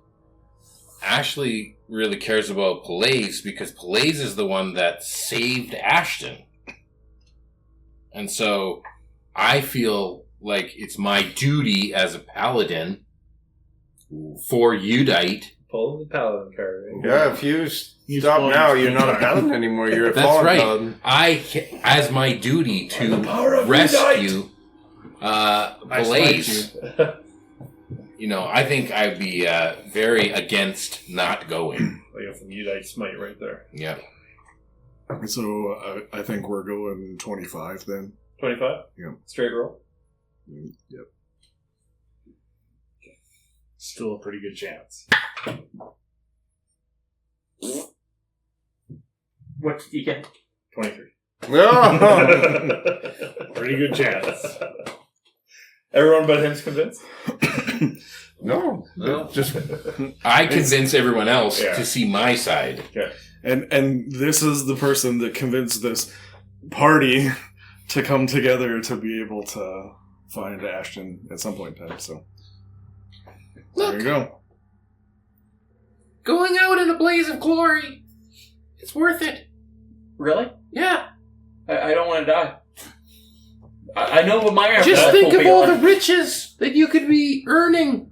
Ashley really cares about Palays because Palays is the one that saved Ashton. And so I feel like it's my duty as a paladin for Udite. Pull the paladin card. Right? Yeah, if you stop now, you're not a paladin anymore. You're a That's fallen right. paladin. As my duty to rescue Blaze. I think I'd be very against not going. I got some Udite smite right there. Yeah. So I think we're going 25 then. 25? Yeah. Straight roll? Yep. Still a pretty good chance. What did you get? 23. No! Pretty good chance. Everyone but him's convinced? No. Just I convince everyone else Yeah. to see my side. Okay. And this is the person that convinced this party to come together to be able to find Ashton at some point in time. So there you go. Going out in a blaze of glory. It's worth it. Really? Yeah. I don't want to die. I know what my Just life think will of be all like. the riches that you could be earning.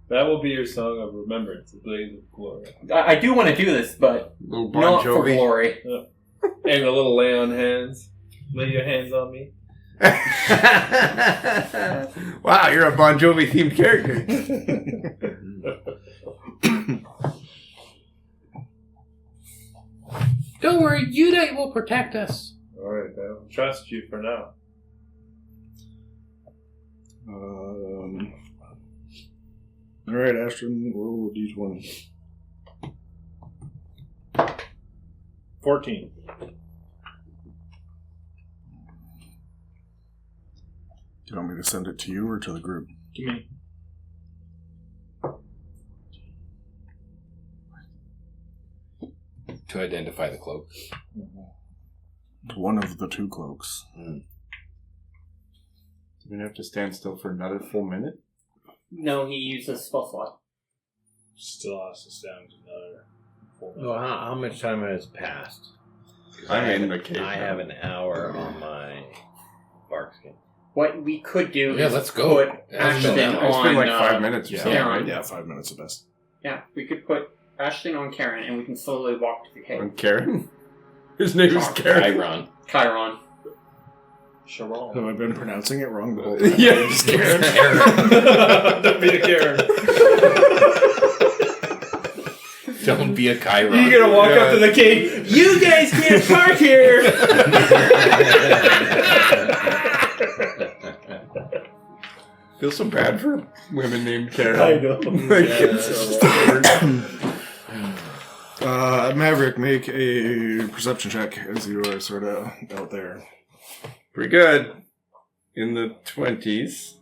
That will be your song of remembrance, the Blaze of Glory. I do want to do this, but little Bon not for Jovi. glory. And a little lay on hands. Lay your hands on me. Wow, you're a Bon Jovi themed character. Don't worry, Udite will protect us. Alright, I'll trust you for now. All right, Ashton, roll a d20. 14. Do you want me to send it to you or to the group? To me. To identify the cloak. One of the two cloaks. Do we have to stand still for another full minute? No, he uses spell slot. Still has to stand another 4 minutes. Well, how much time has passed? 'Cause I'm I in have- the cave I now. have an hour on my bark skin. What we could do Yeah, is let's go. put Ashton, Ashton on... It's been like 5 uh, minutes or Yeah, something, Karen. right? Yeah, 5 minutes at best. Yeah, we could put Ashton on Karen, and we can slowly walk to the cave. On Karen? His name is Karen. Chiron. Chiron. Sharon. Have I been pronouncing it wrong the whole time? Yeah, It's Karen. Don't be a Karen. Don't be a Chiron. You're gonna walk up to the cave. You guys can't park here. Feel so bad for women named Karen. I know. Like, it's just weird. Maverick, make a perception check as you are sort of out there. Pretty good. In the 20s.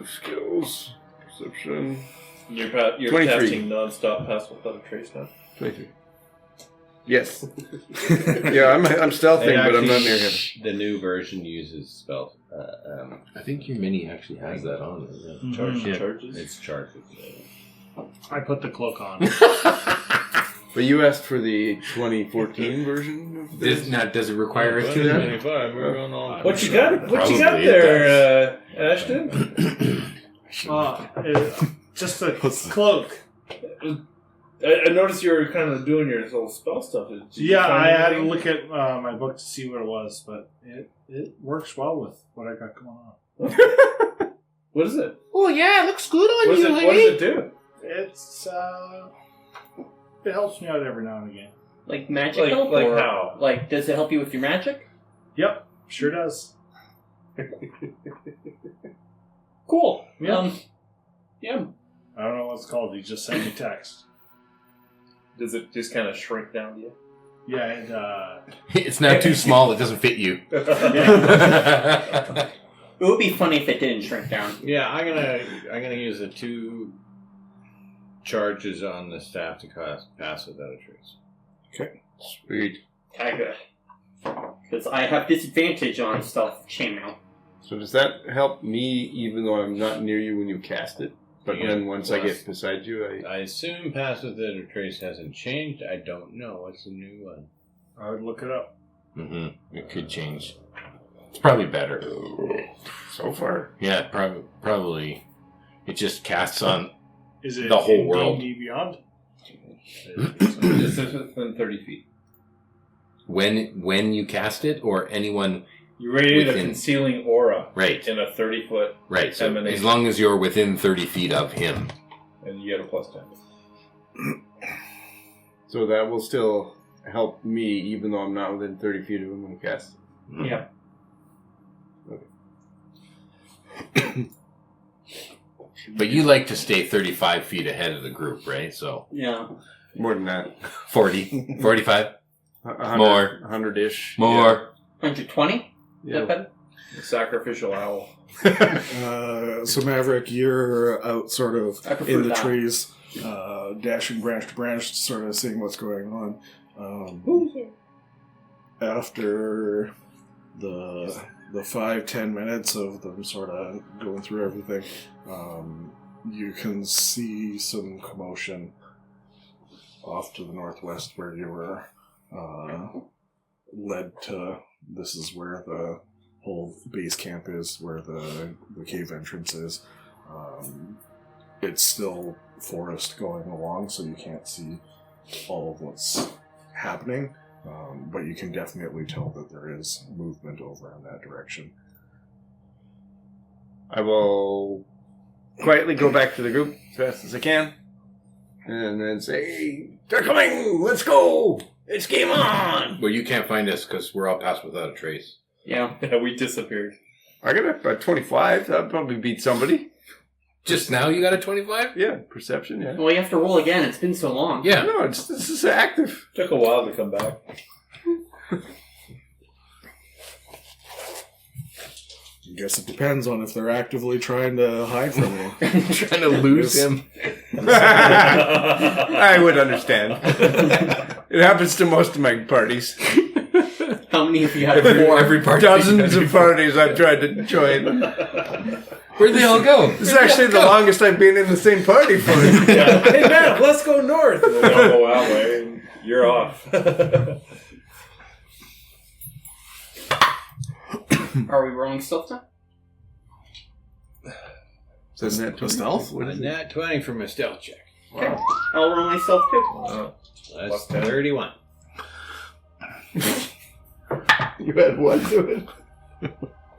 Skills. Perception. You're 23. casting non-stop pass without a trace now. 23. Yes. Yeah, I'm stealthing, but I'm not near him. The new version uses spell. I think your mini actually has that on it. Yeah. Charges. It's charges. I put the cloak on. But you asked for the 2014 version of this? Does it require us to that? 25. We're going on. What you got? What you got Probably there, Ashton? Just a cloak. I noticed you were kind of doing your little spell stuff. Did you Yeah, find I had to anything? look at my book to see what it was, but it works well with what I got going on. What is it? Oh yeah, it looks good on What you, does lady. it do? It's it helps me out every now and again. Like magic help? Like or, how? Like, does it help you with your magic? Yep, sure does. Cool. Yeah. Yeah. I don't know what it's called. He just sent me text. Does it just kind of shrink down to you? Yeah, and It's now too small. It doesn't fit you. It would be funny if it didn't shrink down. Yeah, I'm gonna use the 2 charges on the staff to pass without a trace. Sweet. Okay, good. Because I have disadvantage on stealth chainmail. So does that help me even though I'm not near you when you cast it? But Yeah, then once I plus- get beside you, I assume pass without a trace hasn't changed. I don't know. What's the new one? I would look it up. Mm-hmm. It could change. It's probably better. So far. Yeah, probably. It just casts on Is it the whole in world. D&D Beyond? This is within 30 feet. When you cast it, or anyone... You radiate a within- concealing aura Right. in a 30-foot Right, so emanation. as long as you're within 30 feet of him. And you get a +10. So that will still help me, even though I'm not within 30 feet of him when I cast. Yeah. But you like to stay 35 feet ahead of the group, right? So Yeah. More than that. 40, 45, 100, More. 100-ish. more. 120? Yeah. Is that better? The sacrificial owl. So Maverick, you're out sort of I prefer in the that. trees, dashing branch to branch, sort of seeing what's going on. After the 5-10 minutes of them sort of going through everything, you can see some commotion off to the northwest where you were led to. This is where the whole base camp is, where the cave entrance is. It's still forest going along, so you can't see all of what's happening, but you can definitely tell that there is movement over in that direction. I will quietly go back to the group as fast as I can. And then say, hey, they're coming! Let's go! It's game on! Well, you can't find us because we're all passed without a trace. Yeah. Yeah, we disappeared. I got a 25. That'll probably beat somebody. Just now you got a 25? Yeah, perception, yeah. Well, you have to roll again. It's been so long. Yeah. No, this is active. Took a while to come back. I guess it depends on if they're actively trying to hide from you. Trying to lose him. I would understand. It happens to most of my parties. How many have you had? Every party. Dozens of parties I've tried to join. Where'd they all go? This is actually the longest I've been in the same party for. Yeah. Hey, man, let's go north. And then they all go that way, and you're off. Are we rolling stealth now? Is that a stealth? What A is it? nat 20 for my stealth check. Okay. I'll roll my stealth too. That's 31. You had one to it.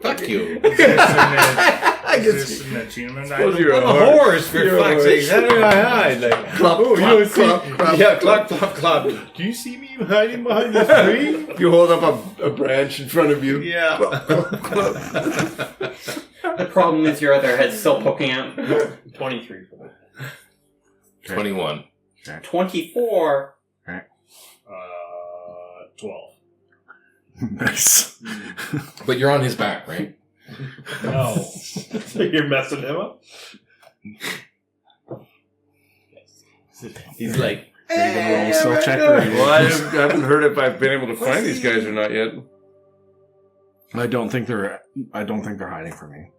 Fuck you. I Is guess this an achievement suppose item? you're a I'm a horse. horse, for You're a fuck's sake. horse. How do I hide? Like, Clop, oh, you clop, don't see. clop, clop, Yeah, clop. clop, clop, clop. Do you see me hiding behind this tree? You hold up a branch in front of you. Yeah. The problem is your other head's still poking out. 23 for me. 21. 24. 12. Nice. But you're on his back, right? No. So you're messing him up? He's like, Roll stealth check. Well, I haven't heard if I've been able to find these guys or not yet. I don't think they're hiding from me,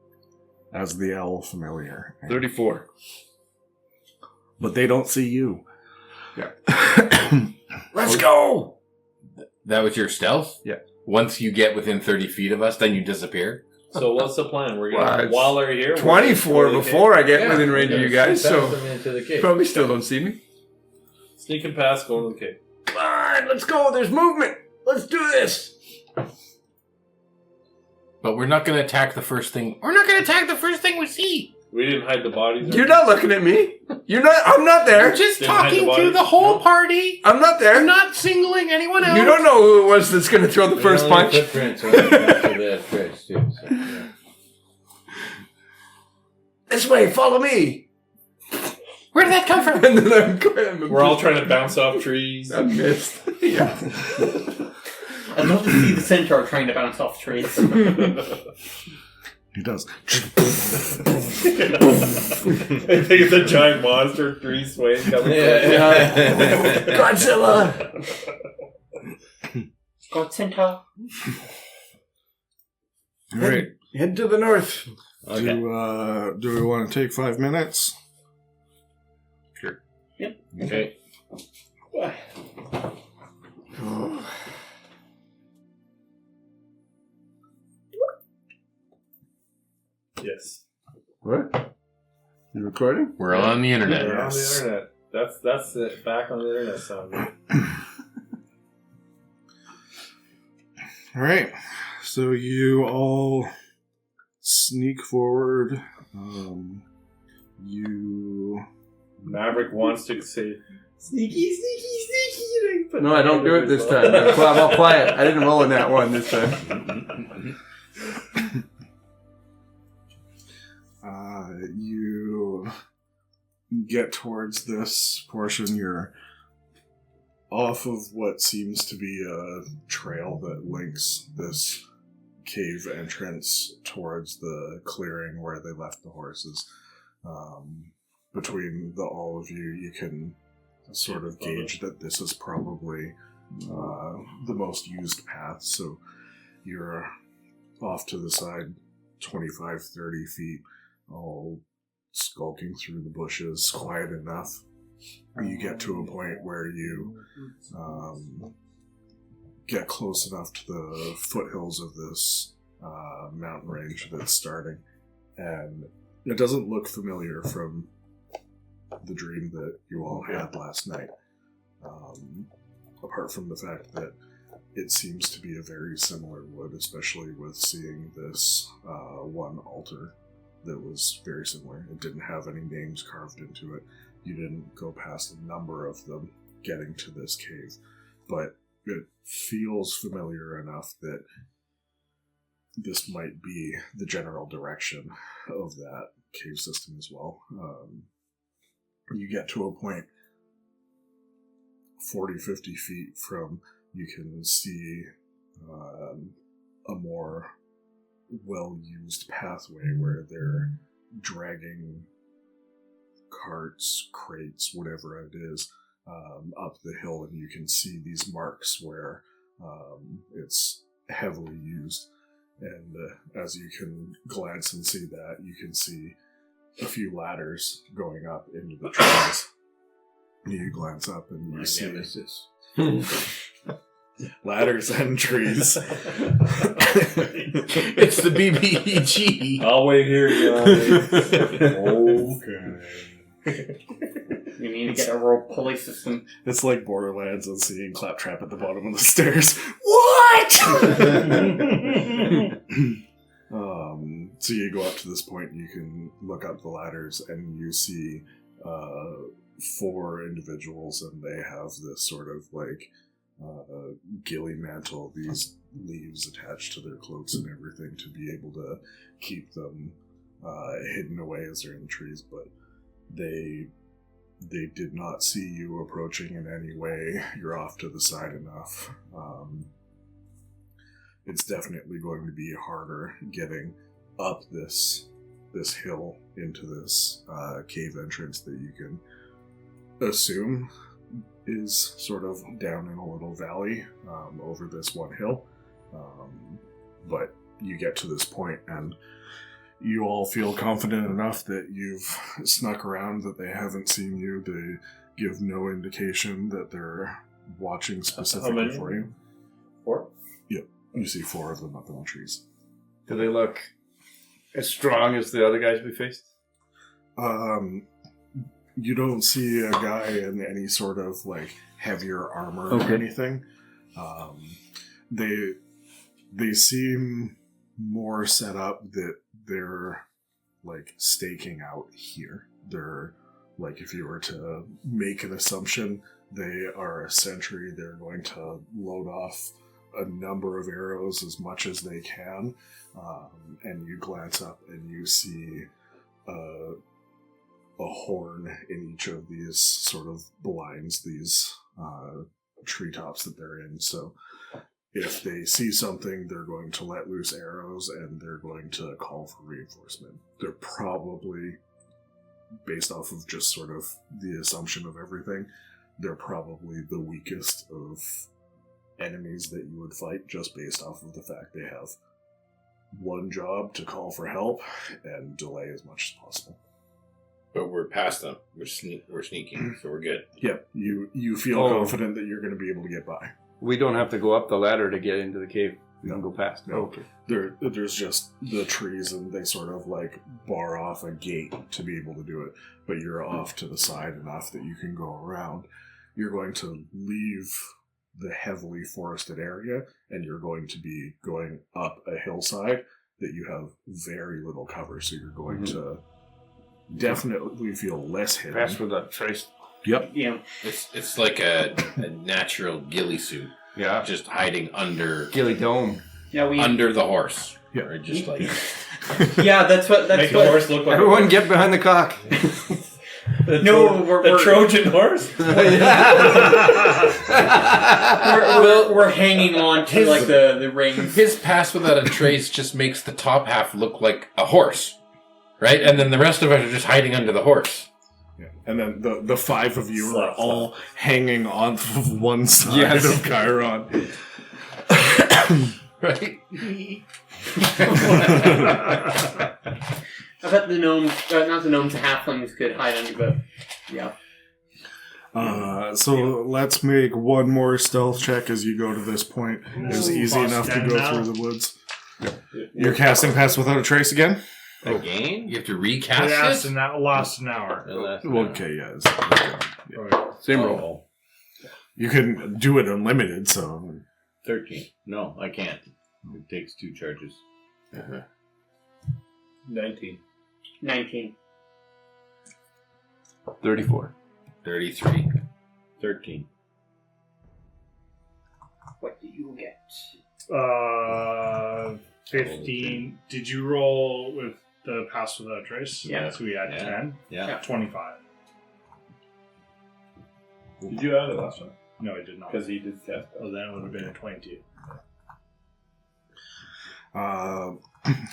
as the L familiar. 34. But they don't see you. Yeah. Let's go! That was your stealth? Yeah. Once you get within 30 feet of us, then you disappear? So what's the plan? We're Well, gonna it's while they're here. 24 before I get yeah, within range of you guys, so into the cave. probably still don't see me. Sneaking past, going to the cave. Come on, let's go. There's movement. Let's do this. But we're not going to attack the first thing. We're not going to attack the first thing we see. We didn't hide the bodies. You're not looking at me. You're not. I'm not there. I'm just Didn't hide the talking to bodies? the whole No. party. I'm not there. I'm not singling anyone out. You don't know who it was that's going to throw the first punch. Footprints are after the tricks, too. So, yeah. This way. Follow me. Where did that come from? And then I'm going. We're all trying to bounce off trees. I missed. Yeah. I'd love to see the centaur trying to bounce off trees. He does. I think it's a giant monster tree swaying coming. Godzilla. God, centaur. All right. Head to the north. Okay. Do we want to take 5 minutes? Okay. What? You recording? We're on the internet. We're on the internet. That's it. Back on the internet sound. All right. So you all sneak forward. You. Maverick wants to say sneaky. No, I don't do it this time. I'm all quiet. I didn't roll in that one this time. You get towards this portion. You're off of what seems to be a trail that links this cave entrance towards the clearing where they left the horses. Between all of you, you can sort of gauge that this is probably the most used path. So you're off to the side 25, 30 feet, all skulking through the bushes, quiet enough. You get to a point where you get close enough to the foothills of this mountain range that's starting, and it doesn't look familiar from the dream that you all had last night, apart from the fact that it seems to be a very similar wood, especially with seeing this one altar that was very similar. It didn't have any names carved into it. You didn't go past a number of them getting to this cave, but it feels familiar enough that this might be the general direction of that cave system as well. You get to a point 40, 50 feet from, you can see a more well-used pathway where they're dragging carts, crates, whatever it is, up the hill, and you can see these marks where it's heavily used. And as you can glance and see that, you can see a few ladders going up into the trees. You glance up and you see nemesis. ladders and trees. It's the BBEG. I'll wait here, guys. Okay. You need to get a rope pulley system. It's like Borderlands and seeing Claptrap at the bottom of the stairs. What? So you go up to this point, you can look up the ladders, and you see 4 individuals, and they have this sort of like ghillie mantle, these leaves attached to their cloaks and everything to be able to keep them hidden away as they're in the trees, but they did not see you approaching in any way. You're off to the side enough. It's definitely going to be harder getting up this hill into this cave entrance that you can assume is sort of down in a little valley over this one hill. But you get to this point and you all feel confident enough that you've snuck around, that they haven't seen you. They give no indication that they're watching specifically for you. 4? Yep. You see 4 of them up in the trees. Do they look as strong as the other guys we faced? You don't see a guy in any sort of like heavier armor or anything. They seem more set up that they're like staking out here. They're like, if you were to make an assumption, they are a sentry. They're going to load off a number of arrows, as much as they can, and you glance up and you see a horn in each of these sort of blinds, these treetops that they're in. So if they see something, they're going to let loose arrows and they're going to call for reinforcement. They're probably, based off of just sort of the assumption of everything, they're probably the weakest of enemies that you would fight, just based off of the fact they have one job to call for help and delay as much as possible. But we're past them. We're sneaking, so we're good. Yep, you feel confident that you're going to be able to get by. We don't have to go up the ladder to get into the cave. We can go past. No. Okay. There's just the trees, and they sort of like bar off a gate to be able to do it. But you're off to the side enough that you can go around. You're going to leave the heavily forested area, and you're going to be going up a hillside that you have very little cover. So you're going to definitely feel less hidden. Pass without trace. Yep. Yeah. It's like a natural ghillie suit. Yeah. Just hiding under Ghillie Dome. Yeah, we. under the horse. Yeah. Or just like Yeah, that's what. That's Make the what. horse look like Everyone get behind the cock. No, we're Trojan horse. we're hanging on to like the rings. his pass without a trace just makes the top half look like a horse. Right? And then the rest of us are just hiding under the horse. Yeah. And then the five of you are Slap, all hanging on one side Yes. of Chiron. Right? I bet the gnomes, not the gnomes, the halflings could hide under, but yeah. So let's make one more stealth check as you go to this point. It's easy Plus enough to 10 go now. through the woods. You're casting Pass Without a Trace again? Again? You have to It recast lasts it? lost an hour. Okay, yes. Same roll. You can do it unlimited, so 13. No, I can't. It takes 2 charges. 19. 19. 34. 33. 13. What do you get? 15. Did you roll with the pass without a trace? Yeah. So we had Yeah. 10. Yeah. 25. Did you add it last time? No, I did not. Because he did cast. Oh, then it would have been a 22.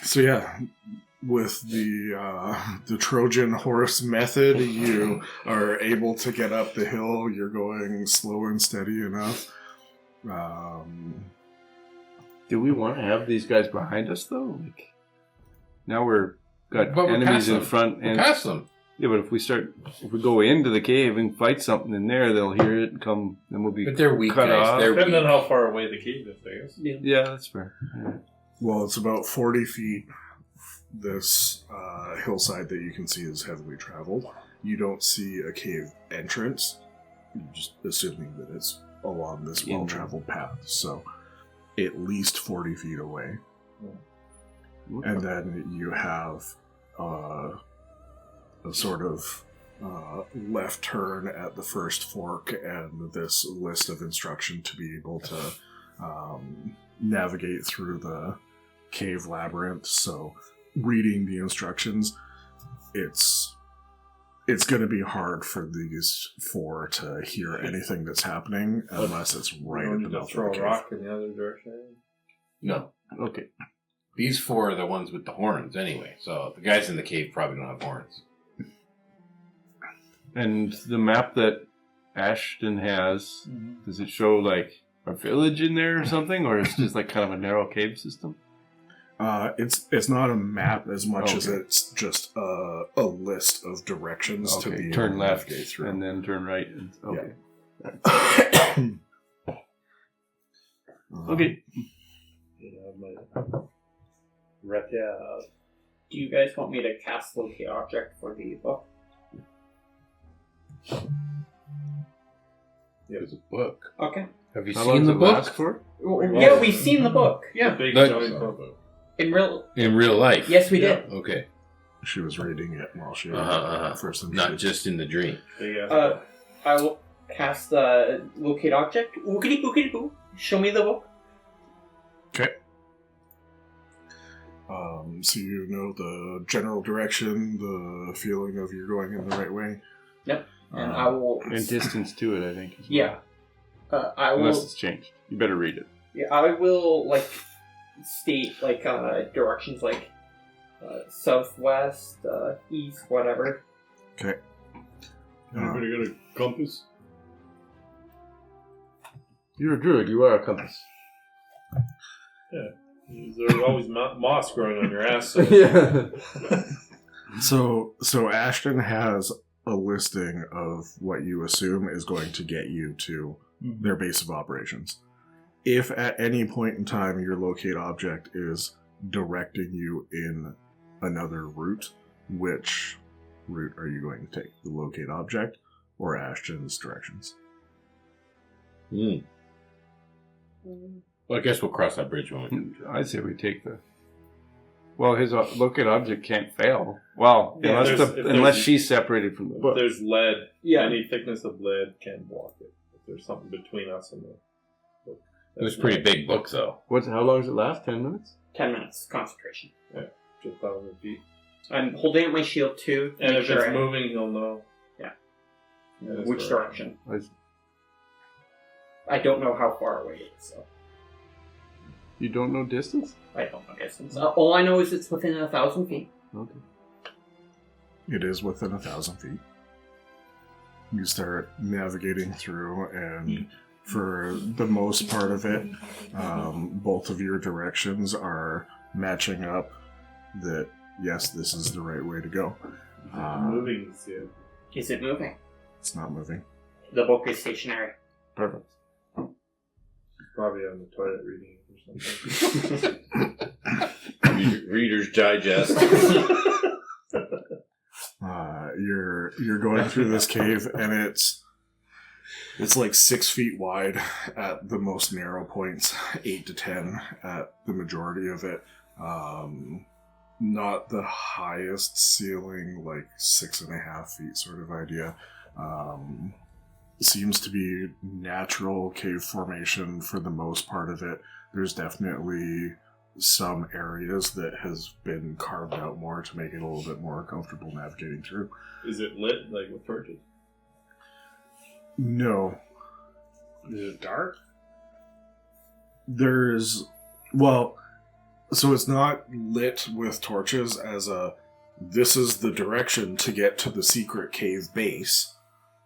so yeah, with the Trojan horse method, you are able to get up the hill. You're going slow and steady enough. Do we want to have these guys behind us though? Like, now we're got But we're enemies past in them. front, We're and past them. yeah, but if we go into the cave and fight something in there, they'll hear it and come, then we'll be But they're weak, cut guys. off. They're Depending on weak. how far away the cave is, I guess. Yeah, that's fair. Yeah. Well, it's about 40 feet. This hillside that you can see is heavily traveled. You don't see a cave entrance. You're just assuming that it's along this well-traveled path. So, at least 40 feet away. And then you have a sort of left turn at the first fork and this list of instruction to be able to navigate through the cave labyrinth. So reading the instructions, it's going to be hard for these four to hear anything that's happening unless it's right You in need the to mouth throw of the a cave. rock in the other direction. No. Okay. These 4 are the ones with the horns anyway. So the guys in the cave probably don't have horns. And the map that Ashton has, does it show like a village in there or something, or it's just like kind of a narrow cave system? It's not a map as much as Okay. it's just a list of directions to be turn able to left navigate through. and then turn right. And, okay. Okay. Do you guys want me to cast locate object for the book? There's a book. Okay. Have you How seen long the does it book? last for? Yeah, we've seen the book. Yeah. Big Look- giant book. In real. In real life? Yes, we did. Okay. She was reading it while she first Not introduced. just in the dream. Big ass I will cast locate object. Ookity bookity boo. Show me the book. Okay. So you know the general direction, the feeling of you're going in the right way. Yep. And I will. And distance to it, I think. as well. Yeah. I will. Unless it's changed. You better read it. Yeah, I will state directions like southwest, east, whatever. Okay. Anybody got a compass? You're a druid. You are a compass. There's always moss growing on your ass. So. Yeah. So Ashton has a listing of what you assume is going to get you to their base of operations. if at any point in time your locate object is directing you in another route, which route are you going to take? The locate object or Ashton's directions? Well, I guess we'll cross that bridge when we come to it. I say we take the... Well, his locate object can't fail. Well, Yeah, unless she's separated from the If book. there's lead, Yeah. any thickness of lead can block it. If there's something between us and the book. It was a pretty big book, though. How long does it last? 10 minutes? 10 minutes concentration. Just 1,000 feet. I'm holding up my shield too. to And make if sure it's I- moving, he'll know. Yeah. And it's Which direction? I don't know how far away it is, so You don't know distance? I don't know distance. All I know is it's within 1,000 feet. Okay. It is within 1,000 feet. You start navigating through, and for the most part of it, both of your directions are matching up that, yes, this is the right way to go. Moving soon. Is it moving? It's not moving. The book is stationary. Perfect. Probably on the toilet reading or something. Reader's Digest. You're going through this cave, and it's like 6 feet wide at the most narrow points, 8 to 10 at the majority of it. Not the highest ceiling, like 6.5 feet sort of idea. Seems to be natural cave formation for the most part of it. There's definitely some areas that has been carved out more to make it a little bit more comfortable navigating through. Is it lit, like with torches? No. Is it dark? So it's not lit with torches as this is the direction to get to the secret cave base,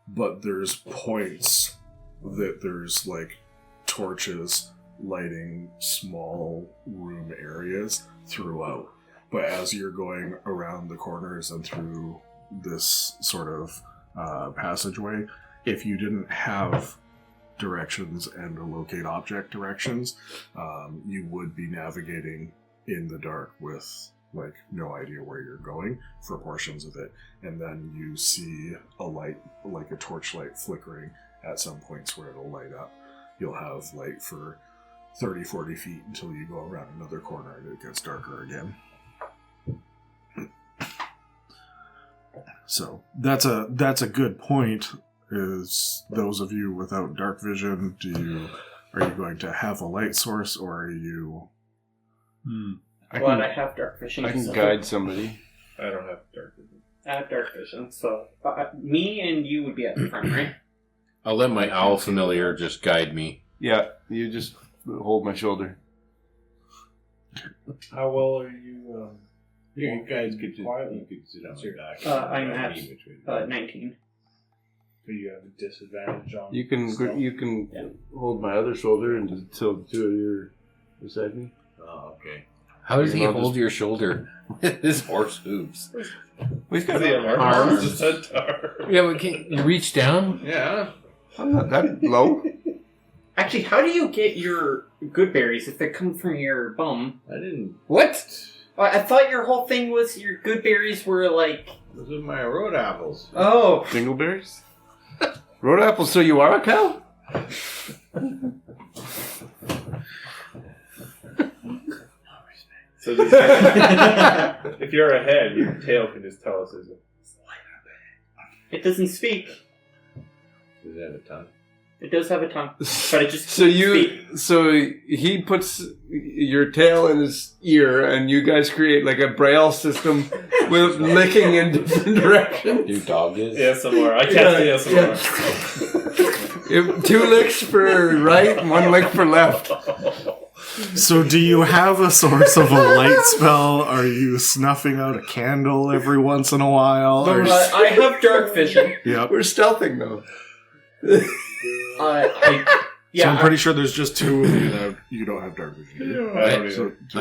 but there's points that there's like torches lighting small room areas throughout. But as you're going around the corners and through this sort of passageway, if you didn't have directions and locate object directions, you would be navigating in the dark with like no idea where you're going for portions of it. And then you see a light, like a torchlight flickering at some points where it'll light up. You'll have light for 30, 40 feet until you go around another corner and it gets darker again. So that's a good point. Is those of you without dark vision, are you going to have a light source, or are you? I have dark vision. I can guide somebody. I don't have dark vision. I have dark vision, so me and you would be at the front, right? I'll let my owl familiar just guide me. Yeah, you just hold my shoulder. How well are you? You guys could just quiet? you could sit on your back. I'm at 19. Do you have a disadvantage on? You can hold my other shoulder and just tilt two of you beside me. Oh, okay. How does he You're hold not your shoulder with his horse hooves? We've got Arms. It's a centaur. Yeah, but can you reach down? Yeah. I'm not that low. Actually, how do you get your good berries if they come from your bum? I didn't. What? I thought your whole thing was your good berries were like... Those are my road apples. Oh. Dingleberries? Road apples, so you are a cow? So just, if you're ahead, your tail can just tell us. It doesn't speak. Does it have a tongue? It does have a tongue, but it just So speak. so he puts your tail in his ear, and you guys create like a braille system with licking in different directions. Your dog is? ASMR. I can't say ASMR. 2 licks for right, and 1 lick for left. So do you have a source of a light spell? Are you snuffing out a candle every once in a while? I have dark vision. Yep. We're stealthing though. So I'm pretty sure there's just 2 of you that you don't have dark vision. So I there's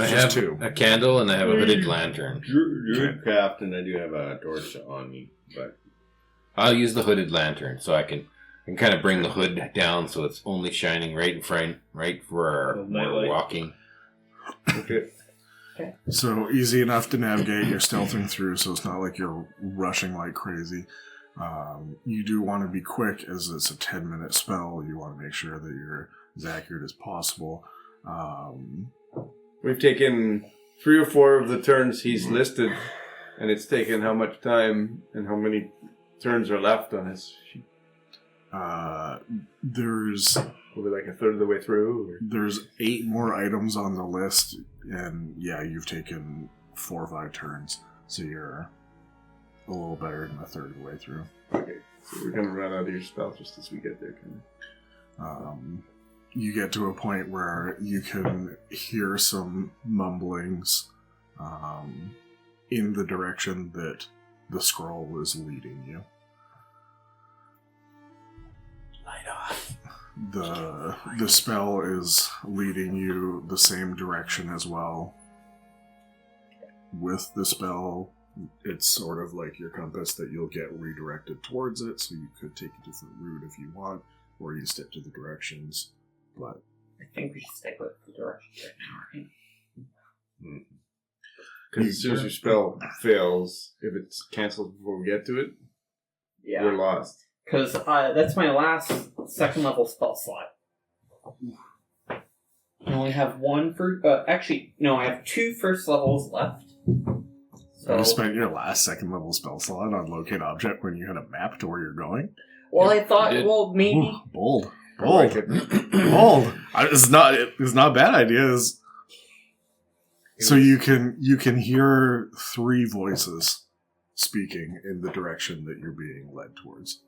have just 2. a candle and I have a hooded lantern. Druid craft, and I do have a torch on me, but I'll use the hooded lantern so I can And kind of bring the hood down so it's only shining right in front, right where we're walking. Okay. So easy enough to navigate. You're stealthing through, so it's not like you're rushing like crazy. You do want to be quick, as it's a 10-minute spell. You want to make sure that you're as accurate as possible. We've taken 3 or 4 of the turns he's listed, and it's taken how much time and how many turns are left on his sheet? There's We'll be like a third of the way through. Or? There's 8 more items on the list, and yeah, you've taken 4 or 5 turns, so you're a little better than a third of the way through. Okay, so we're gonna run out of your spell just as we get there. You get to a point where you can hear some mumblings in the direction that the scroll is leading you. Light off. The spell is leading you the same direction as well. With the spell, it's sort of like your compass that you'll get redirected towards it, so you could take a different route if you want, or you stick to the directions. But I think we should stick with the directions right now, right? Because as soon as your spell fails, if it's cancelled before we get to it, we're lost. Because that's my last second level spell slot. I only have 1 for... actually, no, I have 2 first levels left. So, you spent your last second level spell slot on locate object when you had a map to where you're going? well, I thought, maybe... Ooh, bold. Bold. It's not a bad idea. So you can hear 3 voices speaking in the direction that you're being led towards.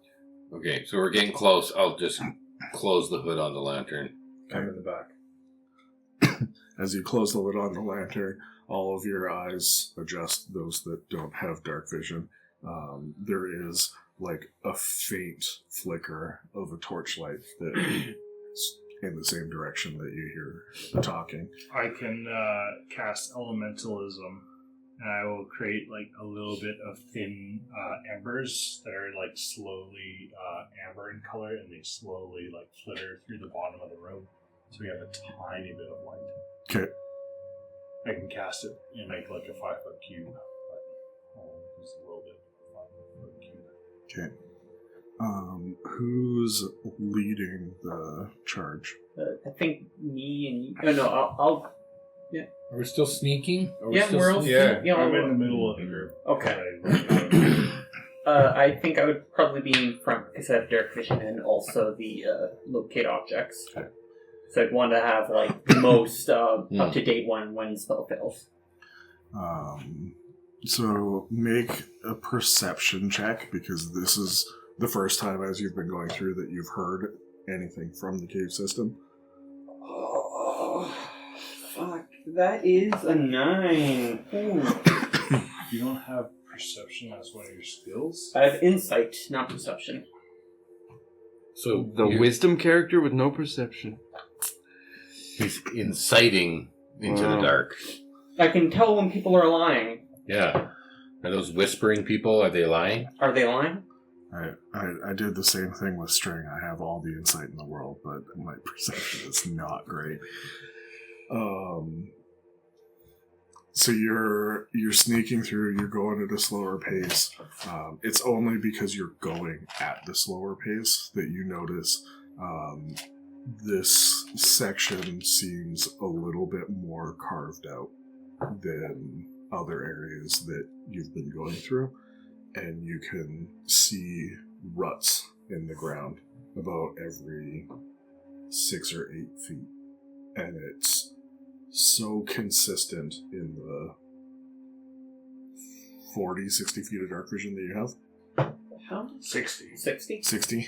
Okay, so we're getting close. I'll just close the hood on the lantern. Come in the back. As you close the lid on the lantern, all of your eyes adjust, those that don't have dark vision. There is like a faint flicker of a torchlight that is in the same direction that you hear the talking. I can cast elementalism, and I will create like a little bit of thin embers that are like slowly amber in color, and they slowly like flitter through the bottom of the room. So we have a tiny bit of light. Okay. I can cast it and make like a 5-foot cube. But just a little bit of a 5-foot cube. Okay. Who's leading the charge? I think me and you... Oh, no, I'll yeah. Are we still sneaking? We're all... Yeah, yeah, I'm in the middle of the group. Okay. I think I would probably be in front because I have dark vision and also the locate objects. Okay. So I'd want to have like the most up-to-date one when spell fails. So make a perception check, because this is the first time as you've been going through that you've heard anything from the cave system. Oh, fuck. That is a 9. Ooh. You don't have perception as one of your skills? I have insight, not perception. So The wisdom character with no perception. he's inciting into the dark. I can tell when people are lying. Yeah. Are those whispering people? Are they lying? Are they lying? I did the same thing with string. I have all the insight in the world, but my perception is not great. So you're sneaking through, you're going at a slower pace. It's only because you're going at the slower pace that you notice this section seems a little bit more carved out than other areas that you've been going through. And you can see ruts in the ground about every 6 or 8 feet. And it's so consistent in the 40, 60 feet of dark vision that you have. How? 60. 60? 60.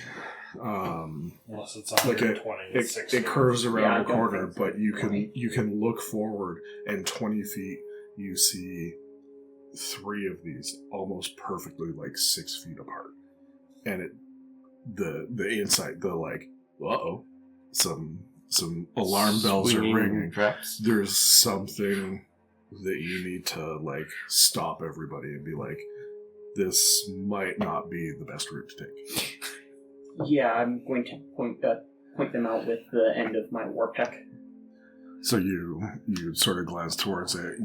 Unless it's 120. It curves around a Yeah, corner, but you can look forward, and 20 feet you see 3 of these almost perfectly like 6 feet apart. And the insight, the like, some alarm bells are ringing. Traps. There's something that you need to like stop everybody and be like, this might not be the best route to take. Yeah, I'm going to point them out with the end of my war pick. So you sort of glance towards it.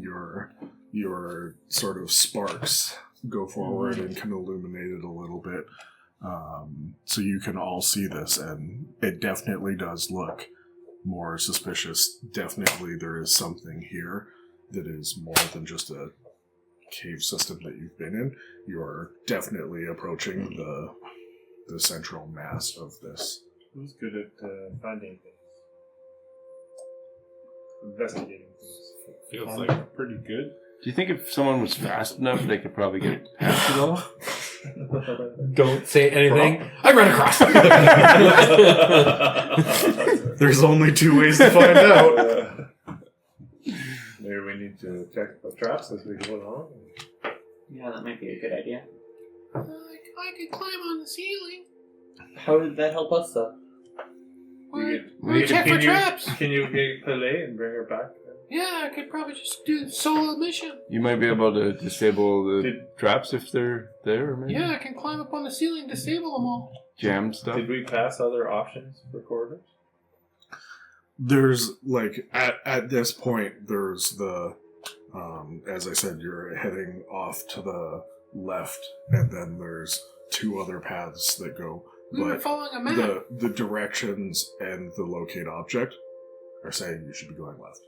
Your sort of sparks go forward and can illuminate it a little bit. So you can all see this, and it definitely does look more suspicious. Definitely there is something here that is more than just a cave system that you've been in. You're definitely approaching the central mass of this. Who's good at finding things? Investigating things. Feels like pretty good. Do you think if someone was fast enough, they could probably get past it all? Don't say anything. I run across. There's only 2 ways to find out. Maybe we need to check the traps as we go along. Yeah, that might be a good idea. I could climb on the ceiling. How did that help us, though? We check for traps. Can you get Pelé and bring her back? Yeah, I could probably just do the solo mission. You might be able to disable the traps if they're there, maybe? Yeah, I can climb up on the ceiling and disable them all. Jam stuff. Did we pass other options for corridors? There's, like, at this point, there's the, as I said, you're heading off to the left, and then there's 2 other paths that go. We were But following a map. the directions and the locate object are saying you should be going left.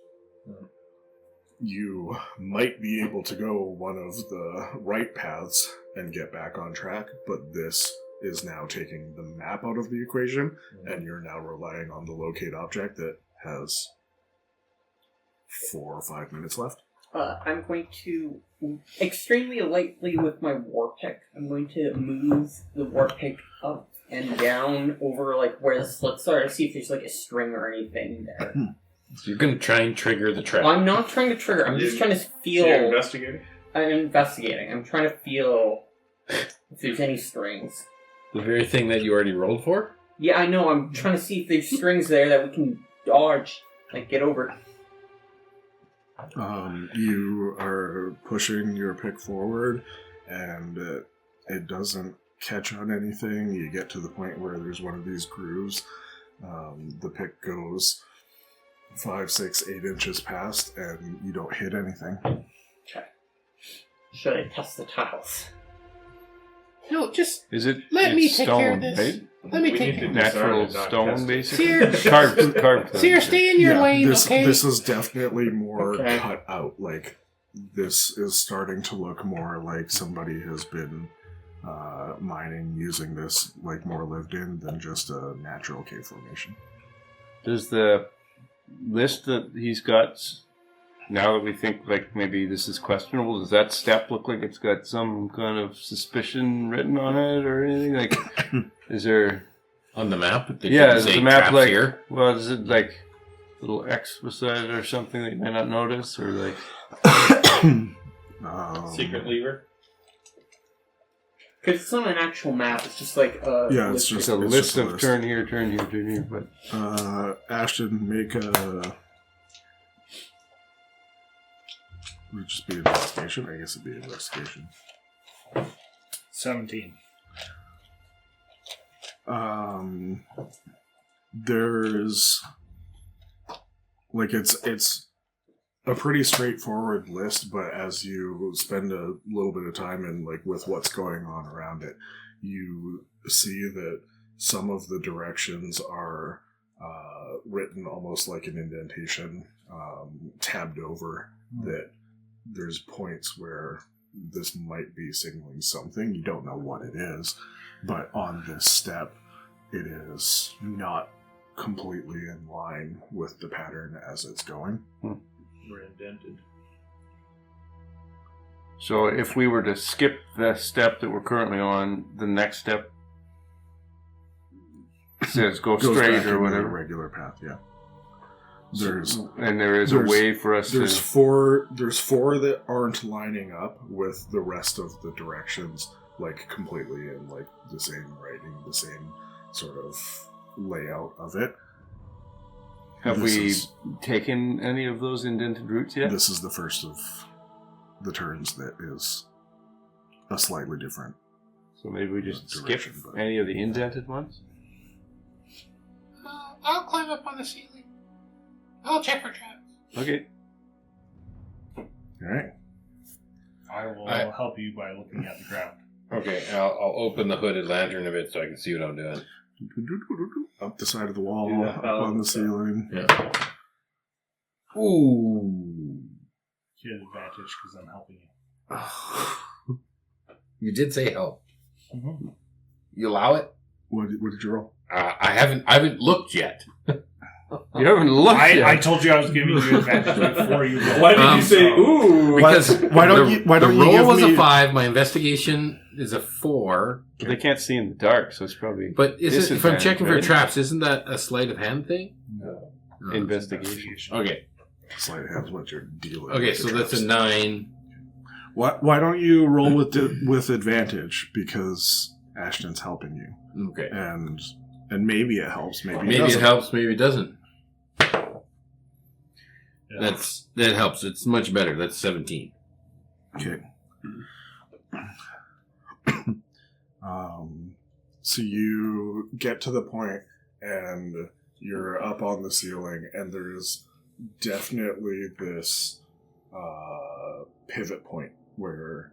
You might be able to go one of the right paths and get back on track, but this is now taking the map out of the equation, and you're now relying on the locate object that has 4 or 5 minutes left. I'm going to, extremely lightly with my war pick, I'm going to move the war pick up and down over like where the slits are to see if there's like a string or anything there. So you're going to try and trigger the trap. I'm not trying to trigger, I'm just trying to feel... So you're investigating? I'm investigating. I'm trying to feel if there's any strings. The very thing that you already rolled for? Yeah, I know. I'm trying to see if there's strings there that we can dodge, like get over. You are pushing your pick forward, and it doesn't catch on anything. You get to the point where there's one of these grooves. The pick goes 5, 6, 8 inches past, and you don't hit anything. Okay. Should I test the tiles? No, just Is it? let me it's take stone, care of this. right? Let me We take need care to of this. Natural Disarm and stone, not basically. Seer, carved. Seer, stay in your lane, this, okay? This is definitely more Okay. cut out. Like, this is starting to look more like somebody has been mining using this, like, more lived in than just a natural cave formation. Does the list that he's got, now that we think like maybe this is questionable, does that step look like it's got some kind of suspicion written on it or anything? Like, is there... On the map? Did Yeah, you is say the map traps like... here? Well, is it like little X beside it or something that you may not notice? Or like... Secret lever? Because it's not an actual map. It's just like a Yeah, it's list just It's a it's list just a of list. turn here, turn here, turn here, but... Ashton, make a... Would it just be investigation? I guess it'd be investigation. 17. There's... Like, it's a pretty straightforward list, but as you spend a little bit of time in, like, with what's going on around it, you see that some of the directions are written almost like an indentation, tabbed over, that there's points where this might be signaling something. You don't know what it is, but on this step, it is not completely in line with the pattern as it's going. We're indented. So if we were to skip the step that we're currently on, the next step says go Goes straight back or in the whatever. regular path, yeah. And there is a way for us to... There's four that aren't lining up with the rest of the directions, like completely in like the same writing, the same sort of layout of it. Have This we is- taken any of those indented routes yet? This is the first of the turns that is a slightly different. So maybe we just skip direction, but- any of the indented ones? I'll climb up on the ceiling. I'll check for traps. Okay. All right. I will help you by looking at the ground. Okay, I'll open the hooded lantern a bit so I can see what I'm doing. Up the side of the wall, Do the up on the ceiling. Yeah. Ooh. You have advantage because I'm helping you. You did say help. Mm-hmm. You allow it? What did you roll? I haven't looked yet. You haven't looked yet. I told you I was giving you advantage before you rolled. Why did you say ooh? Because why don't you the roll give was me a 5. My investigation is a 4. They can't see in the dark, so it's probably But is it, if I'm checking for right? traps, isn't that a sleight of hand thing? No. investigation. Okay. Sleight of hand is what you're dealing. Okay, with so the that's traps. a 9. Why don't you roll with advantage? Because Ashton's helping you, Okay. and maybe it helps. Maybe Maybe it doesn't. helps. Maybe it doesn't. Yeah. That helps. It's much better. That's 17. Okay. So you get to the point, and you're up on the ceiling, and there's definitely this pivot point where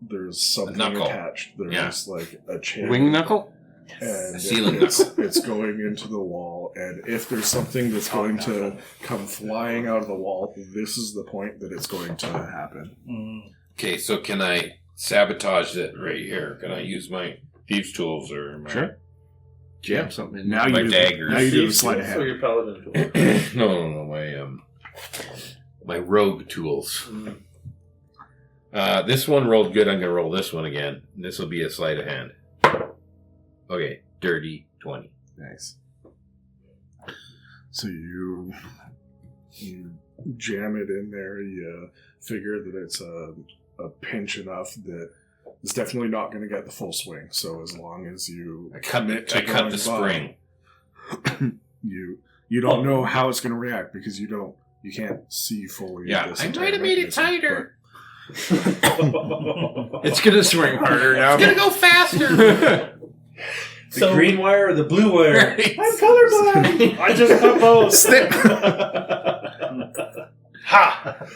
there's something knuckle. attached. There's like a chain. Wing knuckle? And A ceiling it's going into the wall, and if there's something that's going to come flying out of the wall, this is the point that it's going to happen. Mm. Okay, so can I sabotage it right here? Can I use my thieves' tools or my... Sure. Jam something in Now My you daggers. Now you do the Thieves' sleight of tools or hand. your paladin tools? no, my rogue tools. This one rolled good. I'm going to roll this one again. This will be a sleight of hand. Okay, dirty 20. Nice. So you jam it in there. You figure that it's a pinch enough that it's definitely not going to get the full swing. So as long as you I cut commit to the going by, spring. you don't know how it's going to react because you can't see fully. Yeah, this I entire might have made it mechanism, tighter. It's gonna swing harder now. It's gonna go faster. The green wire or the blue wire? Right. I'm colorblind! I just cut both. Ha!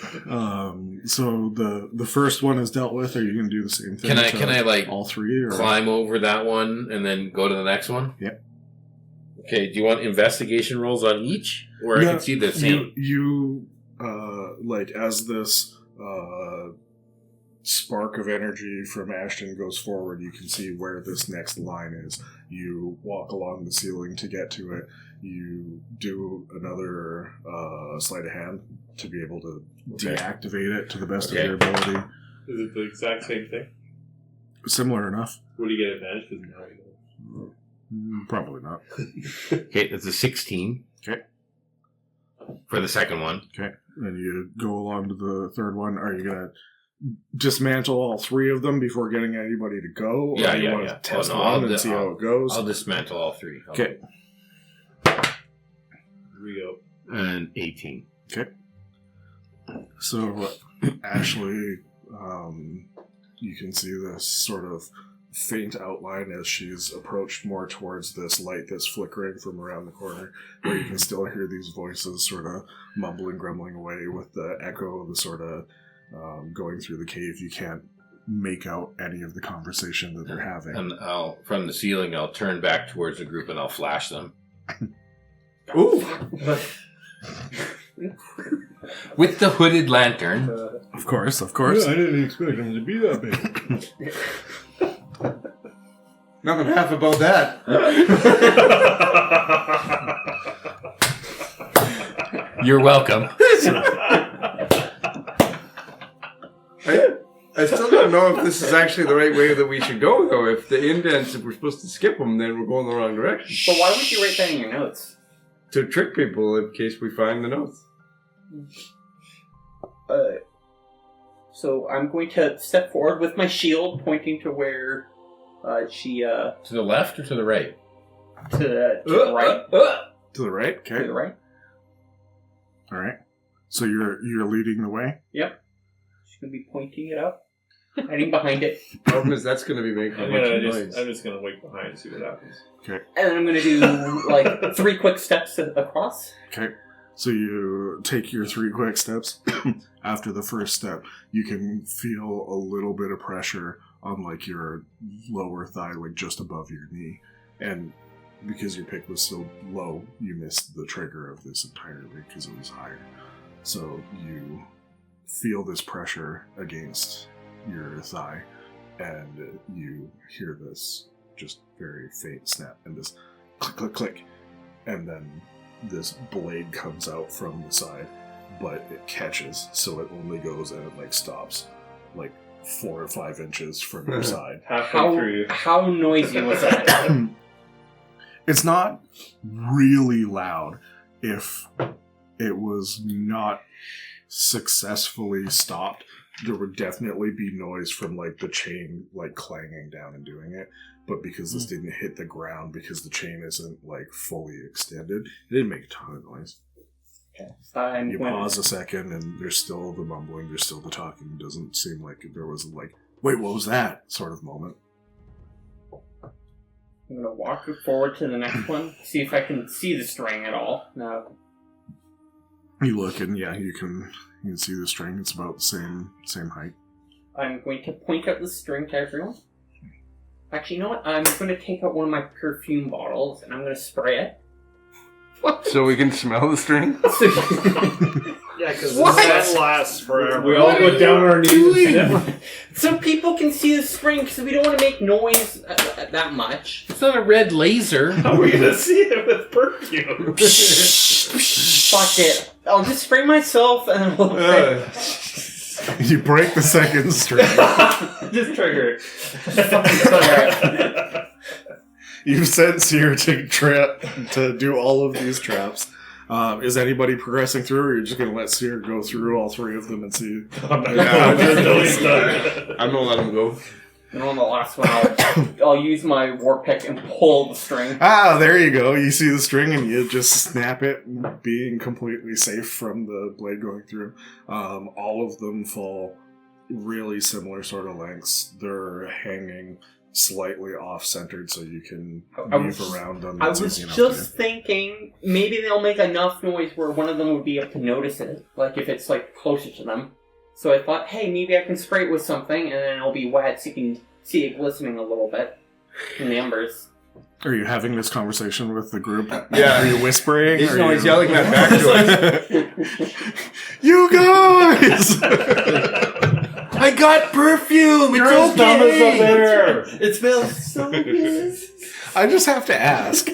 So the first one is dealt with. Are you going to do the same thing? Can I like all three? Or? climb over that one and then go to the next one? Yep. Okay, do you want investigation rolls on each? Or I Yeah, can see the same? You like as this spark of energy from Ashton goes forward, you can see where this next line is. You walk along the ceiling to get to it. You do another sleight of hand to be able to deactivate it to the best of your ability. Is it the exact same thing? Similar enough? Would you get advantage? Because now you know. Probably not. Okay, that's a 16. Okay. For the second one. Okay. And you go along to the third one. Are you going to dismantle all three of them before getting anybody to go? Or do you want to test one and see how it goes? I'll dismantle all three. Okay. Here we go. And 18. Okay. So, Ashley, you can see this sort of faint outline as she's approached more towards this light that's flickering from around the corner, where you can still hear these voices sort of mumbling, grumbling away with the echo of the sort of going through the cave. You can't make out any of the conversation that they're having. And from the ceiling, I'll turn back towards the group and I'll flash them. Ooh! With the hooded lantern. Of course. I didn't expect them to be that big. Nothing half about that. You're welcome. I still don't know if this is actually the right way that we should go, though. If the indents, if we're supposed to skip them, then we're going the wrong direction. But why would you write that in your notes? To trick people in case we find the notes. So I'm going to step forward with my shield, pointing to where she To the left or to the right? to the right. To the right? To Okay. the right. All right. So you're leading the way? Yep. She's gonna be pointing it up. hiding behind it. Problem is, that's going to be making a bunch of noise. I'm just gonna wait behind and see what happens. Okay. And then I'm going to do like 3 quick steps across. Okay. So you take your 3 quick steps. After the first step, you can feel a little bit of pressure on like your lower thigh, like just above your knee. And because your pick was so low, you missed the trigger of this entirely because it was higher. So you feel this pressure against your thigh, and you hear this just very faint snap, and this click, click, click, and then this blade comes out from the side, but it catches, so it only goes and it like stops, like 4 or 5 inches from your side. How noisy was that? It's not really loud. If it was not successfully stopped, there would definitely be noise from like the chain like clanging down and doing it. But because this didn't hit the ground, because the chain isn't like fully extended, it didn't make a ton of noise. Okay. You pause a second and there's still the mumbling, there's still the talking. It doesn't seem like there was like, wait, what was that sort of moment. I'm going to walk forward to the next one, see if I can see the string at all. No. You look and yeah, you can see the string. It's about the same height. I'm going to point out the string to everyone. Actually, you know what? I'm going to take out one of my perfume bottles and I'm going to spray it. What? So we can smell the string? Yeah, because What? that lasts forever. We all go down on our knees and sniff. So people can see the string because we don't want to make noise that much. It's not a red laser. How are we going to see it with perfume? Fuck it. I'll just spray myself and then we'll You break the second string. Just trigger it. You've sent Seer to do all of these traps. Is anybody progressing through, or are you just going to let Seer go through all 3 of them and see? I'm going to let him go. And on the last one, I'll use my war pick and pull the string. Ah, there you go. You see the string and you just snap it, being completely safe from the blade going through. All of them fall really similar sort of lengths. They're hanging slightly off-centered so you can weave around them. I was just thinking maybe they'll make enough noise where one of them would be able to notice it, like if it's like closer to them. So I thought, hey, maybe I can spray it with something and then it'll be wet so you can see it glistening a little bit in the embers. Are you having this conversation with the group? Yeah. Are you whispering? He's yelling that back to us. You guys! I got perfume! It's okay! It smells so good. I just have to ask.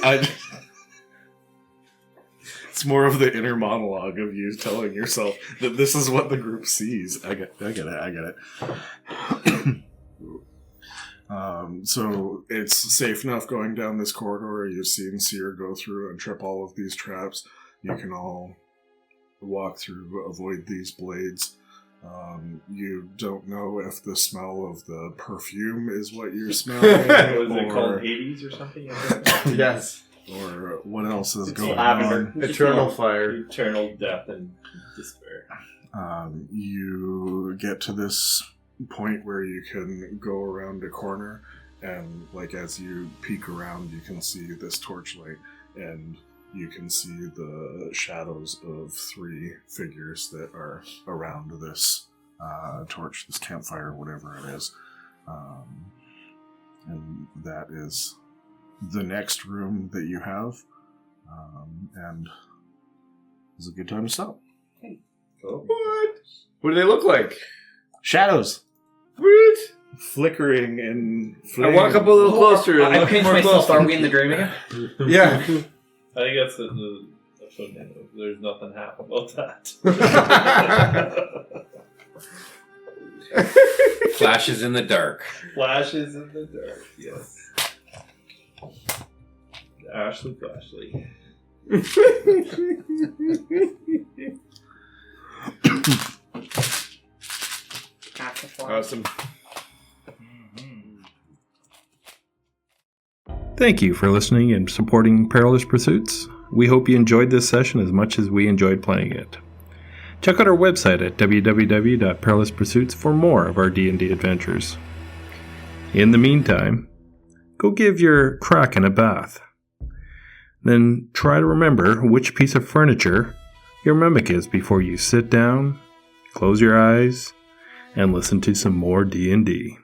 It's more of the inner monologue of you telling yourself that this is what the group sees. I get it. So it's safe enough going down this corridor. You've seen Seer go through and trip all of these traps. You can all walk through, avoid these blades. You don't know if the smell of the perfume is what you're smelling. Was it called Hades or something? Yes. Or what else is It's going lavender. on. Eternal fire. Eternal death and despair. You get to this point where you can go around a corner, and like as you peek around, you can see this torchlight, and you can see the shadows of 3 figures that are around this torch, this campfire, whatever it is. And that is the next room that you have, and it's a good time to stop. What? What do they look like? Shadows. What? Flickering and I walk up a little closer. And I look pinch more myself. closely. Are we in the dream again? Yeah. I think that's the episode name. There's nothing half about that. Flashes in the dark. Flashes in the dark, yes. Ashley Flashley. Awesome. Thank you for listening and supporting Perilous Pursuits. We hope you enjoyed this session as much as we enjoyed playing it. Check out our website at www.perilouspursuits for more of our D&D adventures. In the meantime, go give your Kraken a bath. Then try to remember which piece of furniture your mimic is before you sit down, close your eyes, and listen to some more D&D.